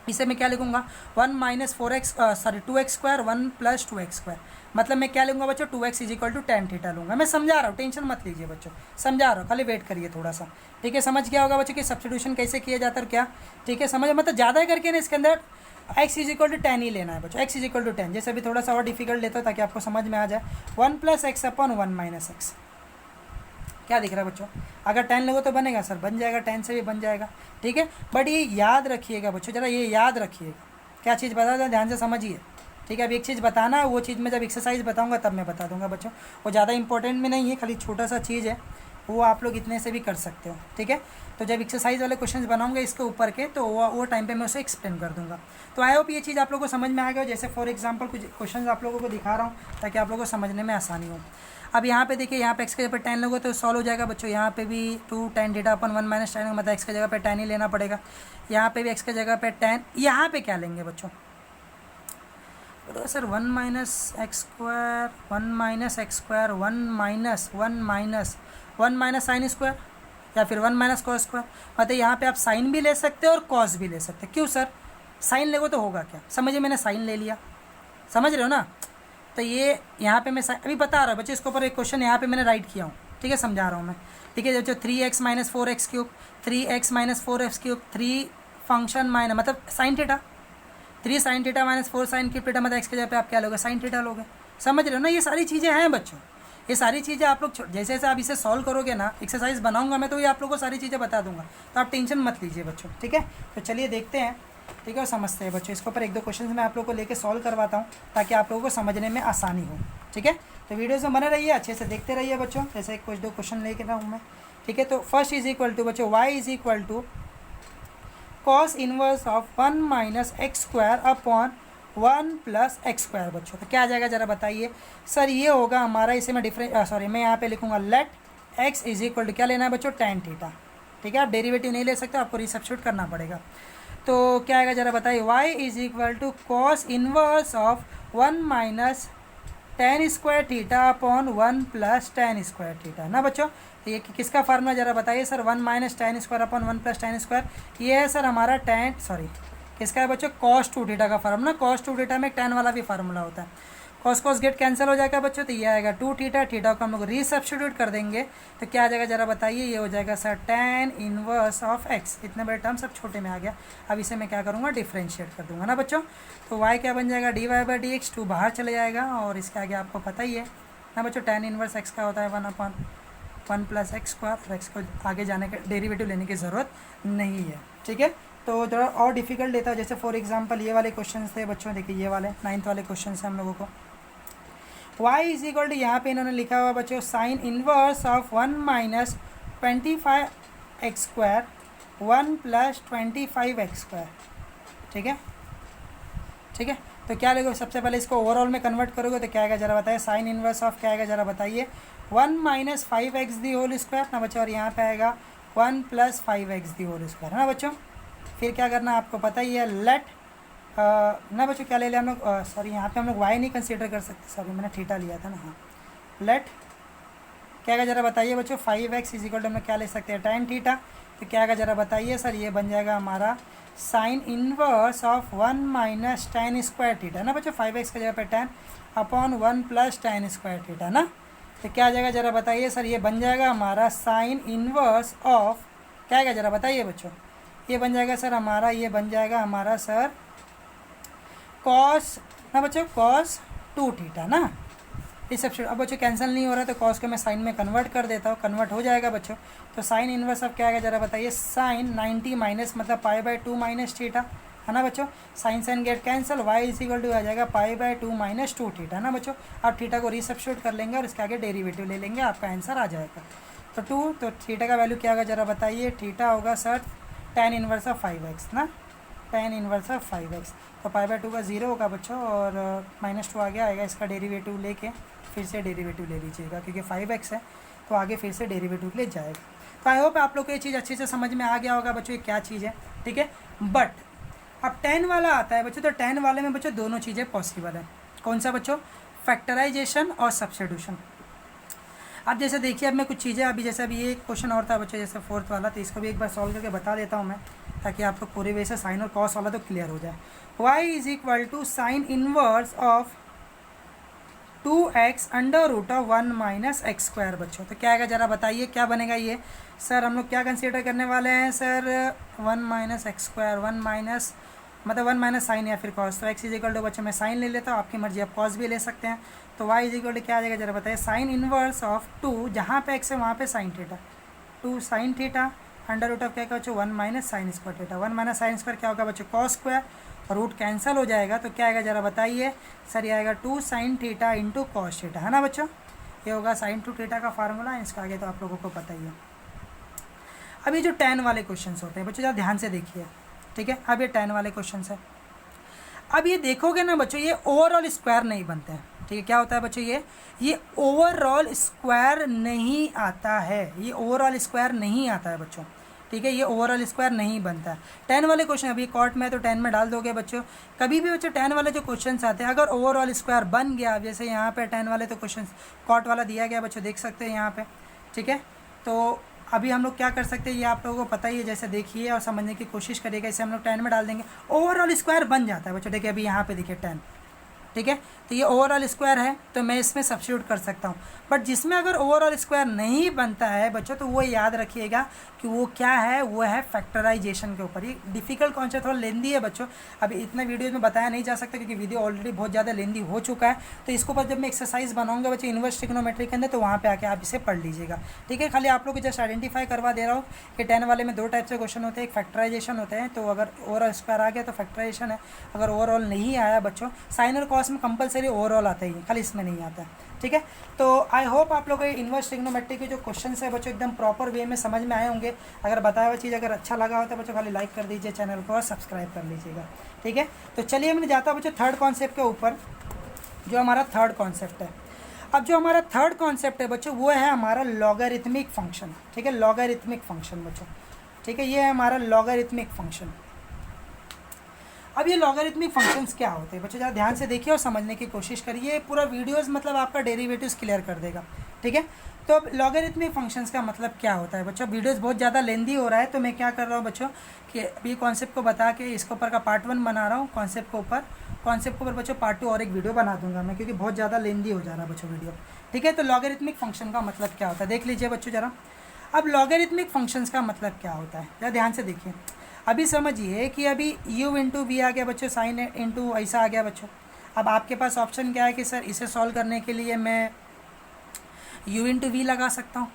इसे मैं क्या लिखूंगा 1 minus 2x square 1 plus 2x square. मतलब मैं क्या लूँगा बच्चों 2x is equal to tan theta लूँगा। मैं समझा रहा हूँ, टेंशन मत लीजिए बच्चों, समझा रहा हूँ, खाली वेट करिए थोड़ा सा, ठीक है। समझ गया होगा बच्चों कि सब्स्टिट्यूशन कैसे किया जाता है और क्या, ठीक है। समझ मतलब ज़्यादा करके ना इसके अंदर x is equal to ten ही लेना है बच्चों, x इज इक्वल टू 10। जैसे अभी थोड़ा सा और डिफिकल्ट लेता हूँ ताकि आपको समझ में आ जाए। 1 plus x upon 1 minus x, क्या दिख रहा है बच्चों, अगर 10 लोगो तो बनेगा सर, बन जाएगा, 10 से भी बन जाएगा, ठीक है। बट ये याद रखिएगा बच्चों, जरा ये याद रखिएगा, क्या चीज़ बता दो ध्यान से समझिए, ठीक है। अब एक चीज़ बताना है, वो चीज़ मैं जब एक्सरसाइज बताऊंगा तब मैं बता दूंगा बच्चों, वो ज़्यादा इंपॉर्टेंट में नहीं है, खाली छोटा सा चीज़ है, वो आप लोग इतने से भी कर सकते हो, ठीक है। तो जब एक्सरसाइज वाले क्वेश्चंस बनाऊंगा इसके ऊपर के, तो वो टाइम पे मैं उसे एक्सप्लेन कर दूंगा। तो आई होप ये चीज़ आप लोगों को समझ में आ गया। जैसे फॉर एग्जांपल कुछ क्वेश्चंस आप लोगों को दिखा रहा हूँ ताकि आप लोगों को समझने में आसानी हो। अब यहाँ पे देखिए, यहाँ पे एक्स के जगह पे 10 लोगों तो सॉल्व हो जाएगा बच्चों। यहाँ पे भी 2 tan थीटा अपन 1 माइनस टेन, मतलब एक्स के जगह पे 10 ही लेना पड़ेगा। यहाँ पे भी एक्स के जगह पे 10, यहाँ पे क्या लेंगे बच्चों, तो sir 1 minus x square 1 minus x square 1 minus sine square, या फिर 1 माइनस कॉस स्क्वायर। मतलब यहाँ पे आप साइन भी ले सकते हो और कॉस भी ले सकते हैं। क्यों सर, साइन लेगो तो होगा क्या, समझिए मैंने साइन ले लिया, समझ रहे हो ना। तो ये यहाँ पे मैं अभी बता रहा हूँ बच्चे, इसके ऊपर एक क्वेश्चन यहाँ पे मैंने राइट किया हूँ, ठीक है, समझा रहा हूँ मैं, ठीक है। जो 3x minus 4x cube 3x minus 4x cube 3 function minus मतलब sine theta 3 sine theta minus 4 sine cube theta, मतलब एक्स के जगह पे आप क्या लोगे साइन थीटा लोगे। समझ रहे हो ना, ये सारी चीज़ें हैं बच्चों, ये सारी चीज़ें आप लोग जैसे जैसे आप इसे सॉल्व करोगे ना, एक्सरसाइज बनाऊंगा मैं तो ये आप लोगों को सारी चीज़ें बता दूंगा, तो आप टेंशन मत लीजिए बच्चों, ठीक है। तो चलिए देखते हैं, ठीक है, और समझते हैं बच्चों। इसके ऊपर 1-2 क्वेश्चन मैं आप लोगों को लेके सॉल्व करवाता हूँ ताकि आप लोगों को समझने में आसानी हो, ठीक है। तो वीडियोज़ में बने रहिए, अच्छे से देखते रहिए बच्चों। जैसे कुछ 2 क्वेश्चन लेके रहा हूँ मैं, ठीक है। तो फर्स्ट इज इक्वल टू बच्चों y is equal to cos inverse of 1 minus x square upon 1 plus X square बच्चों। तो क्या आ जाएगा जरा बताइए सर। ये होगा हमारा, इसे मैं मैं यहाँ पे लिखूँगा let x is equal to क्या लेना है बच्चों tan थीटा, ठीक है। आप डेरिवेटिव नहीं ले सकते, आपको रिसब्स्टिट्यूट करना पड़ेगा। तो क्या आएगा जरा बताइए, y is equal to cos inverse of 1 minus tan square theta upon 1 plus tan square theta ना बच्चों। ये किसका फार्मूला जरा बताइए sir, 1 minus tan square upon 1 plus tan square, ये है सर हमारा किसका है बच्चों, cos 2 थीटा का फार्मूला। cos 2 थीटा में tan वाला भी फार्मूला होता है, cos cos गेट कैंसिल हो जाएगा बच्चों, तो ये आएगा 2 थीटा, थीटा को हम लोग रीसब्स्टिट्यूट कर देंगे तो क्या आ जाएगा जरा बताइए, ये हो जाएगा sir tan inverse of x। इतने बड़े टर्म सब छोटे में आ गया। अब इसे मैं क्या करूँगा, डिफ्रेंशिएट कर दूंगा ना बच्चों। तो y क्या बन जाएगा dy/dx, 2 बाहर चले जाएगा, और इसके आगे आपको पता ही है ना बच्चों tan इनवर्स x का होता है 1/1 प्लस एक्स स्क्वायर। एक्स को आगे जाने के डेरिवेटिव लेने की ज़रूरत नहीं है, ठीक है। तो थोड़ा और डिफिकल्ट लेता है, जैसे फॉर एग्जांपल ये वाले क्वेश्चन थे बच्चों, देखिए ये वाले 9th वाले क्वेश्चन हैं हम लोगों को। y इज इक्वल टू यहाँ पे इन्होंने लिखा हुआ बच्चों sign inverse of 1 minus 25 x square 1 plus 25 x square, ठीक है, ठीक है। तो क्या लगेगा, सबसे पहले इसको ओवरऑल में कन्वर्ट करोगे तो क्या आएगा जरा बताइए, साइन इनवर्स ऑफ क्या आएगा जरा बताइए, 1 माइनस 5x दी होल स्क्वायर ना बच्चों, और यहाँ पे आएगा 1 प्लस 5x दी होल स्क्वायर है ना बच्चों। फिर क्या करना है आपको पता ही है, लेट ना बच्चों क्या ले लिया हम लोग, सॉरी यहाँ पे हम लोग y नहीं कंसीडर कर सकते, सॉरी मैंने थीटा लिया था ना, हाँ लेट क्या आएगा जरा बताइए बच्चों, 5x इज इक्वल टू हम लोग क्या ले सकते हैं, tan थीटा। तो क्या आएगा जरा बताइए सर, ये बन जाएगा हमारा sign inverse of 1 minus tan square theta ना बच्चों, 5x की जगह पे tan upon 1 plus tan square theta ना। तो क्या आ जाएगा जरा बताइए सर, ये बन जाएगा हमारा साइन इनवर्स ऑफ क्या आएगा जरा बताइए बच्चों, ये बन जाएगा सर हमारा, ये बन जाएगा हमारा सर कॉस ना बच्चों, cos 2 थीटा ना। इस सब अब बच्चों कैंसिल नहीं हो रहा तो कॉस को मैं साइन में कन्वर्ट कर देता हूँ, कन्वर्ट हो जाएगा बच्चों। तो साइन इनवर्स अब क्या आएगा जरा बताइए, साइन 90 माइनस मतलब π/2 माइनस थीटा है ना बच्चों, sine sine get cancel, y is equal to आ जाएगा π/2 माइनस 2 थीटा ना बच्चों। आप थीटा को रीसब्स्टिट्यूट कर लेंगे और इसके आगे डेरिवेटिव ले लेंगे, आपका आंसर आ जाएगा। तो 2 तो थीटा का वैल्यू क्या होगा जरा बताइए, थीटा होगा sir tan inverse of 5x ना, tan इनवर्स ऑफ 5x। तो π/2 का 0 होगा बच्चों और -2 आगे आएगा, इसका डेरिवेटिव लेके फिर से डेरिवेटिव ले लीजिएगा क्योंकि 5x है तो आगे फिर से डेरिवेटिव ले जाएगा। तो आई होप आप लोग को ये चीज़ अच्छे से समझ में आ गया होगा बच्चों ये क्या चीज़ है, ठीक है। बट अब tan वाला आता है बच्चों, तो tan वाले में बच्चों दोनों चीज़ें पॉसिबल है। कौन सा बच्चों, फैक्टराइजेशन और सब्स्टिट्यूशन। अब जैसे देखिए, अब मैं कुछ चीज़ें अभी जैसे अभी ये क्वेश्चन और था बच्चों जैसे 4th वाला, तो इसको भी एक बार सॉल्व करके बता देता हूँ मैं, ताकि आप लोग पूरे वे से साइन और कॉस वाला तो क्लियर हो जाए। y is equal to sine inverse of 2x under root of 1 minus x square बच्चों। तो क्या आएगा जरा बताइए, क्या बनेगा ये सर, हम लोग क्या कंसीडर करने वाले हैं sir, 1 minus x square, 1 minus मतलब 1 माइनस साइन या फिर कॉस। तो x इज इक्वल टू बच्चों मैं साइन ले लेता हूँ, आपकी मर्जी, आप कॉस भी ले सकते हैं। तो y इज इक्वल टू क्या आ जाएगा जरा बताइए, साइन इनवर्स ऑफ 2 जहाँ पे x है वहाँ पे sine theta, 2 sine theta under root of क्या क्या बच्चों, 1 minus sine square theta. 1 minus sine square क्या होगा बच्चों, कॉस स्क्वायर, रूट कैंसिल हो जाएगा। तो क्या आएगा जरा बताइए सर, ये आएगा 2 sine theta into cos theta है ना बच्चों, ये होगा साइन 2 थीटा का फार्मूला, इसका आगे तो आप लोगों को पता ही है। अब ये जो tan वाले क्वेश्चन होते हैं बच्चों, ज़रा ध्यान से देखिए, ठीक है। अब ये tan वाले क्वेश्चन है, अब ये देखोगे ना बच्चों, ये ओवरऑल स्क्वायर नहीं बनते हैं, ठीक है। क्या होता है बच्चों, ये ओवरऑल स्क्वायर नहीं आता है, ये ओवरऑल स्क्वायर नहीं आता है बच्चों, ठीक है, ये ओवरऑल स्क्वायर नहीं बनता है। tan वाले क्वेश्चन अभी कॉट में है तो tan में डाल दोगे बच्चों। कभी भी बच्चों tan वाले जो क्वेश्चन आते हैं अगर ओवरऑल स्क्वायर बन गया, जैसे यहाँ पे tan वाले तो क्वेश्चन कॉट वाला दिया गया बच्चों, देख सकते हैं यहाँ पे, ठीक है। तो अभी हम लोग क्या कर सकते हैं, ये आप लोगों को पता ही है, जैसे देखिए और समझने की कोशिश करिएगा। इसे हम लोग tan में डाल देंगे, ओवरऑल स्क्वायर बन जाता है बच्चों। देखिए अभी यहाँ पे देखिए tan, ठीक है, तो ये ओवरऑल स्क्वायर है तो मैं इसमें सब्स्टिट्यूट कर सकता हूँ। बट जिसमें अगर ओवरऑल स्क्वायर नहीं बनता है बच्चों, तो वो याद रखिएगा कि वो क्या है, वो है फैक्टराइजेशन के ऊपर। ये डिफिकल्ट कॉन्सेप्ट थोड़ा लेंदी है बच्चों, अभी इतना वीडियो में बताया नहीं जा सकता क्योंकि वीडियो ऑलरेडी बहुत ज़्यादा लेंदी हो चुका है। तो इसके ऊपर जब मैं एक्सरसाइज बनाऊंगा बच्चों इन्वर्स ट्रिग्नोमेट्री के अंदर, तो वहाँ पर आके आप इसे पढ़ लीजिएगा, ठीक है। खाली आप लोग को जस्ट आइडेंटिफाई करवा दे रहा हूँ कि tan वाले में 2 टाइप से क्वेश्चन होते हैं, एक फैक्टराइजेशन होते हैं, तो अगर ओवरऑल स्क्वायर आ गया तो फैक्टराइजेशन है, अगर ओवरऑल नहीं आया बच्चों, साइन और कॉस में कंपलसरी ओवरऑल आता ही है, खाली इसमें नहीं आता है, ठीक है। तो आई होप आप लोग को इन्वर्स ट्रिग्नोमेट्री के जो क्वेश्चन है बच्चों एकदम प्रॉपर वे में समझ में आए होंगे। अगर बताया हुआ चीज़ अगर अच्छा लगा हो तो बच्चों खाली लाइक कर दीजिए चैनल को और सब्सक्राइब कर लीजिएगा, ठीक है। तो चलिए मैं जाता हूँ बच्चों थर्ड कॉन्सेप्ट के ऊपर, जो हमारा थर्ड कॉन्सेप्ट है। अब जो हमारा थर्ड कॉन्सेप्ट है बच्चों, वो है हमारा लॉगरिथमिक फंक्शन, ठीक है, लॉगरिथमिक फंक्शन बच्चों, ठीक है, ये है हमारा लॉगरिथमिक फंक्शन। अब ये लॉगरिथमिक फंक्शंस क्या होते हैं बच्चों, ज़रा ध्यान से देखिए और समझने की कोशिश करिए। पूरा वीडियोस मतलब आपका डेरिवेटिव्स क्लियर कर देगा, ठीक है। तो अब लॉगरिथमिक फंक्शंस का मतलब क्या होता है बच्चों, वीडियोस बहुत ज़्यादा लेंदी हो रहा है, तो मैं क्या कर रहा हूँ बच्चों कि अभी कॉन्सेप्ट को बता के इसके ऊपर का पार्ट 1 बना रहा हूँ, कॉन्सेप्ट के ऊपर बच्चों पार्ट 2 और एक वीडियो बना दूंगा मैं, क्योंकि बहुत ज़्यादा लेंदी हो जा रहा है बच्चों वीडियो, ठीक है। तो लॉगरिथमिक फंक्शन का मतलब क्या होता है देख लीजिए बच्चों ज़रा। अब लॉगरिथमिक फंक्शंस का मतलब क्या होता है, ज़रा ध्यान से देखिए। अभी समझिए कि अभी u इंटू वी आ गया बच्चों, साइन इंटू ऐसा आ गया बच्चों। अब आपके पास ऑप्शन क्या है कि सर इसे सॉल्व करने के लिए मैं u इंटू वी लगा सकता हूँ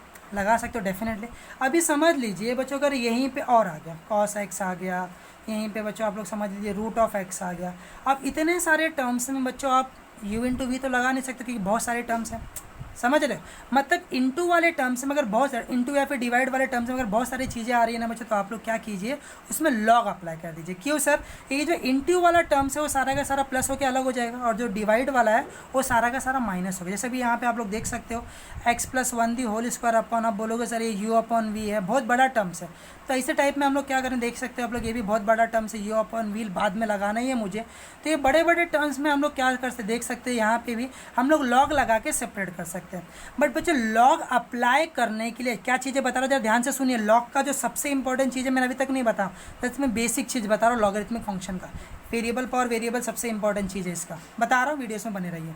डेफिनेटली। अभी समझ लीजिए बच्चों, अगर यहीं पे और आ गया cos x आ गया, यहीं पे बच्चों आप लोग समझ लीजिए रूट ऑफ x आ गया। अब इतने सारे टर्म्स में बच्चों आप u इंटू वी तो लगा नहीं सकते क्योंकि बहुत सारे टर्म्स हैं, समझ रहे हो? मतलब इंटू वाले टर्म्स में अगर बहुत सारे इंटू या फिर डिवाइड वाले टर्म्स में अगर बहुत सारी चीज़ें आ रही है ना बच्चों, तो आप लोग क्या कीजिए, उसमें लॉग अप्लाई कर दीजिए। क्यों सर? ये जो इंटू वाला टर्म्स है वो सारा का सारा प्लस होकर अलग हो जाएगा, और जो डिवाइड वाला है वो सारा का सारा माइनस होगा। जैसे भी यहाँ पे आप लोग देख सकते हो x+1 दी होल स्क्वायर अपॉन, आप बोलोगे सर ये u/v है, बहुत बड़ा टर्म्स है। तो ऐसे टाइप में हम लोग क्या करें, देख सकते हो आप लोग, ये भी बहुत बड़ा टर्म्स है, u/v बाद में लगाना ही है मुझे। तो ये बड़े बड़े टर्म्स में हम लोग क्या कर सकते, देख सकते हैं यहाँ पे भी हम लोग लॉग लगा के सेपरेट कर सकते हैं। बट बच्चों लॉग अप्लाई करने के लिए क्या चीज़ें बता रहा हूँ, जरा ध्यान से सुनिए। लॉग का जो सबसे इंपॉर्टेंट चीज़ है मैंने अभी तक नहीं बताया, तो इसमें बेसिक चीज़ बता रहा हूँ लॉगरिथमिक फंक्शन का। वेरिएबल पावर वेरिएबल सबसे इंपॉर्टेंट चीज़ है, इसका बता रहा हूँ, वीडियोस में बने रहिए।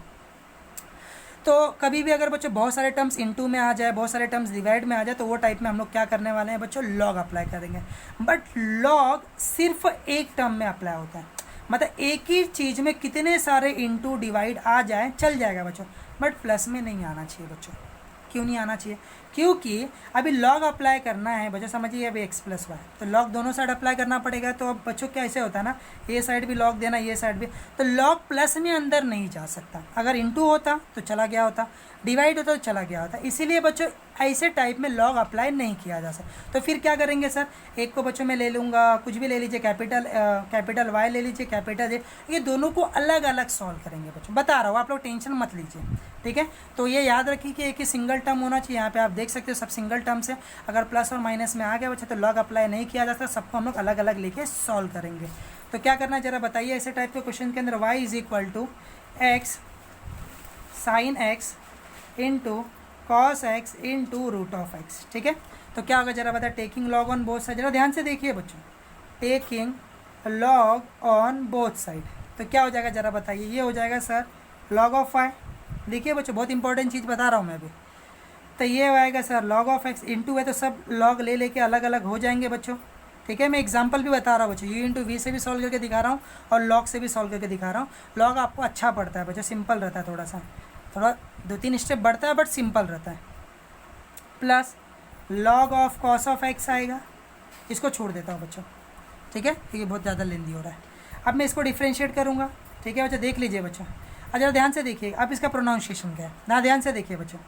तो कभी भी अगर बच्चों बहुत सारे टर्म्स इनटू में आ जाए, बहुत सारे टर्म्स डिवाइड में आ जाए, तो वो टाइप में हम लोग क्या करने वाले हैं बच्चों, लॉग अप्लाई करेंगे। बट लॉग सिर्फ एक टर्म में अप्लाई होता है, मतलब एक ही चीज़ में कितने सारे इनटू डिवाइड आ जाए चल जाएगा बच्चों, बट प्लस में नहीं आना चाहिए बच्चों। क्यों नहीं आना चाहिए? क्योंकि अभी लॉग अप्लाई करना है बच्चों, समझिए अभी x+y, तो लॉग दोनों साइड अप्लाई करना पड़ेगा। तो अब बच्चों क्या ऐसे होता है ना, ये साइड भी लॉग देना, ये साइड भी, तो लॉग प्लस में अंदर नहीं जा सकता। अगर इंटू होता तो चला गया होता, डिवाइड होता तो चला गया होता। इसीलिए बच्चों ऐसे टाइप में लॉग अप्लाई नहीं किया जा सकता। तो फिर क्या करेंगे सर, एक को बच्चों में ले लूँगा, कुछ भी ले लीजिए, कैपिटल वाई ले लीजिए, कैपिटल ए, ये दोनों को अलग अलग सॉल्व करेंगे बच्चों। बता रहा हूँ, आप लोग टेंशन मत लीजिए, ठीक है। तो ये याद रखिए कि एक ही सिंगल टर्म होना चाहिए। यहाँ पे आप देख सकते हो सब सिंगल टर्म्स है। अगर प्लस और माइनस में आ गया बच्चा तो लॉग अप्लाई नहीं किया जा सकता, सबको हम लोग अलग अलग लेके सॉल्व करेंगे। तो क्या करना है जरा बताइए, ऐसे टाइप के क्वेश्चन के अंदर y = x sin x into cos x into √x, ठीक है। तो क्या होगा जरा बताए, taking log on both side, जरा ध्यान से देखिए बच्चों, taking log on both side, तो क्या हो जाएगा जरा बताइए, ये हो जाएगा सर log ऑफ y। देखिए बच्चों बहुत इंपॉर्टेंट चीज़ बता रहा हूँ मैं अभी। तो ये आएगा sir log of x, into है तो सब log ले लेके अलग अलग हो जाएंगे बच्चों, ठीक है। मैं एग्जांपल भी बता रहा हूँ बच्चों, u इंटू वी से भी सॉल्व करके दिखा रहा हूँ और log से भी सॉल्व करके दिखा रहा हूँ। log आपको अच्छा पड़ता है बच्चों, सिंपल रहता है, थोड़ा 2-3 स्टेप बढ़ता है बट सिंपल रहता है। Plus log of cos of x आएगा, इसको छोड़ देता हूँ बच्चों, ठीक है, ये बहुत ज़्यादा लेंदी हो रहा है। अब मैं इसको डिफ्रेंशिएट करूँगा, ठीक है बच्चों, देख लीजिए बच्चों, अच्छा ध्यान से देखिए। अब इसका प्रोनाउंसिएशन क्या है ना, ध्यान से देखिए बच्चों।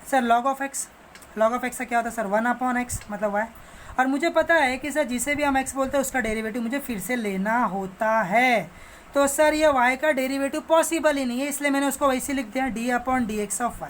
सर log ऑफ x का क्या होता है सर, 1/x मतलब y। और मुझे पता है कि सर जिसे भी हम x बोलते हैं उसका डेरिवेटिव मुझे फिर से लेना होता है। तो सर ये y का डेरिवेटिव पॉसिबल ही नहीं है, इसलिए मैंने उसको वैसे लिख दिया d/dx ऑफ y।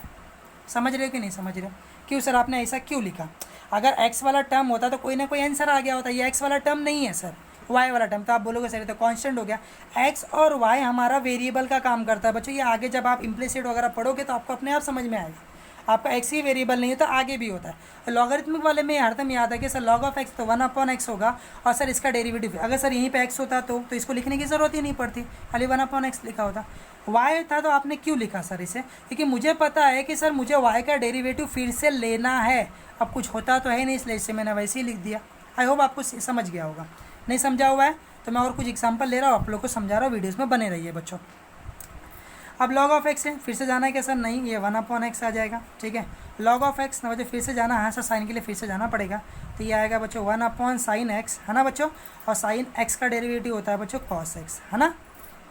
समझ रहे हो कि नहीं समझ रहे हो? क्यों सर आपने ऐसा क्यों लिखा? अगर x वाला टर्म होता तो कोई ना कोई आंसर आ गया होता। ये x वाला टर्म नहीं है सर, y वाला टर्म। तो आप बोलोगे सर ये तो कांस्टेंट हो गया। x और y हमारा वेरिएबल का काम करता है बच्चों। ये आगे जब आप इम्प्लिसिट वगैरह पढ़ोगे तो आपको अपने आप समझ में आएगा। आपका x ही वेरिएबल नहीं है तो आगे भी होता है। लॉगरिथमिक वाले में हरदम याद है कि सर log ऑफ x तो 1/x होगा और सर इसका डेरिवेटिव, अगर सर यहीं पे x होता तो इसको लिखने की ज़रूरत ही नहीं पड़ती, खाली 1/x लिखा होता। y था तो आपने क्यों लिखा सर इसे? क्योंकि मुझे पता है कि सर मुझे y का डेरिवेटिव फिर से लेना है। अब कुछ होता तो है नहीं, इसलिए इसे मैंने वैसे ही लिख दिया। आई होप आपको समझ गया होगा। नहीं समझा हुआ है तो मैं और कुछ एग्जाम्पल ले रहा हूँ, आप लोग को समझा रहा हूँ, वीडियोज़ में बने रहिए बच्चों। अब log ऑफ x है, फिर से जाना है क्या सर? नहीं, ये 1/x आ जाएगा, ठीक है। log ऑफ x ना बच्चों फिर से जाना है सर, साइन के लिए फिर से जाना पड़ेगा। तो ये आएगा बच्चों 1/sin x, है ना बच्चों। और sin x का डेरिवेटिव होता है बच्चों cos x, है ना।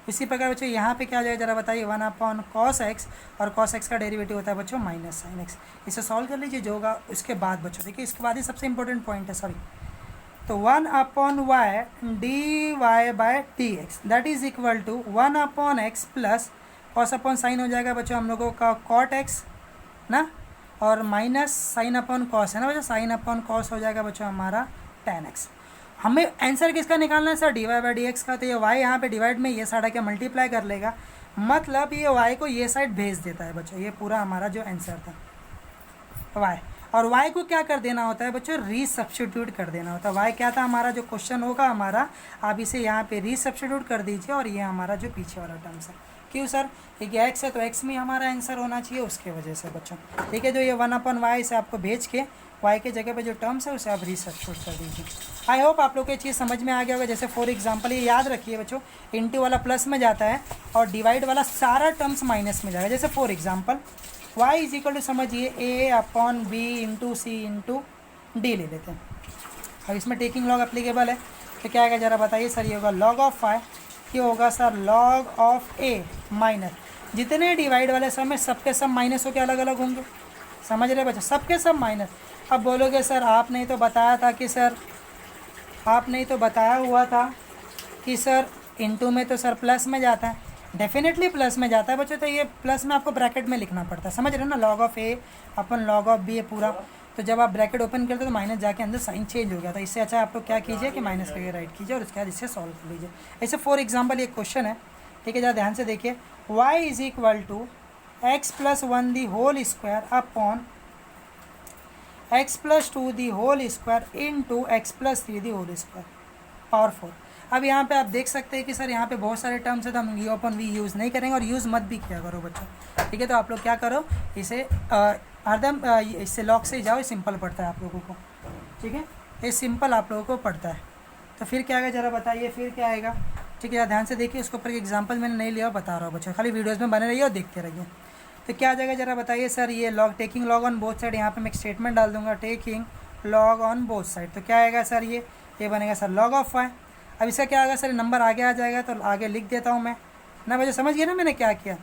इसी प्रकार बच्चों यहाँ पे क्या आ जाएगा जरा बताइए, 1/cos x, और cos x का डेरिवेटिव होता है बच्चों -sin x। इसे सॉल्व कर लीजिए जो होगा। उसके बाद बच्चों देखिए, इसके बाद ही सबसे इंपॉर्टेंट पॉइंट है, सॉरी। तो 1/y dy/dx that is equal to 1/x plus cos/sin हो जाएगा बच्चों हम लोगों का cot x ना, और माइनस sin/cos है ना बच्चों, sin/cos हो जाएगा बच्चों हमारा tan x। हमें आंसर किसका निकालना है सर? dy/dx का। तो ये y यहाँ पे डिवाइड में ये साइड आके मल्टीप्लाई कर लेगा, मतलब ये y को ये साइड भेज देता है बच्चों। ये पूरा हमारा जो आंसर था y, और y को क्या कर देना होता है बच्चों? रीसब्स्टिट्यूट कर देना होता है। y क्या था हमारा जो क्वेश्चन होगा हमारा, आप इसे यहाँ पे रीसब्स्टिट्यूट कर दीजिए, और ये हमारा जो पीछे वाला टर्म्स है। क्यों सर? ये x है तो x में हमारा आंसर होना चाहिए, उसके वजह से बच्चों, ठीक है। जो ये 1/y से आपको भेज के y के जगह पे जो टर्म्स है उसे आप रीसब्स्टिट्यूट कर दीजिए। आई होप आप लोग को ये चीज़ समझ में आ गया होगा। जैसे फॉर एग्जांपल ये याद रखिए बच्चों, इंटू वाला प्लस में जाता है और डिवाइड वाला सारा टर्म्स माइनस में जाएगा। जैसे for example y is equal to समझिए a/b इंटू सी इंटू डी ले लेते हैं। अब इसमें टेकिंग लॉग अप्लीकेबल है तो क्या आएगा जरा बताइए सर? ये होगा log ऑफ y, ये होगा sir log of a minus, जितने डिवाइड वाले सम है सबके सब माइनस होकर अलग अलग होंगे, समझ रहे बच्चे, सबके सब माइनस। अब बोलोगे सर आपने ही तो बताया था कि सर, आपने ही तो बताया हुआ था कि सर इनटू में तो सर प्लस में जाता है, डेफिनेटली प्लस में जाता है बच्चों, तो ये प्लस में आपको ब्रैकेट में लिखना पड़ता है, समझ रहे हो ना, log of a upon log of b है पूरा, तो जब आप ब्रैकेट ओपन करते हो तो माइनस जाके अंदर साइन चेंज हो गया था। इससे अच्छा आप लोग क्या कीजिए कि माइनस करके राइट कीजिए और उसके बाद इससे सॉल्व कर लीजिए। ऐसे फॉर एग्जाम्पल एक क्वेश्चन है, ठीक है, ज़रा ध्यान से देखिए, y is equal to x plus one the whole square upon x plus two the whole square into x plus three the whole square power 4। अब यहाँ पे आप देख सकते हैं कि सर यहाँ पे बहुत सारे टर्म्स है, तो हम यू अपन वी यूज़ नहीं करेंगे और यूज़ मत भी किया करो बच्चों, ठीक है। तो आप लोग क्या करो, इसे हरदम इससे लॉग से ही जाओ, सिंपल पड़ता है आप लोगों को, ठीक है, ये सिंपल आप लोगों को पड़ता है। तो फिर क्या आएगा ज़रा बताइए, फिर क्या आएगा, ठीक है, ध्यान से देखिए, उसके ऊपर एक एग्जाम्पल मैंने नहीं लिया, बता रहा हूँ बच्चों, खाली वीडियोज़ में बने रहिए और देखते रहिए। तो क्या आ जाएगा ज़रा बताइए सर, ये log taking log on both side, यहाँ पे मैं एक स्टेटमेंट डाल दूंगा, taking log on both side, तो क्या आएगा सर, ये बनेगा सर log ऑफ y। अब इसका क्या आएगा सर, नंबर आगे आ जाएगा, तो आगे लिख देता हूँ मैं ना बच्चों, समझ गए ना मैंने क्या किया,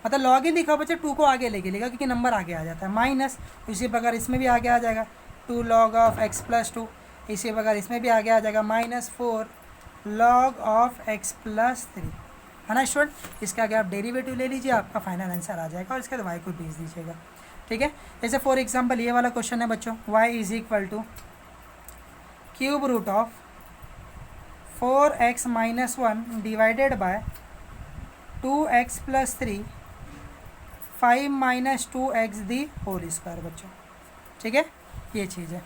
मतलब log ही लिखा बच्चों, 2 को आगे लेके लिखा क्योंकि नंबर आगे आ जाता है, माइनस इसी प्रकार इसमें भी आगे आ जाएगा 2 log ऑफ x प्लस 2, इसी प्रकार इसमें भी आगे आ जाएगा -4 log ऑफ x प्लस 3, है ना स्टूडेंट। इसके आगे आप डेरिवेटिव ले लीजिए, आपका फाइनल आंसर आ जाएगा और इसके बाद y को भेज दीजिएगा, ठीक है। जैसे फॉर एग्जाम्पल ये वाला क्वेश्चन है बच्चों, y is equal to cube root of 4x minus 1 divided by 2x plus 3 5 minus 2x the whole square बच्चों, ठीक है, ये चीज़ है।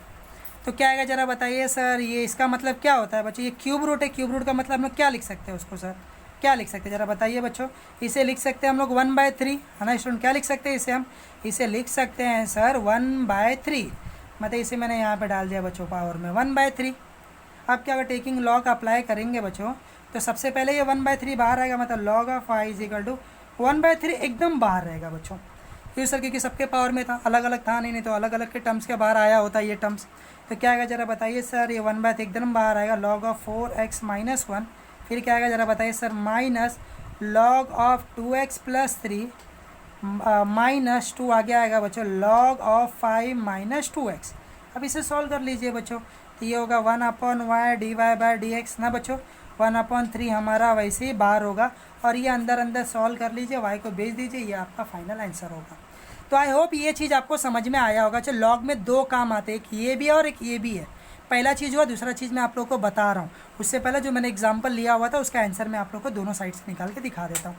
तो क्या आएगा ज़रा बताइए सर, ये इसका मतलब क्या होता है बच्चों, ये क्यूब रूट है, क्यूब रूट का मतलब हम लोग क्या लिख सकते हैं उसको सर, क्या लिख सकते हैं ज़रा बताइए बच्चों। इसे लिख सकते हैं हम लोग 1/3, है ना स्टूडेंट, क्या लिख सकते हैं इसे हम, इसे लिख सकते हैं सर 1/3, मतलब इसे मैंने यहाँ पे डाल दिया बच्चों पावर में 1/3। अब क्या अगर टेकिंग लॉग अप्लाई करेंगे बच्चों, तो सबसे पहले ये 1/3 बाहर आएगा, मतलब log of y is equal to 1/3 एकदम बाहर रहेगा बच्चों, क्यों सर, क्योंकि सबके पावर में था, अलग अलग था नहीं तो अलग अलग के टर्म्स के बाहर आया होता ये टर्म्स। तो क्या आएगा ज़रा बताइए सर, ये 1/3 एकदम बाहर आएगा, log ऑफ 4x माइनस 1, फिर क्या आएगा ज़रा बताइए sir, minus log of 2x plus 3 minus 2 आगे आएगा बच्चों log ऑफ 5 माइनस 2x। अब इसे सॉल्व कर लीजिए बच्चों, तो ये होगा 1/y dy/dx ना बच्चों, 1/3 हमारा वैसे ही बाहर होगा और ये अंदर अंदर सॉल्व कर लीजिए, y को भेज दीजिए, ये आपका फाइनल आंसर होगा। तो आई होप ये चीज़ आपको समझ में आया होगा। चलो लॉग में 2 काम आते हैं, एक ये भी है और एक ये भी है, पहला चीज़ हुआ, दूसरा चीज़ मैं आप लोगों को बता रहा हूँ, उससे पहले जो मैंने एग्जाम्पल लिया हुआ था उसका आंसर मैं आप लोग को दोनों साइड से निकाल के दिखा देता हूँ।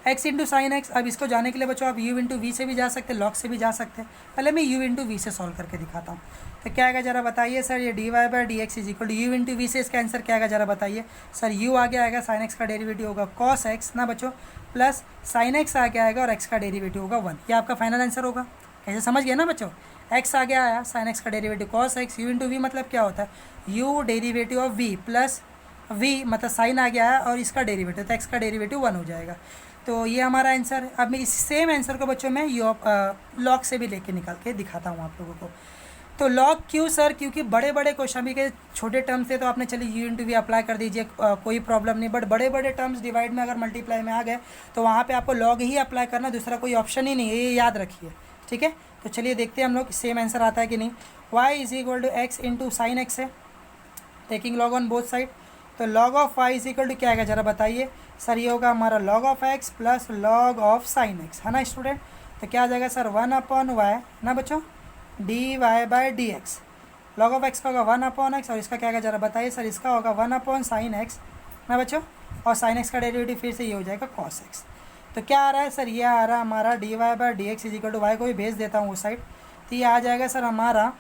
x इंटू साइन एक्स, अब इसको जाने के लिए बच्चों आप u इंटू वी से भी जा सकते हैं, log से भी जा सकते हैं, पहले मैं u इंटू वी से सॉल्व करके दिखाता हूँ। तो क्या आएगा ज़रा बताइए सर, ये dy/dx is equal to u into v से इसका आंसर क्या आएगा ज़रा बताइए सर, u आगे आएगा, साइन एक्स का डेरिवेटिव होगा cos x ना बच्चों, प्लस साइन एक्स आगे आएगा और x का डेरिवेटिव होगा 1, ये आपका फाइनल आंसर होगा। कैसे समझ गया ना बच्चों, x आगे आया, साइन एक्स का derivative cos x, u into v मतलब क्या होता है, u derivative of v plus v मतलब साइन आ गया है और इसका डेरिवेटिव, तो x का डेरिवेटिव 1 हो जाएगा। तो ये हमारा आंसर है। अब मैं इस सेम आंसर को बच्चों मैं लॉग से भी लेके निकाल के दिखाता हूँ आप लोगों को। तो लॉग क्यों सर, क्योंकि बड़े बड़े क्वेश्चन भी के छोटे टर्म्स थे तो आपने चलिए u इंटू वी अप्लाई कर दीजिए, कोई प्रॉब्लम नहीं, बट बड़े बड़े टर्म्स डिवाइड में अगर मल्टीप्लाई में आ गए तो वहाँ पे आपको लॉग ही अप्लाई करना, दूसरा कोई ऑप्शन ही नहीं है, ये याद रखिए, ठीक है। तो चलिए देखते हैं हम लोग सेम आंसर आता है कि नहीं। y is equal to x into sine x है, taking log on both side, तो log of y is equal to क्या आएगा ज़रा बताइए सर, ये होगा हमारा log of x plus log of sine x, है ना स्टूडेंट। तो क्या आ जाएगा सर 1/y ना बच्चों dy/dx, log ऑफ x का होगा 1/x और इसका क्या आएगा ज़रा बताइए सर, इसका होगा 1/sin x ना बच्चों, और sin x का डेरिवेटिव फिर से ये हो जाएगा cos x। तो क्या आ रहा है सर, ये आ रहा है हमारा dy/dx is equal to y को भी भेज देता हूँ उस साइड, तो ये आ जाएगा सर हमारा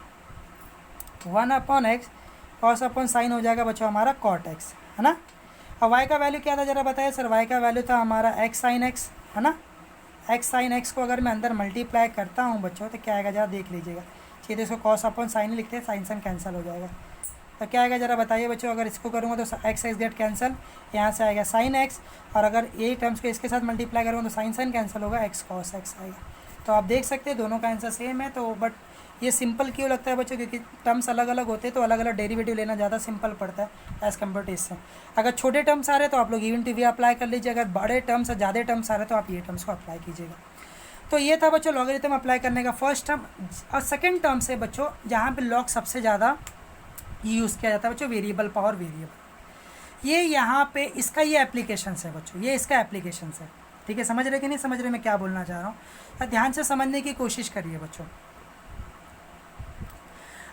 1/x cos/sin हो जाएगा बच्चों हमारा cot x, है ना। अब y का वैल्यू क्या था ज़रा बताइए सर, y का वैल्यू था हमारा x sin x, है ना। x sin x को अगर मैं अंदर मल्टीप्लाई करता हूँ बच्चों तो क्या आएगा ज़रा देख लीजिएगा, ठीक है, इसको cos/sin लिखते हैं, sin कैंसिल हो जाएगा। तो क्या आएगा ज़रा बताइए बच्चों, अगर इसको करूँगा तो x गेट कैंसिल, यहाँ से आएगा sin x, और अगर ये टर्म्स को इसके साथ मल्टीप्लाई करूँगा तो sin कैंसिल होगा, x cos x आएगा। तो आप देख सकते हैं दोनों का आंसर सेम है। तो बट ये सिंपल क्यों लगता है बच्चों, क्योंकि टर्म्स अलग अलग होते हैं तो अलग अलग डेरिवेटिव लेना ज़्यादा सिंपल पड़ता है एज़ कम्पेयर टू इससे। अगर छोटे टर्म्स आ रहे हैं तो आप लोग इवन टू वी अप्लाई कर लीजिए, अगर बड़े टर्म्स ज़्यादा टर्म्स आ रहे हैं तो आप ये टर्म्स को अप्लाई कीजिएगा। तो ये था बच्चों लॉगरिथम अप्लाई करने का फर्स्ट टर्म। और सेकेंड टर्म से बच्चों जहाँ पर लॉग सबसे ज़्यादा यूज़ किया जाता है बच्चों, वेरिएबल पावर वेरिएबल। ये यहाँ पे इसका ये एप्लीकेशंस है बच्चों, ये इसका एप्लीकेशंस है। ठीक है, समझ रहे कि नहीं समझ रहे मैं क्या बोलना चाह रहा हूँ, ध्यान से समझने की कोशिश करिए बच्चों।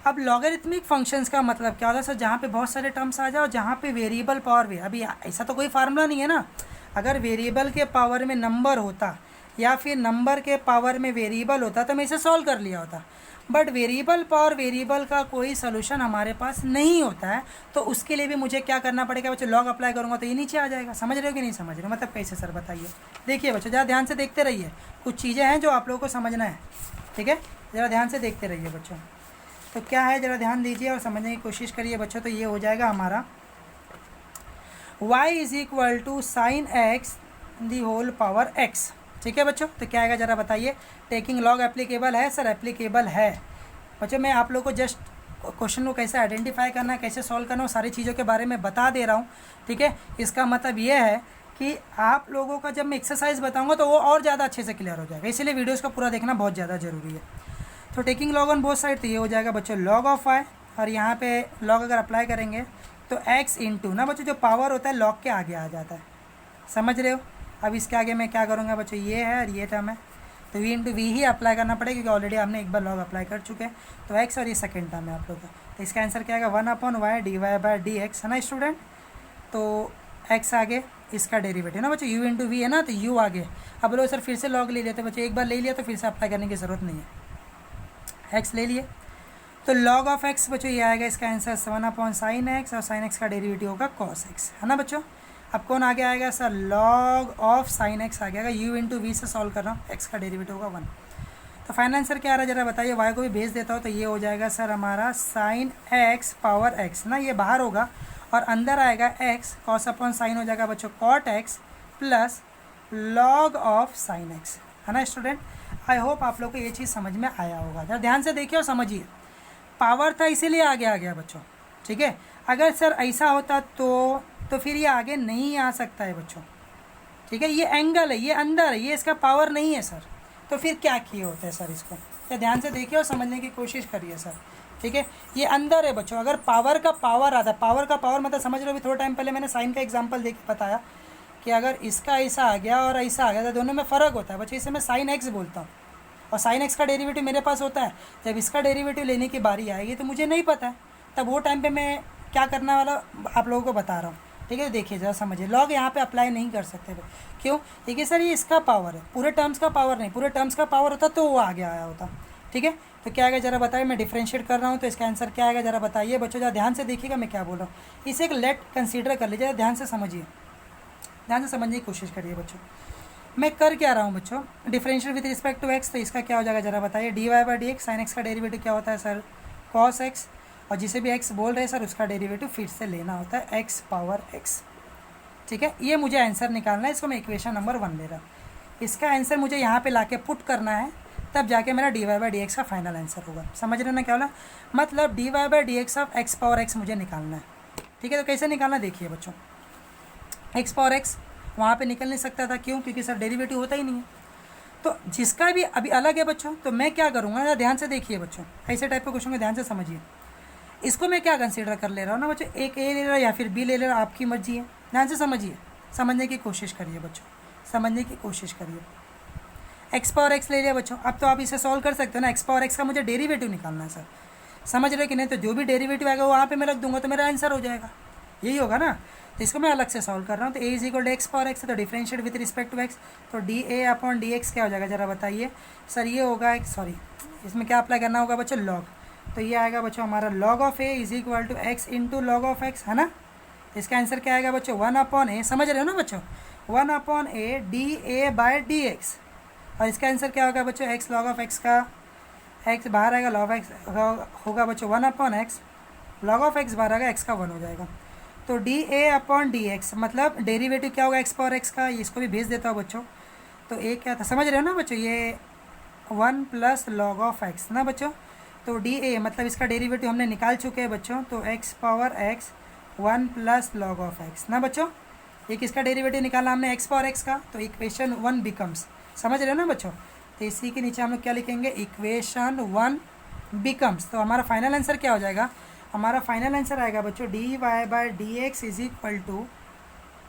अब लॉगरिथमिक फंक्शंस का मतलब क्या होता है सर, जहाँ पे बहुत सारे टर्म्स आ जाओ, जहाँ पे वेरिएबल पावर भी, अभी ऐसा तो कोई फार्मूला नहीं है ना, अगर वेरिएबल के पावर में नंबर होता या फिर नंबर के पावर में वेरिएबल होता तो मैं इसे सॉल्व कर लिया होता। बट वेरिएबल पावर वेरिएबल का कोई सोल्यूशन हमारे पास नहीं होता है, तो उसके लिए भी मुझे क्या करना पड़ेगा बच्चों, लॉग अप्लाई करूँगा तो ये नीचे आ जाएगा। समझ रहे हो कि नहीं समझ रहे हो, मतलब कैसे सर बताइए। देखिए बच्चों ज़रा ध्यान से देखते रहिए, कुछ चीज़ें हैं जो आप लोगों को समझना है। ठीक है, ज़रा ध्यान से देखते रहिए बच्चों। तो क्या है ज़रा ध्यान दीजिए और समझने की कोशिश करिए बच्चों। तो ये हो जाएगा हमारा y is equal to sine x the whole power x। ठीक है बच्चों, तो क्या आएगा ज़रा बताइए। टेकिंग लॉग एप्लीकेबल है सर, एप्लीकेबल है बच्चों। मैं आप लोगों को जस्ट क्वेश्चन को कैसे आइडेंटिफाई करना है, कैसे सॉल्व करना है, सारी चीज़ों के बारे में बता दे रहा हूँ। ठीक है, इसका मतलब ये है कि आप लोगों का जब मैं एक्सरसाइज बताऊँगा तो वो और ज़्यादा अच्छे से क्लियर हो जाएगा, इसलिए वीडियोज़ का पूरा देखना बहुत ज़्यादा ज़रूरी है। तो taking log on both side, तो ये हो जाएगा बच्चों लॉग ऑफ y, और यहाँ पे लॉग अगर अप्लाई करेंगे तो x इंटू ना बच्चों जो पावर होता है लॉग के आगे आ जाता है। समझ रहे हो। अब इसके आगे मैं क्या करूँगा बच्चों, ये है और ये टर्म है, तो v इंटू वी ही अप्लाई करना पड़ेगा क्योंकि ऑलरेडी हमने एक बार लॉग अप्लाई कर चुके हैं। तो x और ये सेकेंड टर्म है आप लोग का, तो इसका आंसर क्या आएगा 1/y dy/dx है ना स्टूडेंट। तो x आगे इसका डेरिवेटिव ना बच्चों, u इंटू वी है ना, तो u आगे। अब लोग सर फिर से लॉग ले लिया, तो बच्चों एक बार ले लिया तो फिर से अप्लाई करने की ज़रूरत नहीं है, x ले लिए। तो log ऑफ x बच्चों ये आएगा इसका आंसर 1/sin x, और sin x का डेरिवेटिव होगा cos x है ना बच्चों। अब कौन आगे आएगा sir, log of sin x आ जाएगा, u इंटू वी से सॉल्व कर रहा हूँ, x का डेरिवेटिव होगा 1। तो फाइनल आंसर क्या आ रहा है ज़रा बताइए। y को भी भेज देता हूँ, तो ये हो जाएगा सर हमारा sin x पावर x ना, ये बाहर होगा और अंदर आएगा x, cos अपॉन साइन हो जाएगा बच्चों cot x plus log of sin x है ना स्टूडेंट। आई होप आप लोग को ये चीज़ समझ में आया होगा। जरा ध्यान से देखिए और समझिए। पावर था इसीलिए आगे आ गया बच्चों। ठीक है, अगर सर ऐसा होता तो फिर ये आगे नहीं आ सकता है बच्चों। ठीक है, ये एंगल है, ये अंदर है, ये इसका पावर नहीं है सर, तो फिर क्या किए होते हैं सर इसको। तो ध्यान से देखिए और समझने की कोशिश करिए सर। ठीक है, ये अंदर है बच्चों। अगर पावर का पावर आता, पावर का पावर मतलब समझ लो, अभी थोड़ा टाइम पहले मैंने साइन का एग्जाम्पल दे के बताया कि अगर इसका ऐसा आ गया और ऐसा आ गया तो दोनों में फ़र्क होता है बच्चों। इसे मैं साइन एक्स बोलता हूँ और साइन एक्स का डेरिवेटिव मेरे पास होता है। जब इसका डेरिवेटिव लेने की बारी आएगी तो मुझे नहीं पता है, तब वो टाइम पे मैं क्या करने वाला आप लोगों को बता रहा हूँ। ठीक है, देखिए ज़रा समझिए। लॉग यहाँ पे अप्लाई नहीं कर सकते, क्यों, देखिए सर ये इसका पावर है, पूरे टर्म्स का पावर नहीं। पूरे टर्म्स का पावर होता तो वो आगे आया होता। ठीक है, तो क्या आएगा ज़रा बताइए। मैं डिफरेंशिएट कर रहा हूँ तो इसका आंसर क्या आएगा ज़रा बताइए बच्चों। ज़रा ध्यान से देखिएगा मैं क्या बोल रहा हूँ। इसे एक लेट कंसीडर कर लीजिए, ध्यान से समझिए, ध्यान से समझने की कोशिश करिए बच्चों। मैं कर क्या रहा हूँ बच्चों, differential with respect to x, तो इसका क्या हो जाएगा ज़रा बताइए। dy/dx, साइन एक्स का डेरिवेटिव क्या होता है सर, cos x, और जिसे भी x बोल रहे हैं सर उसका डेरिवेटिव फिर से लेना होता है x पावर x। ठीक है, ये मुझे आंसर निकालना है, इसको मैं इक्वेशन नंबर 1 ले रहा हूँ। इसका आंसर मुझे यहाँ पे लाके पुट करना है, तब जाके मेरा dy/dx का फाइनल आंसर होगा। समझ रहे हो ना क्या बोला, मतलब dy/dx of x power x मुझे निकालना है। ठीक है, तो कैसे निकालना देखिए बच्चों। x पावर x वहाँ पे निकल नहीं सकता था, क्यों, क्योंकि सर डेरिवेटिव होता ही नहीं है। तो जिसका भी अभी अलग है बच्चों, तो मैं क्या करूँगा, ध्यान से देखिए बच्चों। ऐसे टाइप के क्वेश्चन को ध्यान से समझिए। इसको मैं क्या कंसीडर कर ले रहा हूँ ना बच्चों, एक ए ले रहा या फिर बी ले रहा, आपकी मर्जी है। ध्यान से समझिए, समझने की कोशिश करिए बच्चों, समझने की कोशिश करिए। x पावर x ले लिया बच्चों। अब तो आप इसे सॉल्व कर सकते हो ना, x पावर x का मुझे डेरिवेटिव निकालना है सर। समझ रहे कि नहीं, तो जो भी डेरिवेटिव आएगा वहाँ पे मैं रख दूंगा तो मेरा आंसर हो जाएगा, यही होगा ना। तो इसको मैं अलग से सॉल्व कर रहा हूँ। तो a is equal to x power x है, तो differentiate with respect to x, तो dA/dx क्या हो जाएगा ज़रा बताइए सर। ये होगा सॉरी, इसमें क्या अप्लाई करना होगा बच्चों, लॉग। तो ये आएगा बच्चों हमारा log of a is equal to x into log of x है ना। इसका आंसर क्या आएगा बच्चों, 1/a, समझ रहे हो ना बच्चों, 1/a dA/dx। और इसका आंसर क्या होगा बच्चों, x log ऑफ x का x बाहर आएगा, log x होगा बच्चों 1/x, log ऑफ x बाहर आएगा, x का 1 हो जाएगा। तो dA/dx मतलब डेरिवेटिव क्या होगा x पावर x का, इसको भी भेज देता हूँ बच्चों। तो a क्या था, समझ रहे हो ना बच्चों, ये 1 प्लस लॉग ऑफ एक्स ना बच्चों। तो डी ए मतलब इसका डेरिवेटिव हमने निकाल चुके हैं बच्चों, तो x power x 1 plus log of x ना बच्चों। एक इसका डेरिवेटिव निकाला हमने एक्स पावर एक्स का, तो इक्वेशन 1 बिकम्स, समझ रहे हो ना बच्चों। तो इसी के नीचे हम लोग क्या लिखेंगे, इक्वेशन 1 बिकम्स। तो हमारा फाइनल आंसर क्या हो जाएगा, हमारा फाइनल आंसर आएगा बच्चों d y by d x is equal to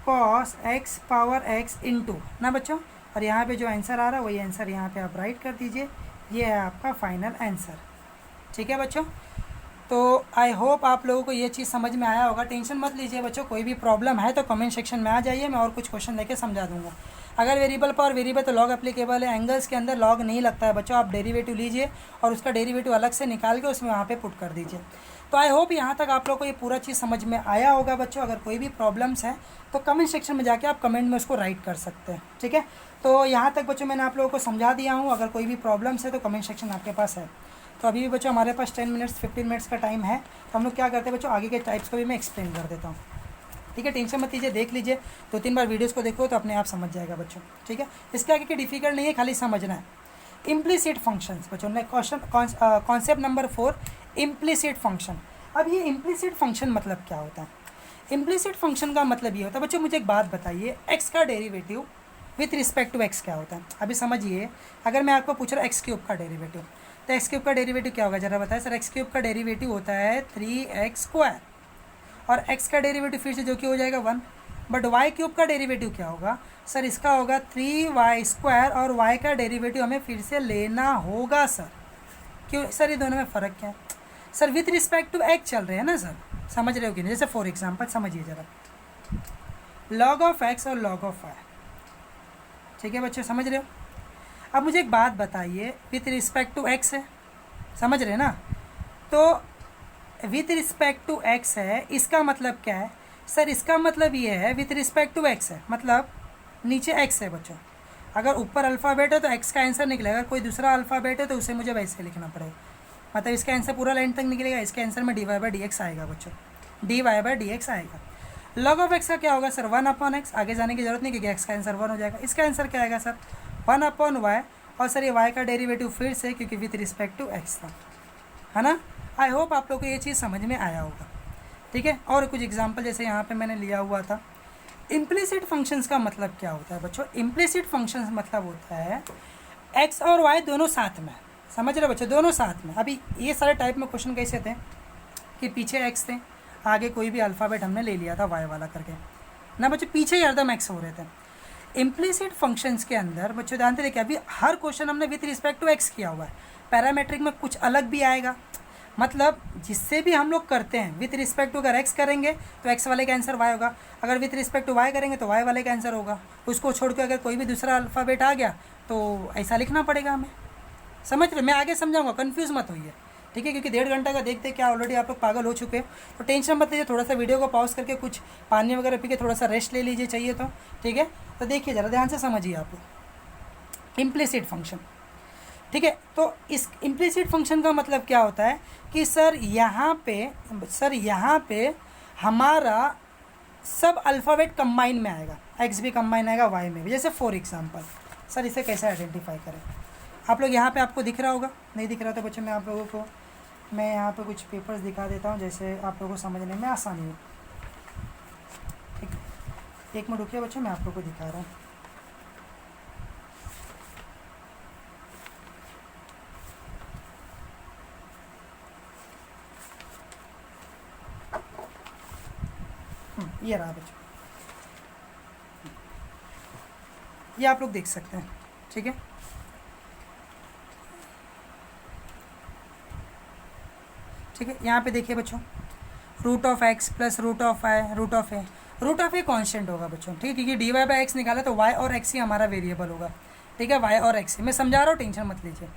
cos x power x into ना बच्चों। और यहाँ पे जो आंसर आ रहा है वही आंसर यहाँ पे आप राइट कर दीजिए, ये है आपका फाइनल आंसर। ठीक है बच्चों, तो आई होप आप लोगों को ये चीज़ समझ में आया होगा। टेंशन मत लीजिए बच्चों, कोई भी प्रॉब्लम है तो कमेंट सेक्शन में आ जाइए, मैं और कुछ क्वेश्चन लेके समझा दूंगा। अगर वेरिएबल पर वेरिएबल तो लॉग एप्लीकेबल है, एंगल्स के अंदर लॉग नहीं लगता है बच्चों। आप डेरिवेटिव लीजिए और उसका डेरिवेटिव अलग से निकाल के उसमें वहाँ पे पुट कर दीजिए। तो आई होप यहाँ तक आप लोग को ये पूरा चीज़ समझ में आया होगा बच्चों। अगर कोई भी प्रॉब्लम्स है तो कमेंट सेक्शन में जाके आप कमेंट में उसको राइट कर सकते हैं। ठीक है, तो यहाँ तक बच्चों मैंने आप लोगों को समझा दिया हूँ। अगर कोई भी प्रॉब्लम्स है तो कमेंट सेक्शन आपके पास है। तो अभी भी बच्चों हमारे पास 10 मिनट्स 15 मिनट्स का टाइम है, तो हम लोग क्या करते हैं बच्चों, आगे के टाइप्स को भी मैं एक्सप्लेन कर देता हूँ। ठीक है, टेंशन मत लीजिए, देख लीजिए 2-3 बार वीडियोस को देखो तो अपने आप समझ जाएगा बच्चों। ठीक है, इसके आगे की डिफिकल्ट नहीं है, खाली समझना है। इम्प्लिसिट फंक्शंस बच्चों ने question concept number 4 implicit function. अब ये इम्प्लिसिट फंक्शन मतलब क्या होता है, इम्प्लिसिट फंक्शन का मतलब ये होता है बच्चों, मुझे एक बात बताइए, एक्स का derivative with respect to x क्या होता है। अभी समझिए, अगर मैं आपको पूछ रहा हूँ एक्स क्यूब का डेरिवेटिव, तो एक्स क्यूब का डेरिवेटिव क्या होगा जरा बताएं सर। एक्स क्यूब का डेरिवेटिव होता है 3x स्क्वायर, और एक्स का डेरिवेटिव फिर से जो कि हो जाएगा 1। बट वाई क्यूब का डेरिवेटिव क्या होगा सर, इसका होगा 3y स्क्वायर, और y का डेरिवेटिव हमें फिर से लेना होगा सर। क्यों सर, ये दोनों में फ़र्क क्या है sir, with respect to x चल रहे हैं ना सर, समझ रहे हो कि नहीं। जैसे फॉर एग्जाम्पल समझिए जरा, लॉग ऑफ एक्स और लॉग ऑफ वाई। ठीक है बच्चों, समझ रहे हो। अब मुझे एक बात बताइए, विथ रिस्पेक्ट टू एक्स है, समझ रहे हैं ना। तो विथ रिस्पेक्ट टू एक्स है, इसका मतलब क्या है सर, इसका मतलब ये है विथ रिस्पेक्ट टू एक्स है, मतलब नीचे एक्स है बच्चों। अगर ऊपर अल्फ़ाबेट है तो एक्स का आंसर निकलेगा, अगर कोई दूसरा अल्फ़ाबेट है तो उसे मुझे वैसे लिखना पड़ेगा। मतलब इसका आंसर पूरा लाइन तक निकलेगा, इसके आंसर में d y by d x आएगा बच्चों, d y by d x आएगा। लॉग ऑफ एक्स का क्या होगा सर, 1/x, आगे जाने की जरूरत नहीं क्योंकि एक्स का आंसर 1 हो जाएगा। इसका आंसर क्या आएगा सर, 1/y, और सर ये y का डेरिवेटिव फिर से क्योंकि विथ रिस्पेक्ट टू एक्स था, है ना। आई होप आप लोग को ये चीज़ समझ में आया होगा। ठीक है, और कुछ एग्जांपल जैसे यहाँ पे मैंने लिया हुआ था। इम्प्लिसिट फंक्शंस का मतलब क्या होता है बच्चों, इम्प्लिसिट फंक्शंस मतलब होता है x और y दोनों साथ में, समझ रहे बच्चों, दोनों साथ में। अभी ये सारे टाइप में क्वेश्चन कैसे थे कि पीछे x थे, आगे कोई भी अल्फ़ाबेट हमने ले लिया था y वाला करके ना बच्चों, पीछे ही हरदम x हो रहे थे। इम्प्लिसिट फंक्शंस के अंदर बच्चों ध्यान से देखिए, अभी हर क्वेश्चन हमने विथ रिस्पेक्ट टू एक्स किया हुआ है। पैरामेट्रिक में कुछ अलग भी आएगा, मतलब जिससे भी हम लोग करते हैं विथ रिस्पेक्ट टू अगर एक्स करेंगे तो एक्स वाले का आंसर वाई होगा, अगर विथ रिस्पेक्ट टू वाई करेंगे तो वाई वाले का आंसर होगा। उसको छोड़ के अगर कोई भी दूसरा अल्फ़ाबेट आ गया तो ऐसा लिखना पड़ेगा हमें, समझ रहे। मैं आगे समझाऊंगा, कन्फ्यूज़ मत होइए। ठीक है, क्योंकि 1.5 घंटा का देखते क्या ऑलरेडी आप लोग पागल हो चुके हैं। तो टेंशन मत लीजिए, थोड़ा सा वीडियो को पॉज करके कुछ पानी वगैरह पी के थोड़ा सा रेस्ट ले लीजिए चाहिए तो। ठीक है, तो देखिए ज़रा ध्यान से समझिए आप लोग इम्प्लिसिट फंक्शन। ठीक है, तो इस इम्प्लिसिट फंक्शन का मतलब क्या होता है कि सर यहाँ पे हमारा सब अल्फ़ाबेट कंबाइन में आएगा, एक्स भी कंबाइन आएगा वाई में भी। जैसे फॉर एग्जांपल सर इसे कैसे आइडेंटिफाई करें, आप लोग यहाँ पे आपको दिख रहा होगा, नहीं दिख रहा तो बच्चों मैं आप लोगों को यहाँ पे कुछ पेपर्स दिखा देता हूँ जैसे आप लोगों को समझने में आसानी हो। ठीक, एक मिनट रुकिए बच्चों, मैं आप लोगों को दिखा रहा हूँ। ये रहा बच्चों, ये आप लोग देख सकते हैं। ठीक है, ठीक है, यहाँ पे देखिए बच्चों, root of x plus root of I root of a constant होगा बच्चों। ठीक है, क्योंकि डी वाई बाई एक्स निकाला तो वाई और एक्स ही हमारा वेरिएबल होगा। ठीक है, वाई और एक्स मैं समझा रहा हूँ, टेंशन मत लीजिए।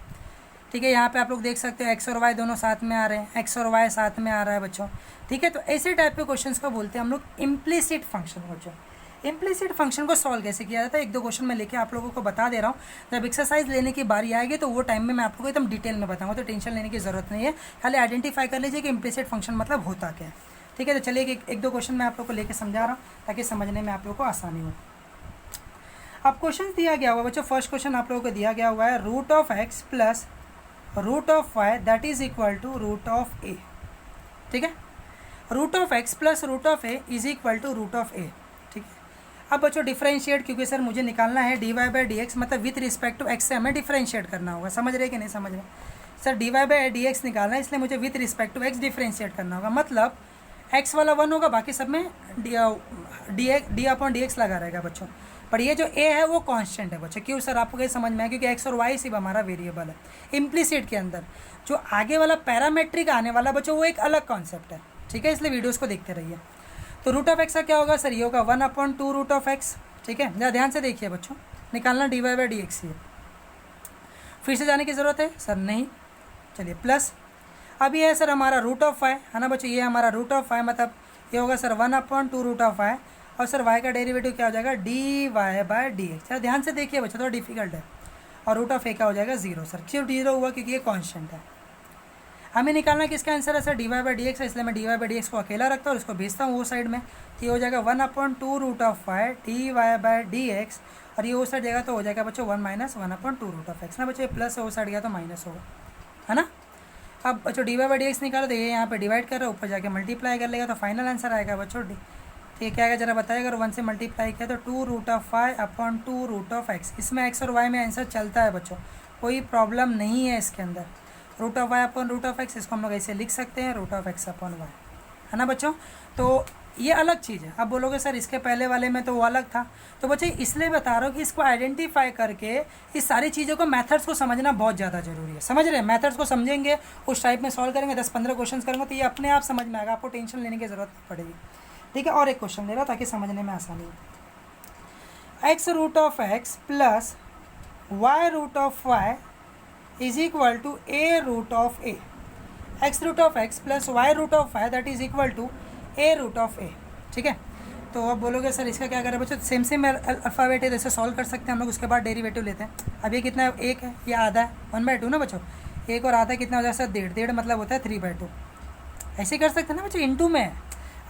ठीक है, यहाँ पे आप लोग देख सकते हो एक्स और वाई दोनों साथ में आ रहे हैं, एक्स और वाई साथ में आ रहा है बच्चों। ठीक है, तो ऐसे टाइप के क्वेश्चंस को बोलते हैं हम लोग इम्प्लिसिट फंक्शन बच्चों। इम्प्लिसिट फंक्शन को सॉल्व कैसे किया जाता है, 1-2 क्वेश्चन मैं लेके आप लोगों को बता दे रहा हूँ। जब एक्सरसाइज लेने की बारी आएगी तो वो टाइम में मैं आप लोगों को एकदम डिटेल में बताऊँगा, तो टेंशन लेने की ज़रूरत नहीं है। खाली आइडेंटिफाई कर लीजिए कि इम्प्लिसिट फंक्शन मतलब होता क्या है। ठीक है, तो चलिए 1-2 क्वेश्चन मैं आप लोग को लेकर समझा रहा हूँ ताकि समझने में आप लोग को आसानी हो। अब क्वेश्चन दिया गया हुआ बच्चों, फर्स्ट क्वेश्चन आप लोगों को दिया गया हुआ है root of x plus root of y that is equal to root of a. ठीक है, root of x plus root of a is equal to root of a. ठीक है, अब बच्चों डिफरेंशिएट, क्योंकि सर मुझे निकालना है d y by d x, मतलब विथ रिस्पेक्ट टू एक्स से हमें डिफरेंशिएट करना होगा। समझ रहे कि नहीं समझ रहे sir? D y by d x निकालना है, इसलिए मुझे with respect to x differentiate करना होगा। मतलब एक्स वाला 1 होगा, बाकी सब में डी अपॉन डी एक्स लगा रहेगा बच्चों। पर ये जो ए है वो कांस्टेंट है बच्चों। क्यों सर? आपको ये समझ में आया, क्योंकि एक्स और वाई सिर्फ हमारा वेरिएबल है। इम्प्लीसिट के अंदर जो आगे वाला पैरामेट्रिक आने वाला बच्चों वो एक अलग कॉन्सेप्ट है। ठीक है, इसलिए वीडियोस को देखते रहिए। तो रूट ऑफ एक्स का क्या होगा सर? ये होगा 1/2 रूट ऑफ एक्स। ठीक है, जरा ध्यान से देखिए बच्चों, निकालना d y by d x. ये फिर से जाने की ज़रूरत है सर? नहीं। चलिए प्लस, अब ये है सर हमारा रूट ऑफ वाई, है ना बच्चों? ये हमारा रूट ऑफ वाई, मतलब ये होगा सर 1/2 रूट ऑफ वाई। और सर वाई का डेरिवेटिव क्या हो जाएगा? D y by d x. चलो ध्यान से देखिए बच्चों, थोड़ा डिफिकल्ट है। और रूट ऑफ ए का हो जाएगा 0 सर। क्यों 0 हुआ? क्योंकि ये कॉन्स्टेंट है। हमें निकालना किसका आंसर है sir? D y by d x है, इसलिए मैं d y by d x को अकेला रखता हूँ और उसको भेजता हूँ वो साइड में। ये हो जाएगा 1/2 root of y d y by d x. और ये वो साइड जाएगा तो हो जाएगा बच्चों 1 - 1/2 रूट ऑफ एक्स ना बच्चों। ये प्लस वो साइड गया तो माइनस होगा, है ना? अब बच्चों d y by d x निकालो तो ये यहाँ पे डिवाइड कर रहा है, ऊपर जाके मल्टीप्लाई कर लेगा तो फाइनल आंसर आएगा बच्चों डी। तो ये क्या आएगा जरा बताइए? अगर 1 से मल्टीप्लाई किया तो 2 root of y upon 2 root of x. इसमें एक्स और वाई में आंसर चलता है बच्चों, कोई प्रॉब्लम नहीं है इसके अंदर। Root of y upon root of x, इसको हम लोग ऐसे लिख सकते हैं, root of x upon y, है ना बच्चों? तो ये अलग चीज़ है। अब बोलोगे सर इसके पहले वाले में तो वो अलग था। तो बच्चे इसलिए बता रहा हूँ कि इसको आइडेंटिफाई करके इस सारी चीज़ों को, मेथड्स को समझना बहुत ज़्यादा जरूरी है। समझ रहे हैं? मेथड्स को समझेंगे, उस टाइप में सॉल्व करेंगे, 10-15 क्वेश्चन करेंगे तो ये अपने आप समझ में आएगा, आपको टेंशन लेने की जरूरत नहीं पड़ेगी। ठीक है, और एक क्वेश्चन ले रहा ताकि समझने में आसानी हो। X root of x plus y root of y is equal to a root of a. X root of x plus y root of y that is equal to a root of a. ठीक है, तो अब बोलोगे sir इसका क्या करें बच्चों? Same alphabet है, जैसे सॉल्व कर सकते हैं हम लोग, उसके बाद डेरिवेटिव लेते हैं। अब ये कितना है? 1 है, ये आधा है, 1/2 ना बच्चों। 1 और आधा कितना हो जाए सर? 1.5 मतलब होता है 3/2। ऐसे कर सकते हैं ना बच्चों, इंटू में।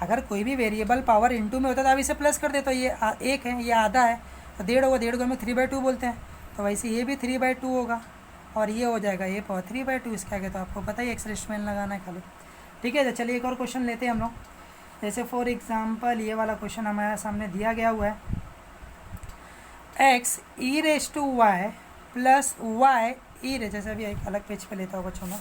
अगर कोई भी वेरिएबल पावर इंटू में होता है तो आप इसे प्लस कर दे, तो ये 1 है, ये आधा है, तो 1.5 होगा, 1.5 को हम 3/2 बोलते हैं। तो वैसे ये भी 3/2 होगा और ये हो जाएगा ये पावर 3/2। इसके आगे तो आपको पता ही एक्सप्रेशन लगाना है खाली। ठीक है, तो चलिए एक और क्वेश्चन लेते हैं हम लोग। जैसे फॉर एग्जांपल ये वाला क्वेश्चन हमारे सामने दिया गया हुआ है, x e raise to y plus y e raise, जैसे अभी एक अलग पेज पे लेता हूँ बच्चों में।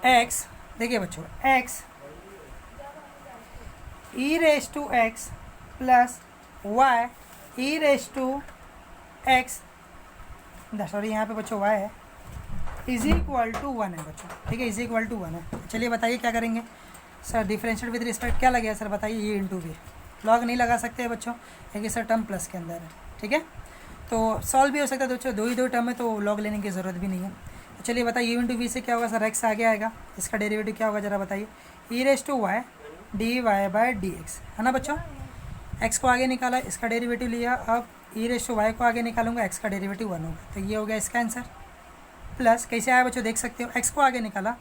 एक्स देखिए बच्चों, x e raise to x plus y e raise to x, sorry यहाँ पे बच्चों वाई है, इज इक्वल टू 1 है बच्चों। ठीक है, इज इक्वल टू 1 है। चलिए बताइए क्या करेंगे सर? डिफरेंशिएट विद रिस्पेक्ट क्या लगेगा सर? बताइए। ये इंटू वी, लॉग नहीं लगा सकते हैं बच्चों क्योंकि सर टर्म प्लस के अंदर है। ठीक है, तो सॉल्व भी हो सकता है बच्चों, दो टर्म है तो लॉग लेने की ज़रूरत भी नहीं है। तो चलिए बताइए यू इंटू वी से क्या होगा सर? एक्स आगे आएगा, इसका डेरिवेटिव क्या होगा जरा बताइए? E raise to y d y by d x, है ना बच्चों? एक्स को आगे निकाला, इसका डेरिवेटिव लिया, अब ई रेस टू वाई को आगे निकालूंगा, एक्स का डेरिवेटिव 1 होगा, तो ये हो गया इसका आंसर। प्लस कैसे आया बच्चों? देख सकते हो, एक्स को आगे निकाला,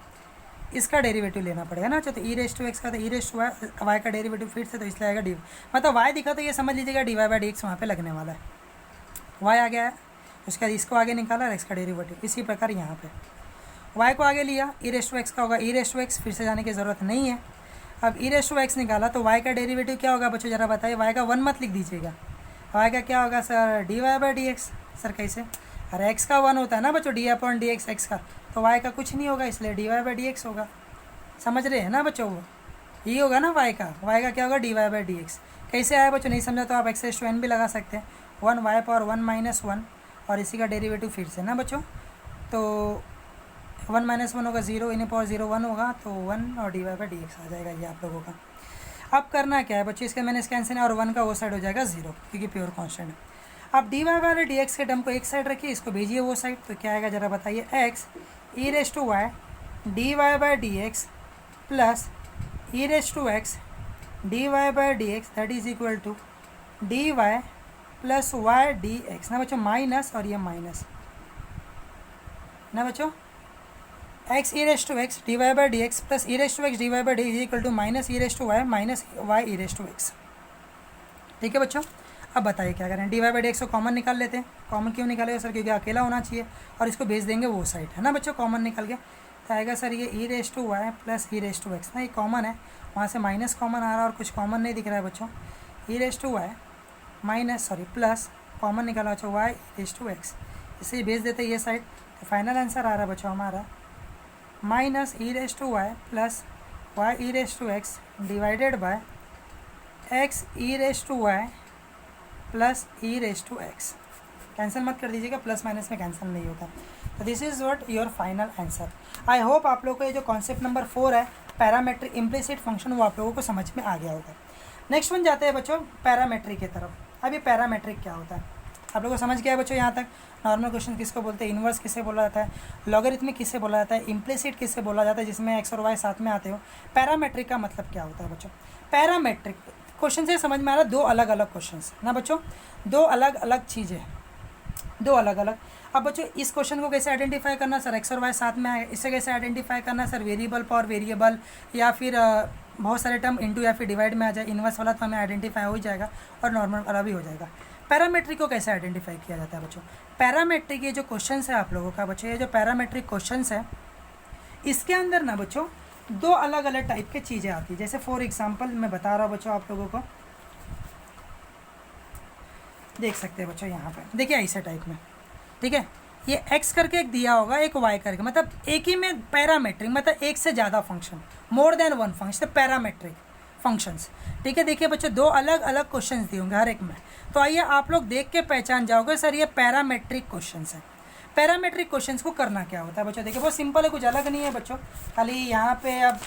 इसका डेरिवेटिव लेना पड़ेगा ना। तो ई रेस टू एक्स का, तो ई रेस टू वाई का डेरिवेटिव फिर से, तो इसलिए आएगा डी, मतलब वाई दिखा तो ये समझ लीजिएगा d y by d x वहाँ पे लगने वाला है। वाई आ गया है, उसके बाद इसको आगे निकाला, एक्स का डेरिवेटिव। इसी प्रकार यहाँ पे वाई को आगे लिया, ई रेस टू एक्स का होगा ई रेस टू एक्स, फिर से जाने की ज़रूरत नहीं है। अब ई रेस टू एक्स निकाला तो वाई का डेरिवेटिव क्या होगा बच्चों जरा बताइए? वाई का 1 मत लिख दीजिएगा, वाई का क्या होगा sir? D y by d x. Sir कैसे? अरे एक्स का 1 होता है ना बच्चों, d upon d x, x का, तो वाई का कुछ नहीं होगा, इसलिए d y by d x होगा। समझ रहे हैं ना बच्चों? वो ये होगा ना वाई का क्या होगा? D y by d x. कैसे आया बच्चों? नहीं समझा तो आप एक्स रेस टू एन भी लगा सकते हैं, 1 वाई पावर 1 - 1 और इसी का डेरिवेटिव फिर से ना बच्चों, तो 1 - 1 होगा 0, इन पावर 0 1 होगा, तो 1 और d y by d x आ जाएगा ये आप लोगों का। अब करना क्या है बच्चों? इसका मैंने कैंसिल है और 1 का वो साइड हो जाएगा 0 क्योंकि प्योर कॉन्स्टेंट है। अब d y by d x के टर्म को एक साइड रखिए, इसको भेजिए वो साइड, तो क्या आएगा जरा बताइए? X e raise to y d y by d x plus e raise to x d y by d x that is equal to d y plus y d x ना बच्चों, minus और ये minus ना बच्चों, x e raise to x d y by d x plus e raise to x d y by d is equal to minus e raise to y minus Y e raise to x. ठीक है बच्चों, अब बताइए क्या करें। D y by d x को common निकाल लेते हैं। कॉमन क्यों निकालेगा सर? क्योंकि अकेला होना चाहिए और इसको भेज देंगे वो साइड, है ना बच्चों। कॉमन निकल गया तो आएगा सर ये e raise to y plus e raise to x ना, ये कॉमन है, वहाँ से माइनस कॉमन आ रहा है और कुछ कॉमन नहीं दिख रहा है बच्चों। E raise to y minus plus common निकाला बच्चों y e raise to x, इसे भेज देते ये साइड। तो फाइनल आंसर आ रहा है बच्चों हमारा minus e raise to y plus y e raise to x divided by x e raise to y plus e raise to x. Cancel मत कर दीजिएगा, प्लस माइनस में कैंसिल नहीं होता। तो this is what your final answer. I hope आप लोगों को ये जो कॉन्सेप्ट नंबर 4 है पैरामेट्रिक इम्प्लिसिट फंक्शन, वो आप लोगों को समझ में आ गया होगा। नेक्स्ट वन जाते हैं बच्चों पैरामेट्रिक की तरफ। अब ये पैरामेट्रिक क्या होता है आप लोगों को समझ गया है बच्चों यहाँ तक। नॉर्मल क्वेश्चन किसको बोलते हैं, इन्वर्स किसे बोला जाता है, लॉगरिथमिक किसे बोला जाता है, इम्प्लिसिट किसे बोला जाता है जिसमें एक्स और वाई साथ में आते हो। पैरामेट्रिक का मतलब क्या होता है बच्चों? पैरामेट्रिक क्वेश्चन से समझ में आ रहा है, दो अलग अलग क्वेश्चन ना बच्चों, दो अलग अलग चीज़ें, दो अलग अलग। अब बच्चों इस क्वेश्चन को कैसे आइडेंटिफाई करना सर? एक्स और वाई साथ में आए, इसे कैसे आइडेंटिफाई करना सर? वेरिएबल पर वेरिएबल या फिर बहुत सारे टर्म इंटू या फिर डिवाइड में आ जाए, इन्वर्स वाला तो हमें आइडेंटिफाई हो जाएगा और नॉर्मल वाला भी हो जाएगा। पैरामेट्रिक को कैसे आइडेंटिफाई किया जाता है बच्चों? पैरामेट्रिक ये जो क्वेश्चन है आप लोगों का बच्चों, ये जो पैरामेट्रिक क्वेश्चन है इसके अंदर ना बच्चों दो अलग अलग टाइप की चीज़ें आती है। जैसे फॉर एग्जांपल मैं बता रहा हूँ बच्चों आप लोगों को, देख सकते हैं बच्चों यहाँ पे, देखिए ऐसे टाइप में, ठीक है, ये x करके एक दिया होगा, एक y करके, मतलब एक ही में पैरामेट्रिक, मतलब एक से ज़्यादा function, more than one function, parametric functions. ठीक है, देखिए बच्चों दो अलग अलग क्वेश्चंस दिए होंगे हर एक में, तो आइए आप लोग देख के पहचान जाओगे सर ये पैरामेट्रिक क्वेश्चंस है। पैरामेट्रिक क्वेश्चंस को करना क्या होता है बच्चों? देखिए बहुत सिंपल है, कुछ अलग नहीं है बच्चों, खाली यहाँ पे अब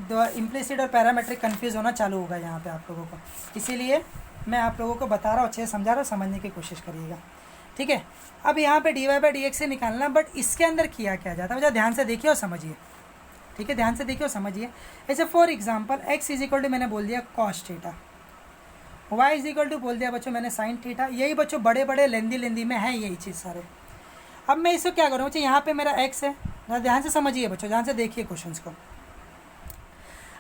दो इम्प्लिसिट और पैरामेट्रिक कन्फ्यूज़ होना चालू होगा यहाँ पे आप लोगों को, इसीलिए मैं आप लोगों को बता रहा हूँ, अच्छे से समझा रहा हूँ, समझने की कोशिश करिएगा। ठीक है, अब यहाँ पे d y by d x से निकालना, बट इसके अंदर किया क्या जाता है, ध्यान से देखिए और समझिए। ठीक है, ध्यान से देखिए और समझिए। ऐसे for example x is equal to मैंने बोल दिया cos theta, y is equal to बोल दिया बच्चों मैंने साइन थीटा। यही बच्चों बड़े बड़े लेंदी में है यही चीज़ सारे। अब मैं इसको क्या करूँ बच्चों, यहाँ पे मेरा एक्स है, ध्यान से समझिए बच्चों, ध्यान से देखिए क्वेश्चन को।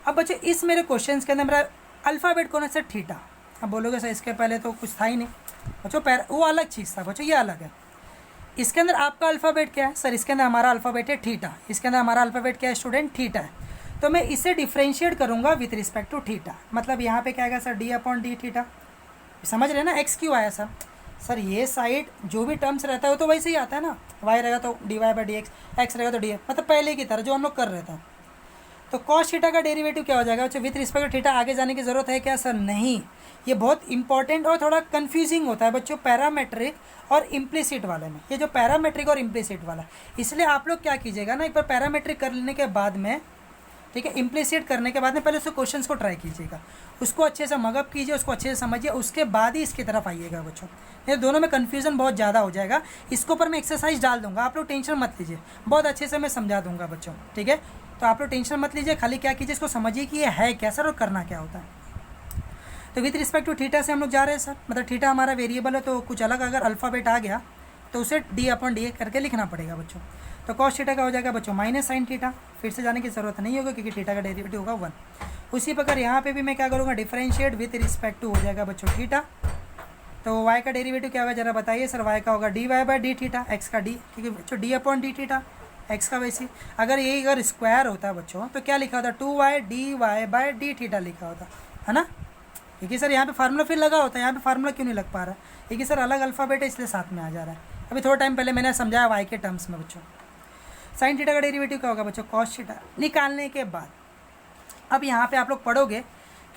अब बच्चों इस मेरे क्वेश्चन के अंदर मेरा अल्फ़ाबेट कौन है सर? थीटा। अब बोलोगे सर इसके पहले तो कुछ था ही नहीं बच्चों, वो अलग चीज़ था बच्चों, ये अलग है। इसके अंदर आपका अल्फ़ाबेट क्या है सर? इसके अंदर हमारा अल्फ़ाबेट है थीटा, इसके अंदर हमारा अल्फ़ाबेट क्या है स्टूडेंट? थीटा है। तो मैं इसे डिफ्रेंशिएट करूँगा विथ रिस्पेक्ट टू थीटा, मतलब यहाँ पे क्या आएगा sir? D upon d theta. समझ रहे हैं ना? एक्स क्यों आया सर? सर ये साइड जो भी टर्म्स रहता है वो तो वैसे ही आता है ना, वाई रहेगा तो d y by d x, x रहेगा तो डी, मतलब पहले की तरह जो हम लोग कर रहे थे। तो कॉस थीटा का डेरिवेटिव क्या हो जाएगा बच्चों? With respect to theta. आगे जाने की ज़रूरत है क्या सर? नहीं, ये बहुत इंपॉर्टेंट और थोड़ा कंफ्यूजिंग होता है बच्चों पैरामेट्रिक और इम्प्लिसिट वाले में, ये जो पैरामेट्रिक और इम्प्लिसिट वाला, इसलिए आप लोग क्या कीजिएगा ना, एक बार पैरामेट्रिक कर लेने के बाद में, ठीक है, इम्प्लिसिट करने के बाद में पहले उसको क्वेश्चंस को ट्राई कीजिएगा, उसको अच्छे से मगअप कीजिए, उसको अच्छे से समझिए, उसके बाद ही इसकी तरफ आइएगा बच्चों। ये दोनों में कन्फ्यूजन बहुत ज़्यादा हो जाएगा। इसके ऊपर मैं एक्सरसाइज डाल दूंगा, आप लोग टेंशन मत लीजिए, बहुत अच्छे से मैं समझा दूंगा बच्चों। ठीक है, तो आप लोग टेंशन मत लीजिए, खाली क्या कीजिए, इसको समझिए कि ये है क्या सर और करना क्या होता है। तो विथ रिस्पेक्ट टू थीटा से हम लोग जा रहे हैं सर, मतलब थीटा हमारा वेरिएबल है, तो कुछ अलग अगर अल्फ़ाबेट आ गया तो उसे डी अपॉन डी करके लिखना पड़ेगा बच्चों। तो कॉस थीटा का हो जाएगा बच्चों माइनस साइन थीटा, फिर से जाने की ज़रूरत नहीं होगा क्योंकि थीटा का डेरिवेटिव होगा 1। उसी प्रकार यहाँ पे भी मैं क्या करूँगा, डिफरेंशिएट विथ रिस्पेक्ट टू हो जाएगा बच्चों थीटा। तो y का डेरिवेटिव क्या होगा जरा बताइए सर? y का होगा d y by d theta, x का डी, क्योंकि बच्चों d upon d theta, x का वैसे अगर ये अगर स्क्वायर होता बच्चों तो क्या लिखा होता? 2y d y by d theta लिखा होता है ना, क्योंकि सर यहाँ पे फार्मूला फिर लगा होता है, यहाँ पे फार्मूला क्यों नहीं लग पा रहा है? क्योंकि सर अलग अल्फ़ाबेट है इसलिए साथ में आ जा रहा है। अभी थोड़ा टाइम पहले मैंने समझाया y के टर्म्स में बच्चों। साइन थीटा का डेरिवेटिव क्या होगा बच्चों? Cos theta. निकालने के बाद अब यहाँ पे आप लोग पढ़ोगे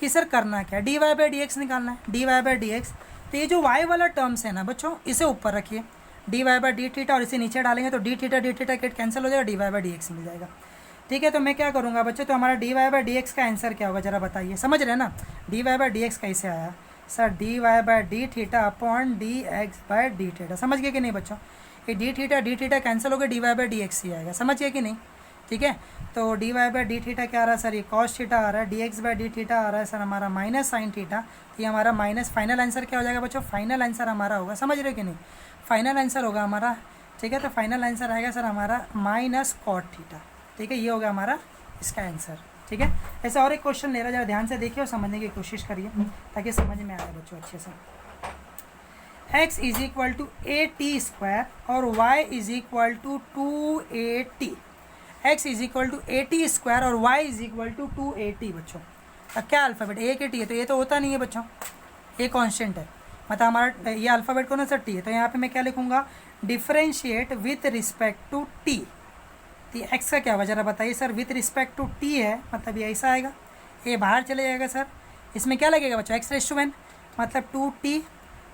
कि सर करना क्या है, d y by d x निकालना है, d y by d x. तो ये जो y वाला टर्म्स है ना बच्चों, इसे ऊपर रखिए, d y by d theta, और इसे नीचे डालेंगे तो डी थीटा कैंसिल हो जाएगा, d y by d x मिल जाएगा। ठीक है, तो मैं क्या करूँगा बच्चों, तो हमारा d y by d x का आंसर क्या होगा जरा बताइए? समझ रहे हैं ना? D y by d x कैसे आया sir? D y by d theta upon d x by d theta. समझ गए कि नहीं बच्चों? ये डी थीटा कैंसिल हो गया, d y by d x ही आएगा। समझ गए कि नहीं? ठीक है, तो d y by d theta क्या आ रहा है सर? ये कॉस थीटा आ रहा है, d x by d theta आ रहा है सर हमारा माइनस साइन थीटा। ये हमारा माइनस, फाइनल आंसर क्या हो जाएगा बच्चों? फाइनल आंसर हमारा होगा, समझ रहे हो कि नहीं? फाइनल आंसर होगा हमारा, ठीक है, तो फाइनल आंसर आएगा सर हमारा माइनस कॉट थीटा। ठीक है, ये होगा हमारा इसका आंसर। ठीक है, ऐसे और एक क्वेश्चन ले रहा, जरा ध्यान से देखिए और समझने की कोशिश करिए ताकि समझ में आए बच्चों अच्छे से। x is equal to AT² और y is equal to 2AT। x is equal to AT² और y is equal to 2AT बच्चों। अब क्या अल्फ़ाबेट A के T है, तो ये तो होता नहीं है बच्चों, ये कांस्टेंट है, मतलब हमारा ये अल्फ़ाबेट कौन सा T है, तो यहाँ पे मैं क्या लिखूँगा, differentiate with respect to T। तो x का क्या होगा जरा बताइए sir, with respect to T है, मतलब ये ऐसा आएगा, ये बाहर चले जाएगा सर, इसमें क्या लगेगा बच्चों, x⁻⁴ मतलब 2T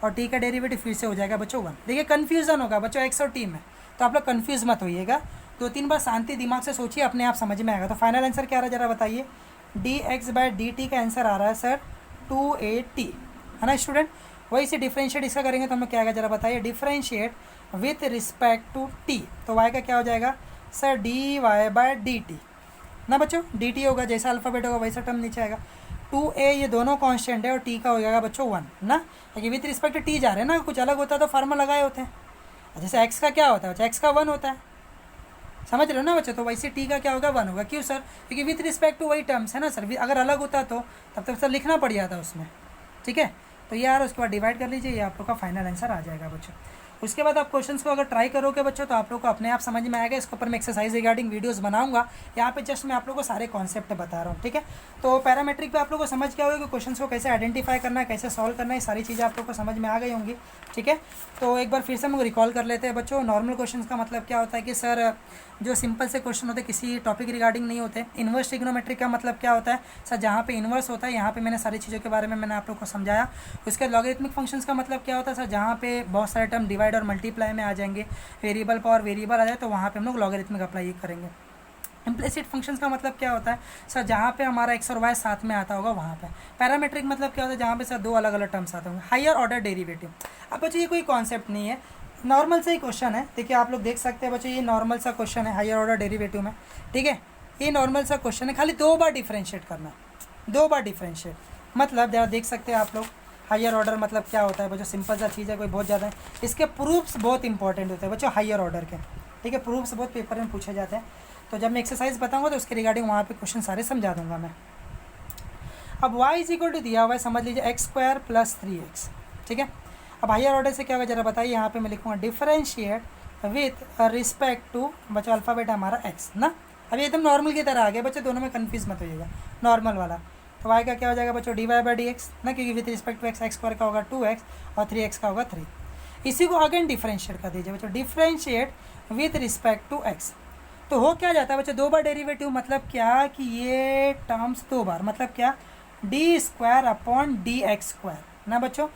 और T का डेरिवेटिव फिर से हो जाएगा बच्चों 1। देखिए कन्फ्यूज़न होगा बच्चों x और T में, तो आप लोग कन्फ्यूज़ मत होइएगा, 2-3 बार शांति दिमाग से सोचिए, अपने आप समझ में आएगा। तो फाइनल आंसर क्या आ रहा है जरा बताइए, dx/dt का आंसर आ रहा है सर 2AT, है ना स्टूडेंट। वही से डिफरेंशिएट इसका करेंगे तो हमें क्या आएगा जरा बताइए, differentiate with respect to T, तो y का क्या हो जाएगा सर dy/dt ना बच्चों, dt होगा, जैसा अल्फ़ाबेट होगा वैसा टर्म नीचे आएगा। 2a ये दोनों कांस्टेंट है और t का हो जाएगा बच्चों 1 ना, क्योंकि विथ रिस्पेक्ट टू t जा रहे हैं ना, कुछ अलग होता है तो फार्मूला लगाए होते हैं, जैसे x का क्या होता है बच्चा, x का 1 होता है, समझ रहे हो ना बच्चों, तो वैसे t का क्या होगा 1 होगा। क्यों सर, क्योंकि विथ रिस्पेक्ट टू वही टर्म्स है ना सर, अगर अलग होता तो तब तक सर लिखना पड़ जाता उसमें। ठीक है, तो यार उसके बाद डिवाइड कर लीजिए, ये आप लोग का फाइनल आंसर आ जाएगा बच्चों। उसके बाद आप क्वेश्चंस को अगर ट्राई करोगे बच्चों तो आप लोग को अपने आप समझ में आएगा। इसके ऊपर मैं एक्सरसाइज रिगार्डिंग वीडियोस बनाऊंगा, यहाँ पे जस्ट मैं आप लोग को सारे कॉन्सेप्ट बता रहा हूँ। ठीक है, तो पैरामेट्रिक पे आप लोग को समझ क्या होगा कि क्वेश्चंस को कैसे आइडेंटिफाई करना है, कैसे सॉल्व करना है, सारी चीज़ें आप लोग को समझ में आ गई होंगी। ठीक है, तो एक बार फिर से हम रिकॉल कर लेते हैं बच्चों। नॉर्मल क्वेश्चन का मतलब क्या होता है कि सर जो सिंपल से क्वेश्चन होते हैं, किसी टॉपिक रिगार्डिंग नहीं होते। इन्वर्स ट्रिग्नोमेट्रिक का मतलब क्या होता है सर, जहाँ पे इन्वर्स होता है, यहाँ पे मैंने सारी चीज़ों के बारे में मैंने आप लोग को समझाया। उसके बाद लॉगरिथमिक फंक्शंस का मतलब क्या होता है सर, जहाँ पे बहुत सारे टर्म डिवाइड और मल्टीप्लाई में आ जाएंगे, वेरिएबल पर वेरिएबल आ जाए तो वहाँ पे हम लोग लॉगरिथमिक अप्लाई करेंगे। इम्प्लिसिट फंक्शंस का मतलब क्या होता है सर, जहाँ पे हमारा x और y साथ में आता होगा वहाँ पे। पैरामेट्रिक मतलब क्या होता है, जहाँ पे सर दो अलग अलग टर्म्स आते होंगे। हायर ऑर्डर डेरिवेटिव, अब बच्चों ये कोई कॉन्सेप्ट नहीं है, नॉर्मल से ही क्वेश्चन है। देखिए आप लोग देख सकते हैं बच्चों, ये नॉर्मल सा क्वेश्चन है हायर ऑर्डर डेरिवेटिव में। ठीक है, ये नॉर्मल सा क्वेश्चन है, खाली 2 बार डिफ्रेंशिएट करना, 2 बार डिफ्रेंशिएट, मतलब जरा देख सकते हैं आप लोग हायर ऑर्डर मतलब क्या होता है बच्चों, सिंपल सा चीज़ है, कोई बहुत ज़्यादा है। इसके प्रूफ्स बहुत इंपॉर्टेंट होते हैं बच्चों हायर ऑर्डर के। ठीक है, प्रूफ्स बहुत पेपर में पूछे जाते हैं, तो जब मैं एक्सरसाइज बताऊंगा तो उसके रिगार्डिंग वहाँ पे क्वेश्चन सारे समझा दूंगा मैं। अब y इज इक्वल टू दिया हुआ है, समझ लीजिए x² + 3x। ठीक है, अब हायर ऑर्डर से क्या होगा जरा बताइए, यहाँ पे मैं लिखूँगा डिफरेंशिएट विथ रिस्पेक्ट टू बच्चों अल्फ़ाबेट हमारा x ना। अब ये एकदम नॉर्मल की तरह आ गया बच्चों, दोनों में कन्फ्यूज़ मत होइएगा, नॉर्मल वाला। तो y का क्या हो जाएगा बच्चों dy/dx ना, क्योंकि विथ रिस्पेक्ट टू x² का होगा 2x और 3x का होगा 3। इसी को अगेन डिफरेंशिएट कर दीजिए बच्चों, differentiate with respect to x। तो हो क्या जाता है बच्चों, 2 बार डेरिवेटिव मतलब क्या कि ये टर्म्स 2 बार, मतलब क्या d² ना बच्चों,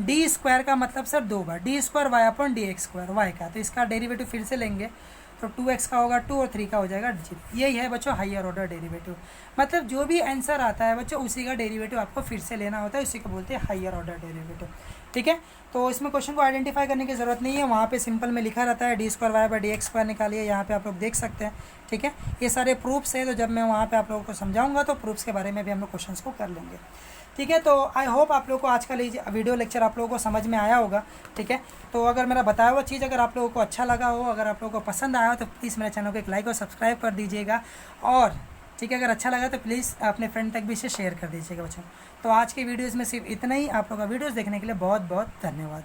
d² का मतलब सर 2 बार, d²y/dx², y का, तो इसका डेरिवेटिव फिर से लेंगे तो 2x का होगा 2 और 3 का हो जाएगा 0। यही है बच्चों हायर ऑर्डर डेरिवेटिव, मतलब जो भी आंसर आता है बच्चों उसी का डेरिवेटिव आपको फिर से लेना होता है, उसी को बोलते हैं हायर ऑर्डर डेरिवेटिव। ठीक है, तो इसमें क्वेश्चन को आइडेंटिफाई करने की ज़रूरत नहीं है, वहाँ पे सिंपल में लिखा रहता है d²y/dx² निकालिए, यहाँ पे आप लोग देख सकते हैं। ठीक है, ये सारे प्रूफ्स हैं, तो जब मैं वहाँ पे आप लोगों को समझाऊंगा तो प्रूफ्स के बारे में भी हम लोग क्वेश्चंस को कर लेंगे। ठीक है, तो आई होप आप लोगों को आज का वीडियो लेक्चर आप लोगों को समझ में आया होगा। ठीक है, तो अगर मेरा बताया हुआ चीज़ अगर आप लोगों को अच्छा लगा हो, अगर आप लोगों को पसंद आया हो तो प्लीज़ मेरे चैनल को एक लाइक और सब्सक्राइब कर दीजिएगा, और ठीक है अगर अच्छा लगा तो प्लीज़ अपने फ्रेंड तक भी इसे शेयर कर दीजिएगा बच्चों। तो आज के वीडियोज़ में सिर्फ इतना ही, आप लोगों का वीडियोज़ देखने के लिए बहुत बहुत धन्यवाद।